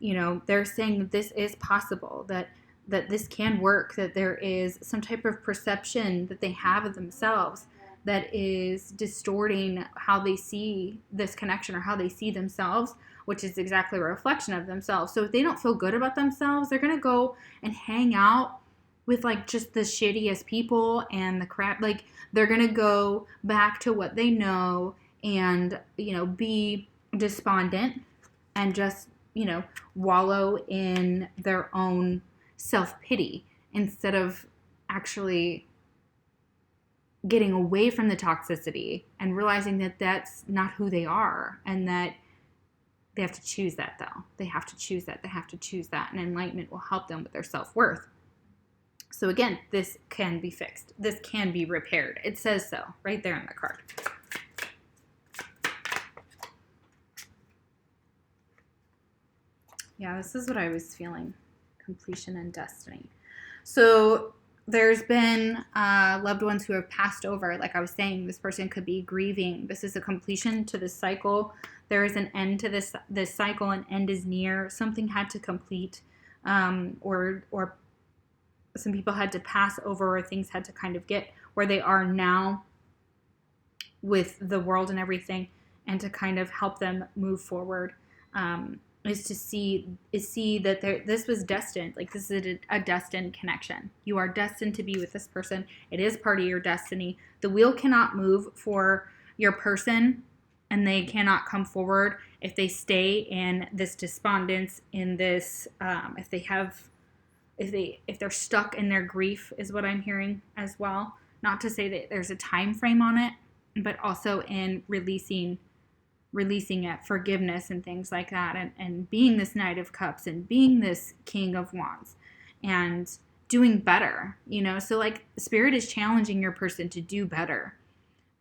they're saying that this is possible, that this can work, that there is some type of perception that they have of themselves that is distorting how they see this connection or how they see themselves, which is exactly a reflection of themselves. So if they don't feel good about themselves, they're going to go and hang out with like just the shittiest people and the crap. Like they're going to go back to what they know and, be despondent and just, wallow in their own self-pity instead of actually getting away from the toxicity and realizing that that's not who they are, and that they have to choose that, though. They have to choose that. They have to choose that. And enlightenment will help them with their self-worth. So again, this can be fixed. This can be repaired. It says so right there on the card. Yeah, this is what I was feeling. Completion and destiny. So there's been loved ones who have passed over. Like I was saying, this person could be grieving. This is a completion to this cycle. There is an end to this cycle. An end is near. Something had to complete, or some people had to pass over, or things had to kind of get where they are now with the world and everything, and to kind of help them move forward. Is to see that this was destined. Like this is a destined connection. You are destined to be with this person. It is part of your destiny. The wheel cannot move for your person, and they cannot come forward if they stay in this despondence, in this if they're stuck in their grief, is what I'm hearing as well. Not to say that there's a time frame on it, but also in releasing it, forgiveness and things like that, and being this Knight of Cups and being this King of Wands and doing better, so like Spirit is challenging your person to do better,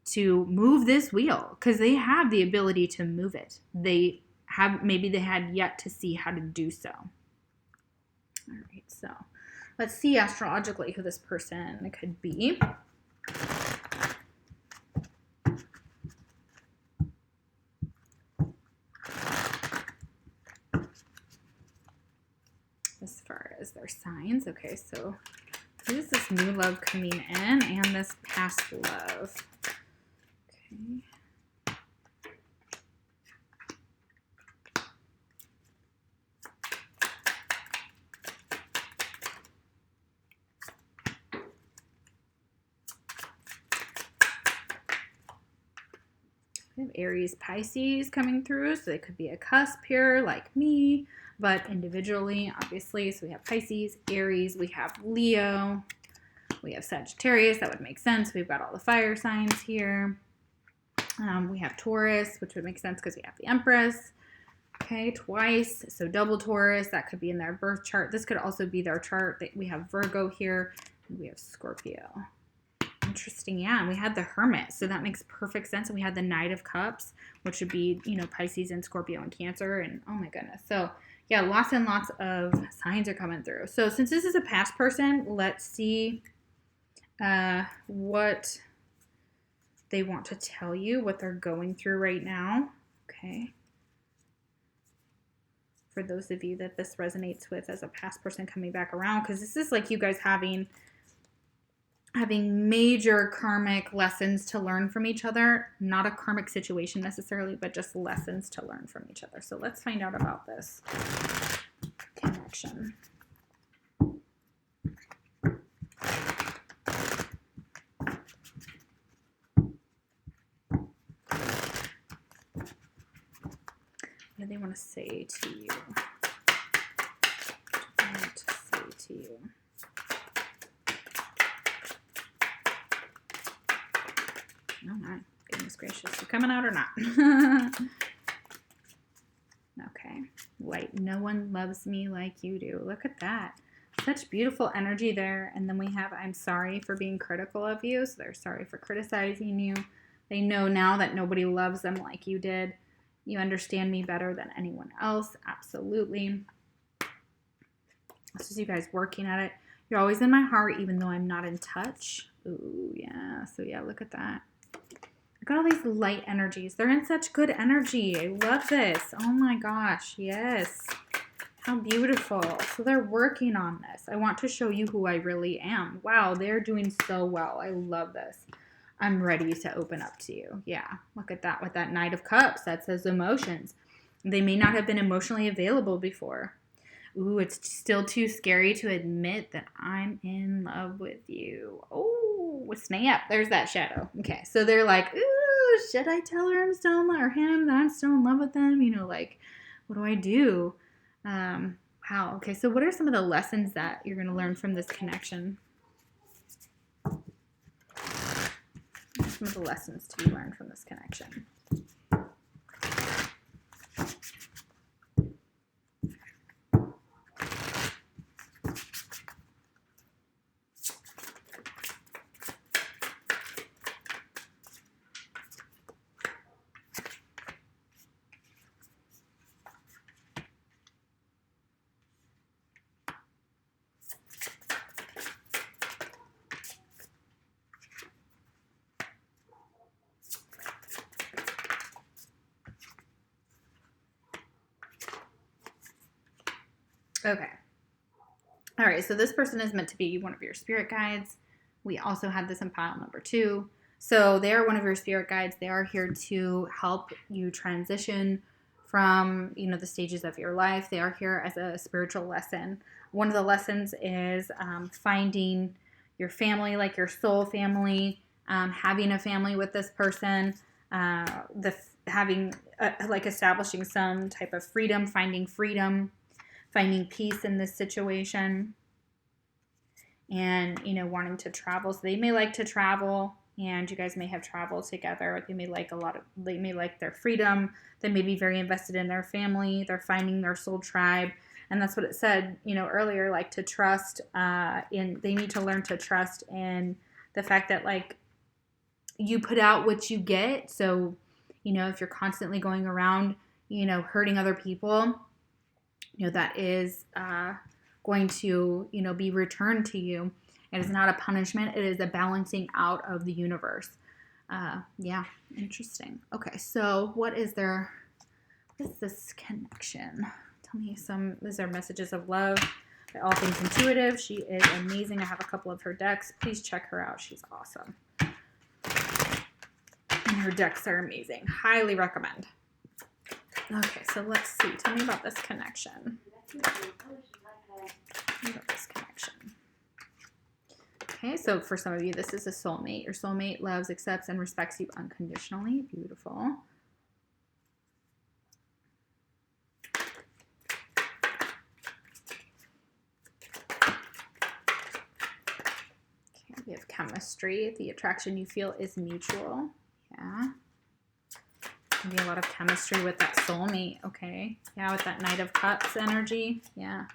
to move this wheel, because they have the ability to move it. Maybe they had yet to see how to do so. All right, so let's see astrologically who this person could be. As far as their signs. Okay, so who's this new love coming in and this past love? Okay. We have Aries, Pisces coming through, so they could be a cusp here, like me, but individually, obviously. So we have Pisces, Aries, we have Leo, we have Sagittarius. That would make sense. We've got all the fire signs here. We have Taurus, which would make sense because we have the Empress. Okay, twice. So double Taurus, that could be in their birth chart. This could also be their chart. We have Virgo here, and we have Scorpio. Interesting. Yeah, and we had the Hermit, so that makes perfect sense. And we had the Knight of Cups, which would be, Pisces and Scorpio and Cancer, and oh my goodness. So yeah, lots and lots of signs are coming through. So since this is a past person, let's see what they want to tell you, what they're going through right now. Okay. For those of you that this resonates with as a past person coming back around, because this is like you guys having major karmic lessons to learn from each other. Not a karmic situation necessarily, but just lessons to learn from each other. So let's find out about this connection. What do they want to say to you? What do they want to say to you? Oh my goodness gracious. You coming out or not? Okay. Light. No one loves me like you do. Look at that. Such beautiful energy there. And then we have, I'm sorry for being critical of you. So they're sorry for criticizing you. They know now that nobody loves them like you did. You understand me better than anyone else. Absolutely. This is you guys working at it. You're always in my heart, even though I'm not in touch. Ooh, yeah. So yeah, look at that. Look at all these light energies. They're in such good energy. I love this. Oh my gosh. Yes. How beautiful. So they're working on this. I want to show you who I really am. Wow, they're doing so well. I love this. I'm ready to open up to you. Yeah, look at that with that Knight of Cups. That says emotions. They may not have been emotionally available before. Ooh, it's still too scary to admit that I'm in love with you. Oh, snap. There's that shadow. Okay, so they're like, ooh, should I tell her I'm still in love, or him that I'm still in love with them? You know, like, what do I do? Wow. Okay, so what are some of the lessons that you're going to learn from this connection? Some of the lessons to be learned from this connection. Okay. All right, so this person is meant to be one of your spirit guides. We also had this in pile number 2. So they are one of your spirit guides. They are here to help you transition from, you know, the stages of your life. They are here as a spiritual lesson. One of the lessons is finding your family, like your soul family, having a family with this person, like establishing some type of freedom, finding peace in this situation, and, you know, wanting to travel. So they may like to travel, and you guys may have traveled together. They may like their freedom. They may be very invested in their family. They're finding their soul tribe. And that's what it said, you know, earlier, like to trust they need to learn to trust in the fact that, like, you put out what you get. So, you know, if you're constantly going around, you know, hurting other people, you know, that is going to, you know, be returned to you. It is not a punishment. It is a balancing out of the universe. Yeah, interesting. Okay, so what is this connection? Tell me these are messages of love by All Things Intuitive. She is amazing. I have a couple of her decks. Please check her out. She's awesome. And her decks are amazing. Highly recommend. Okay, so let's see. Tell me about this connection. Okay, so for some of you, this is a soulmate. Your soulmate loves, accepts, and respects you unconditionally. Beautiful. Okay, we have chemistry. The attraction you feel is mutual. Yeah. Maybe a lot of chemistry with that soulmate. Okay. Yeah, with that Knight of Cups energy. Yeah.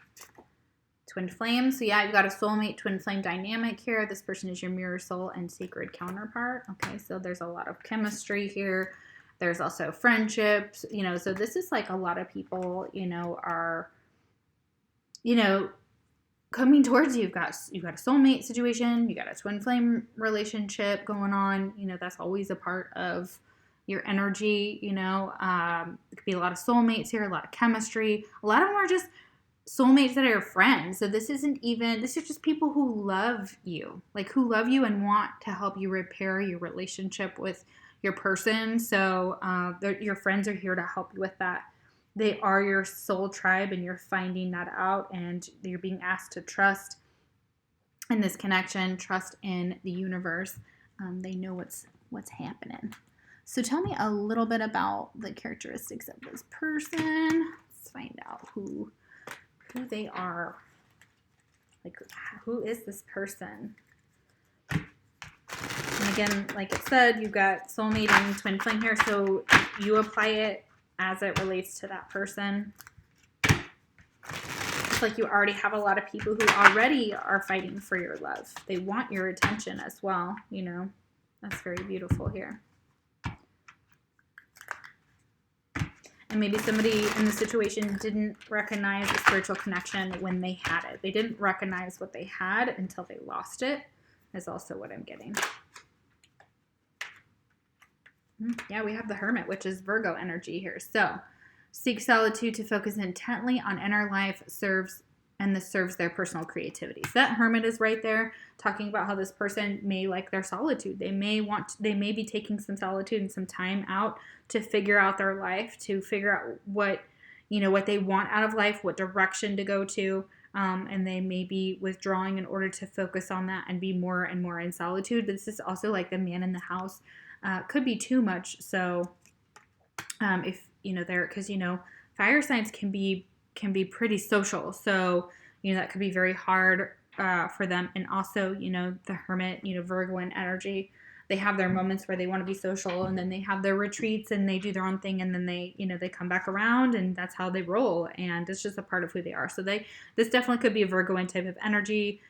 Twin flame. So yeah, you've got a soulmate twin flame dynamic here. This person is your mirror soul and sacred counterpart. Okay, so there's a lot of chemistry here. There's also friendships, you know, so this is like a lot of people, you know, are, you know, coming towards you. You've got a soulmate situation. You got a twin flame relationship going on. You know, that's always a part of your energy, you know. It could be a lot of soulmates here, a lot of chemistry. A lot of them are just soulmates that are your friends. So this is just people who love you, like who love you and want to help you repair your relationship with your person. So your friends are here to help you with that. They are your soul tribe, and you're finding that out, and you're being asked to trust in this connection, trust in the universe. They know what's happening. So tell me a little bit about the characteristics of this person. Let's find out who they are. Like, who is this person? And again, like it said, you've got soulmate and twin flame here, so you apply it as it relates to that person. It's like you already have a lot of people who already are fighting for your love. They want your attention as well, you know. That's very beautiful here. And maybe somebody in the situation didn't recognize the spiritual connection when they had it. They didn't recognize what they had until they lost it, is also what I'm getting. Yeah, we have the Hermit, which is Virgo energy here. So, seek solitude to focus intently on inner life this serves their personal creativity. So that Hermit is right there talking about how this person may like their solitude. They may be taking some solitude and some time out to figure out their life, to figure out what they want out of life, what direction to go to. And they may be withdrawing in order to focus on that and be more and more in solitude. This is also like the man in the house. Could be too much. So if because fire signs can be pretty social, so that could be very hard for them. And also the Hermit, Virgoan energy, they have their moments where they want to be social, and then they have their retreats and they do their own thing, and then they they come back around, and that's how they roll, and it's just a part of who they are. So this definitely could be a Virgoan type of energy.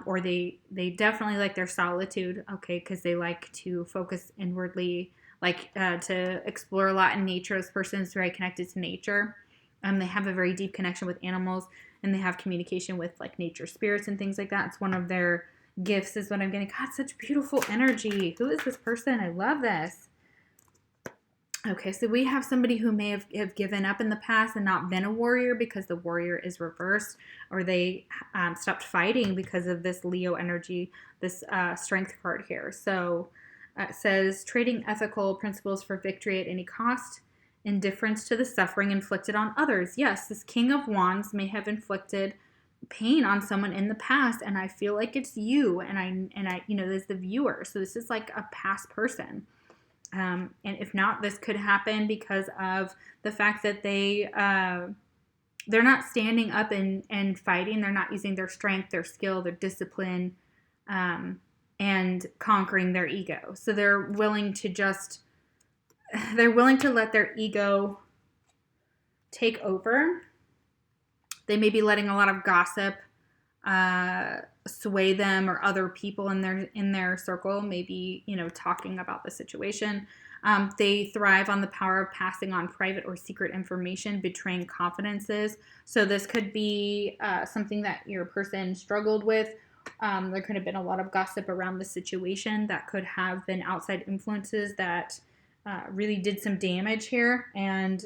Or they definitely like their solitude, okay, because they like to focus inwardly, like to explore a lot in nature. This person is very connected to nature. They have a very deep connection with animals, and they have communication with like nature spirits and things like that. It's one of their gifts is what I'm getting. God, such beautiful energy. Who is this person? I love this. Okay, so we have somebody who may have given up in the past and not been a warrior because the warrior is reversed, or they stopped fighting because of this Leo energy, this strength card here. So it says, trading ethical principles for victory at any cost, indifference to the suffering inflicted on others. Yes, this King of Wands may have inflicted pain on someone in the past, and I feel like it's you, and I there's the viewer. So this is like a past person. And if not, this could happen because of the fact that they're not standing up and fighting. They're not using their strength, their skill, their discipline, and conquering their ego. So they're willing to let their ego take over. They may be letting a lot of gossip sway them, or other people in their circle, maybe talking about the situation. They thrive on the power of passing on private or secret information, betraying confidences. So this could be something that your person struggled with. There could have been a lot of gossip around the situation. That could have been outside influences that really did some damage here. And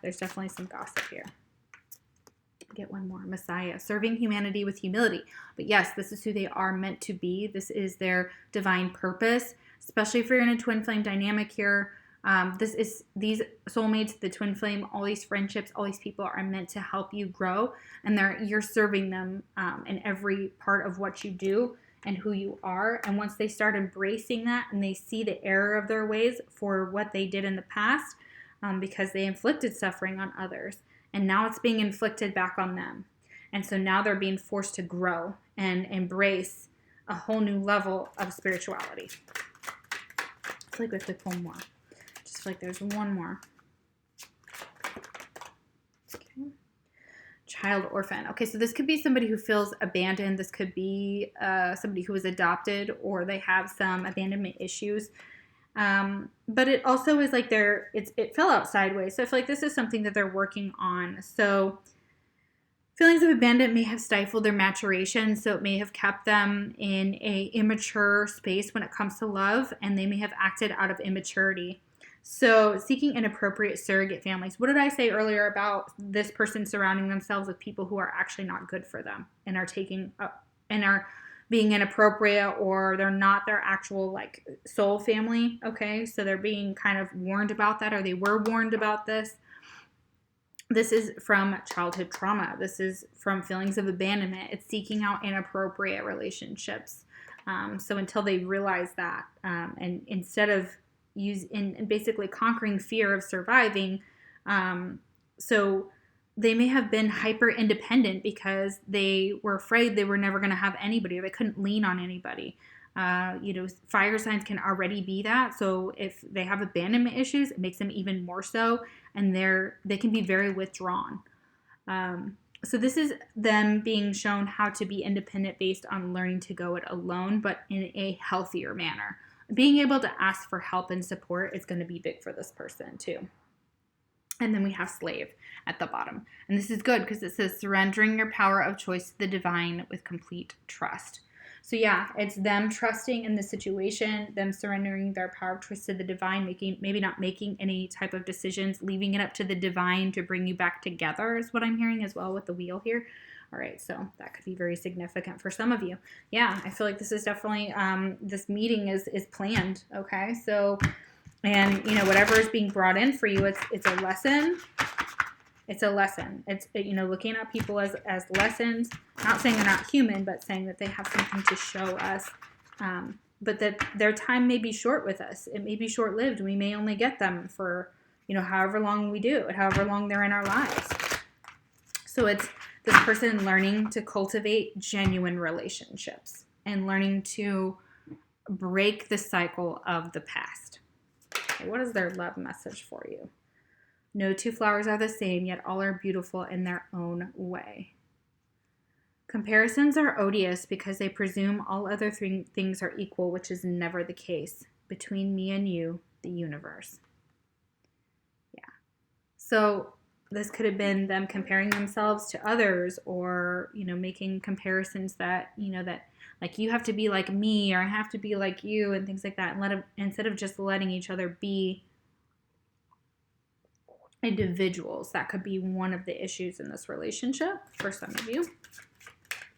there's definitely some gossip here. Get one more. Messiah, serving humanity with humility. But yes, this is who they are meant to be. This is their divine purpose, especially if you're in a twin flame dynamic here. These soulmates, the twin flame, all these friendships, all these people are meant to help you grow, and you're serving them in every part of what you do and who you are. And once they start embracing that and they see the error of their ways for what they did in the past, because they inflicted suffering on others, and now it's being inflicted back on them. And so now they're being forced to grow and embrace a whole new level of spirituality. I feel like we have to pull more. Just feel like there's one more. Okay. Child orphan. Okay, so this could be somebody who feels abandoned. This could be somebody who was adopted, or they have some abandonment issues. But it also is like it fell out sideways. So I feel like this is something that they're working on. So feelings of abandonment may have stifled their maturation. So it may have kept them in a immature space when it comes to love, and they may have acted out of immaturity. So seeking inappropriate surrogate families. What did I say earlier about this person surrounding themselves with people who are actually not good for them and are taking up and are being inappropriate, or they're not their actual like soul family? Okay, so they're being kind of warned about that, or they were warned about this. This is from childhood trauma. This is from feelings of abandonment. It's seeking out inappropriate relationships. So until they realize that, and instead of basically conquering fear of surviving, so they may have been hyper independent because they were afraid they were never going to have anybody, or they couldn't lean on anybody. Fire signs can already be that. So if they have abandonment issues, it makes them even more so, and they can be very withdrawn. So this is them being shown how to be independent based on learning to go it alone, but in a healthier manner. Being able to ask for help and support is going to be big for this person too. And then we have slave at the bottom. And this is good because it says surrendering your power of choice to the divine with complete trust. So yeah, it's them trusting in the situation, them surrendering their power of choice to the divine, maybe not making any type of decisions, leaving it up to the divine to bring you back together is what I'm hearing as well with the wheel here. All right, so that could be very significant for some of you. Yeah, I feel like this is definitely, this meeting is planned, okay? So, and, you know, whatever is being brought in for you, it's a lesson. It's a lesson. It's, you know, looking at people as lessons, not saying they're not human, but saying that they have something to show us, but that their time may be short with us. It may be short-lived. We may only get them for, you know, however long we do, however long they're in our lives. So it's this person learning to cultivate genuine relationships and learning to break the cycle of the past. Okay, what is their love message for you? No two flowers are the same, yet all are beautiful in their own way. Comparisons are odious because they presume all other things are equal, which is never the case. Between me and you, the universe. Yeah. So this could have been them comparing themselves to others, or, you know, making comparisons that, you know, that like you have to be like me, or I have to be like you, and things like that. And instead of just letting each other be individuals. That could be one of the issues in this relationship for some of you.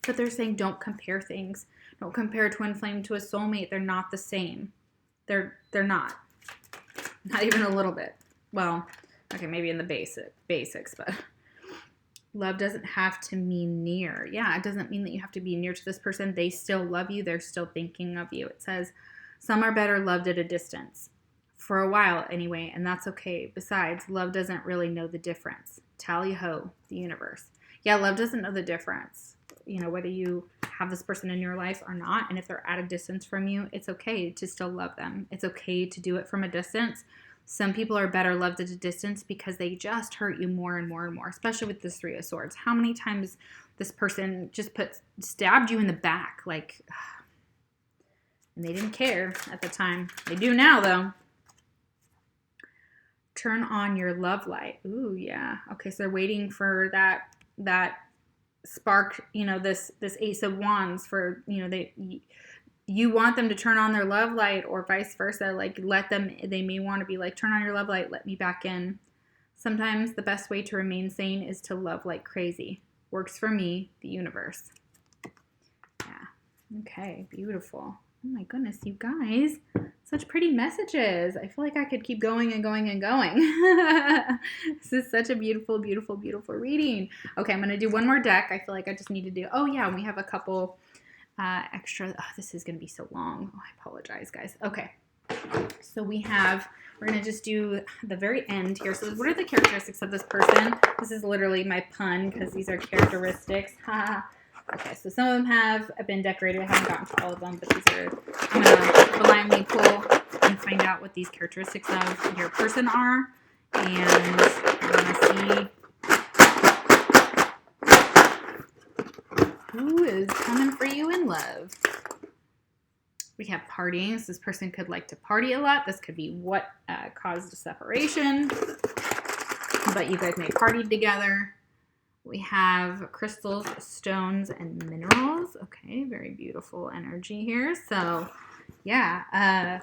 But they're saying don't compare things. Don't compare Twinflame to a soulmate. They're not the same. They're not. Not even a little bit. Well, okay, maybe in the basics, but love doesn't have to mean near. Yeah, it doesn't mean that you have to be near to this person. They still love you. They're still thinking of you. It says some are better loved at a distance. For a while anyway, and that's okay. Besides, love doesn't really know the difference. Tally-ho, the universe. Yeah, love doesn't know the difference. You know, whether you have this person in your life or not, and if they're at a distance from you, it's okay to still love them. It's okay to do it from a distance. Some people are better loved at a distance because they just hurt you more and more and more, especially with this Three of Swords. How many times this person just stabbed you in the back, like, and they didn't care at the time. They do now, though. Turn on your love light. Ooh, yeah. Okay, so they're waiting for that spark, you know, this Ace of Wands for, you know, you want them to turn on their love light, or vice versa. Like, they may want to be like, turn on your love light, let me back in. Sometimes the best way to remain sane is to love like crazy. Works for me, the universe. Yeah. Okay, beautiful. Oh my goodness, you guys. Such pretty messages. I feel like I could keep going and going and going. This is such a beautiful, beautiful, beautiful reading. Okay, I'm going to do one more deck. I feel like I just need to do... Oh, yeah, we have a couple extra... Oh, this is going to be so long. Oh, I apologize, guys. Okay. So we're going to just do the very end here. So what are the characteristics of this person? This is literally my pun because these are characteristics. Okay, so some of them have been decorated. I haven't gotten to all of them, but these are, I'm going to blindly pull and find out what these characteristics of your person are. And we're going to see who is coming for you in love. We have partying. So this person could like to party a lot. This could be what caused a separation. But you guys may party together. We have crystals, stones, and minerals. Okay, very beautiful energy here. So, yeah,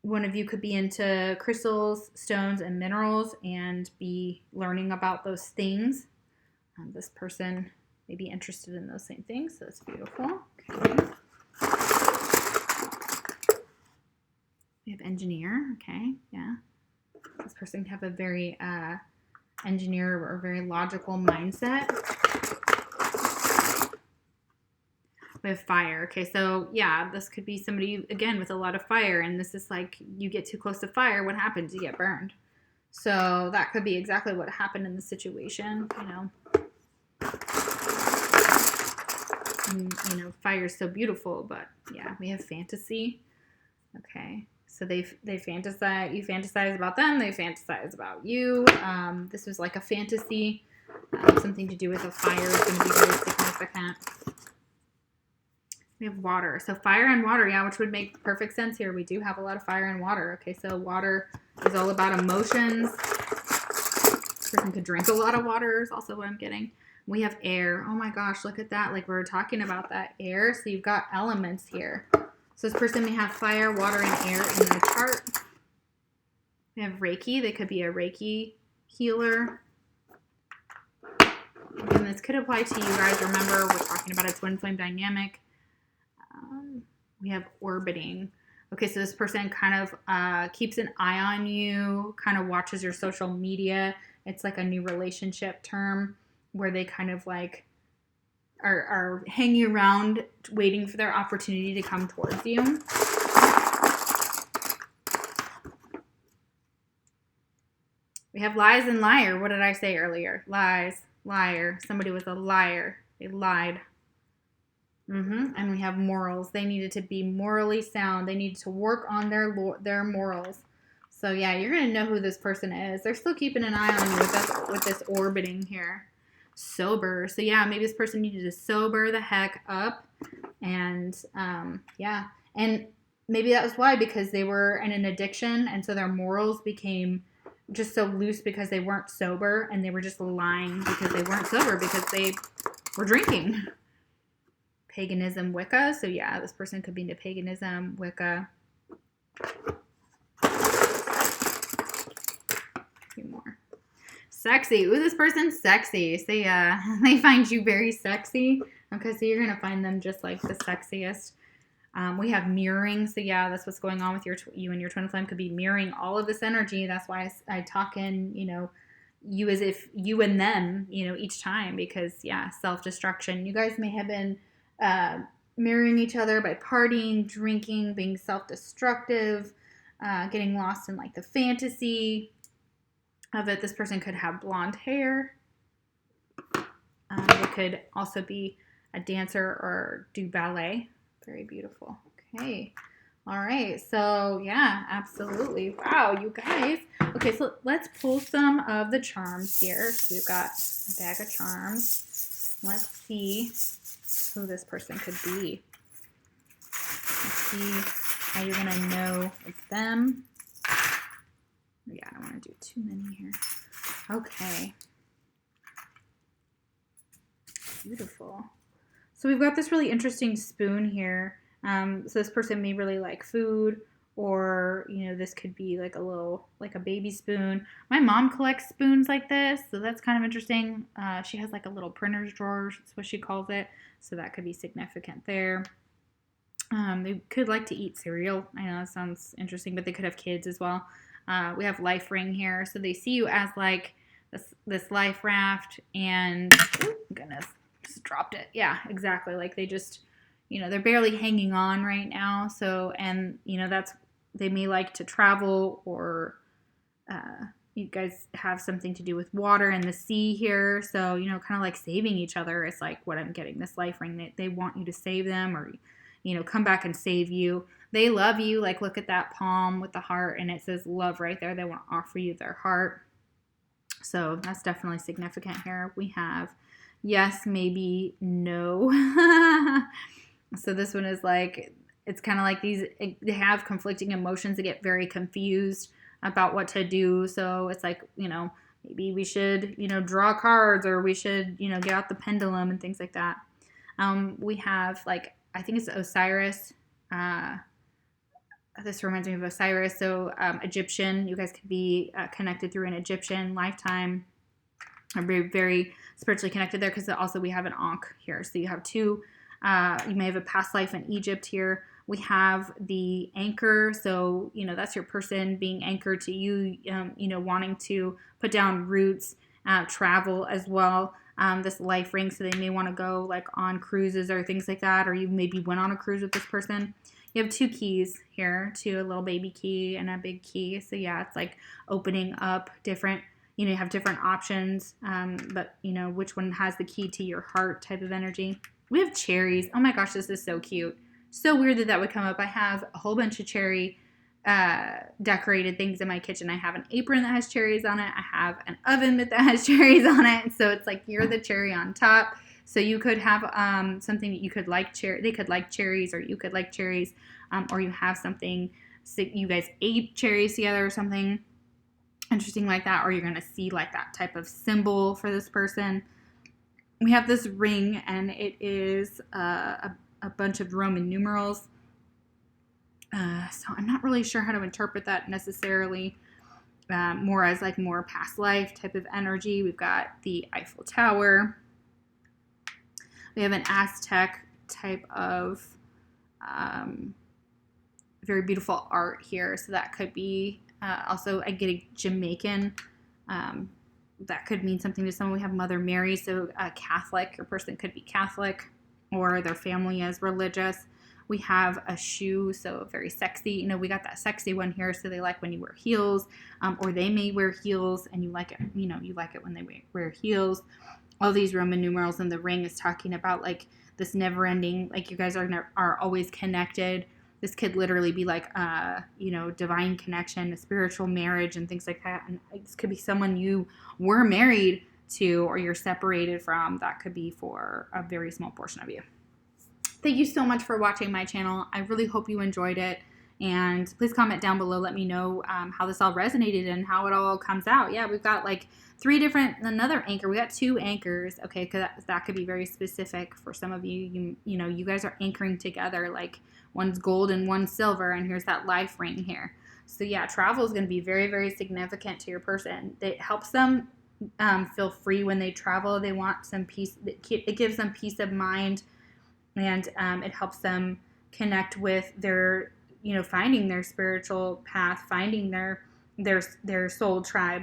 one of you could be into crystals, stones, and minerals and be learning about those things. This person may be interested in those same things, so it's beautiful. Okay. We have engineer. Okay, yeah. This person can have a very... engineer or very logical mindset. We have fire. Okay, so yeah, this could be somebody, again, with a lot of fire, and this is like, you get too close to fire, what happens? You get burned. So that could be exactly what happened in the situation, you know. And, you know, fire is so beautiful, but yeah, we have fantasy. Okay. So they fantasize, you fantasize about them, they fantasize about you. This was like a fantasy. Something to do with a fire is going to be very significant. We have water. So fire and water, yeah, which would make perfect sense here. We do have a lot of fire and water. Okay, so water is all about emotions. person could drink a lot of water is also what I'm getting. We have air. Oh my gosh, look at that. Like we were talking about that air. So you've got elements here. So this person may have fire, water, and air in their chart. We have Reiki. They could be a Reiki healer. And this could apply to you guys. Remember, we're talking about a twin flame dynamic. We have orbiting. Okay, so this person kind of keeps an eye on you, kind of watches your social media. It's like a new relationship term where they kind of like are hanging around waiting for their opportunity to come towards you. We have lies and liar. What did I say earlier? Lies, liar. Somebody was a liar. They lied. And we have morals. They needed to be morally sound. They needed to work on their morals. So yeah, you're going to know who this person is. They're still keeping an eye on you with this orbiting here. Sober. So yeah, maybe this person needed to sober the heck up. And yeah. And maybe that was why, because they were in an addiction. And so their morals became just so loose because they weren't sober. And they were just lying because they weren't sober because they were drinking. Paganism, Wicca. So yeah, this person could be into paganism, Wicca. A few more. Sexy. Ooh, this person's sexy. So yeah, they find you very sexy. Okay, so you're gonna find them just like the sexiest. We have mirroring. So yeah, that's what's going on with you and your twin flame. Could be mirroring all of this energy. That's why I talk in, you as if you and them, each time, because yeah, self-destruction. You guys may have been mirroring each other by partying, drinking, being self-destructive, getting lost in like the fantasy of it. This person could have blonde hair. They could also be a dancer or do ballet. Very beautiful. Okay. All right. So yeah, absolutely. Wow, you guys. Okay, so let's pull some of the charms here. So we've got a bag of charms. Let's see who this person could be. Let's see how you're going to know it's them. Yeah, I don't want to do too many here. Okay. Beautiful. So we've got this really interesting spoon here. So this person may really like food, or, this could be like a baby spoon. My mom collects spoons like this, so that's kind of interesting. She has like a little printer's drawer, that's what she calls it. So that could be significant there. They could like to eat cereal. I know that sounds interesting, but they could have kids as well. We have life ring here. So they see you as like this life raft, and oh, goodness, just dropped it. Yeah, exactly. Like they just, they're barely hanging on right now. So, and they may like to travel, or you guys have something to do with water and the sea here. So, kind of like saving each other is like what I'm getting, this life ring. They want you to save them, or, come back and save you. They love you. Like, look at that palm with the heart, and it says love right there. They want to offer you their heart. So that's definitely significant here. We have yes, maybe, no. So this one is like, it's kind of like they have conflicting emotions. They get very confused about what to do. So it's like, maybe we should, draw cards, or we should, get out the pendulum and things like that. We have like, I think it's Osiris. This reminds me of Osiris. So Egyptian, you guys could be connected through an Egyptian lifetime. I'm very, very spiritually connected there, because also we have an Ankh here. So you have two, you may have a past life in Egypt here. We have the anchor. So, that's your person being anchored to you, wanting to put down roots, travel as well. This life ring. So they may want to go like on cruises or things like that, or you maybe went on a cruise with this person. You have two keys here, a little baby key and a big key. So yeah, it's like opening up different, you have different options, but which one has the key to your heart type of energy. We have cherries. Oh my gosh, this is so cute. So weird that would come up. I have a whole bunch of cherry decorated things in my kitchen. I have an apron that has cherries on it. I have an oven that has cherries on it. So it's like you're the cherry on top. So you could have something that you could like they could like cherries, or you could like cherries, or you have something, so you guys ate cherries together or something. interesting like that, or you're going to see like that type of symbol for this person. We have this ring, and it is a bunch of Roman numerals. So I'm not really sure how to interpret that necessarily. More as like more past life type of energy. We've got the Eiffel Tower. We have an Aztec type of very beautiful art here. So that could be also, I get a Jamaican. That could mean something to someone. We have Mother Mary, so a Catholic. Your person could be Catholic, or their family is religious. We have a shoe, so very sexy. You know, we got that sexy one here, so they like when you wear heels, or they may wear heels, and you like it. You know, you like it when they wear heels. All these Roman numerals, and the ring is talking about like this never-ending, like you guys are always connected. This could literally be like, you know, divine connection, a spiritual marriage, and things like that. And this could be someone you were married to, or you're separated from. That could be for a very small portion of you. Thank you so much for watching my channel. I really hope you enjoyed it. And please comment down below. Let me know how this all resonated and how it all comes out. Yeah, we've got like another anchor. We got 2 anchors. Okay, because that could be very specific for some of you. You know, you guys are anchoring together. Like one's gold and one's silver. And here's that life ring here. So yeah, travel is going to be very, very significant to your person. It helps them feel free when they travel. They want some peace. It gives them peace of mind. And it helps them connect with their, you know, finding their spiritual path, finding their soul tribe.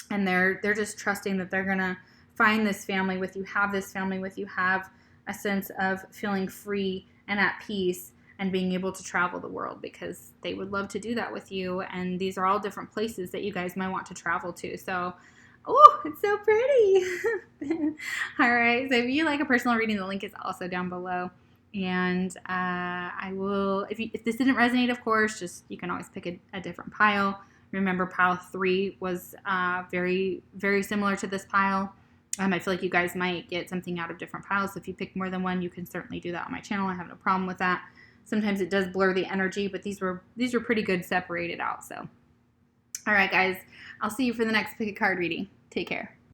And they're just trusting that they're going to find this family with you, have this family with you, have a sense of feeling free and at peace and being able to travel the world, because they would love to do that with you. And these are all different places that you guys might want to travel to. So, oh, it's so pretty. All right. So if you like a personal reading, the link is also down below. And I will, if this didn't resonate, of course, just, you can always pick a different pile. Remember, pile 3 was very, very similar to this pile. I feel like you guys might get something out of different piles. So if you pick more than one, you can certainly do that on my channel. I have no problem with that. Sometimes it does blur the energy, but these were pretty good separated out. So, all right, guys, I'll see you for the next pick a card reading. Take care.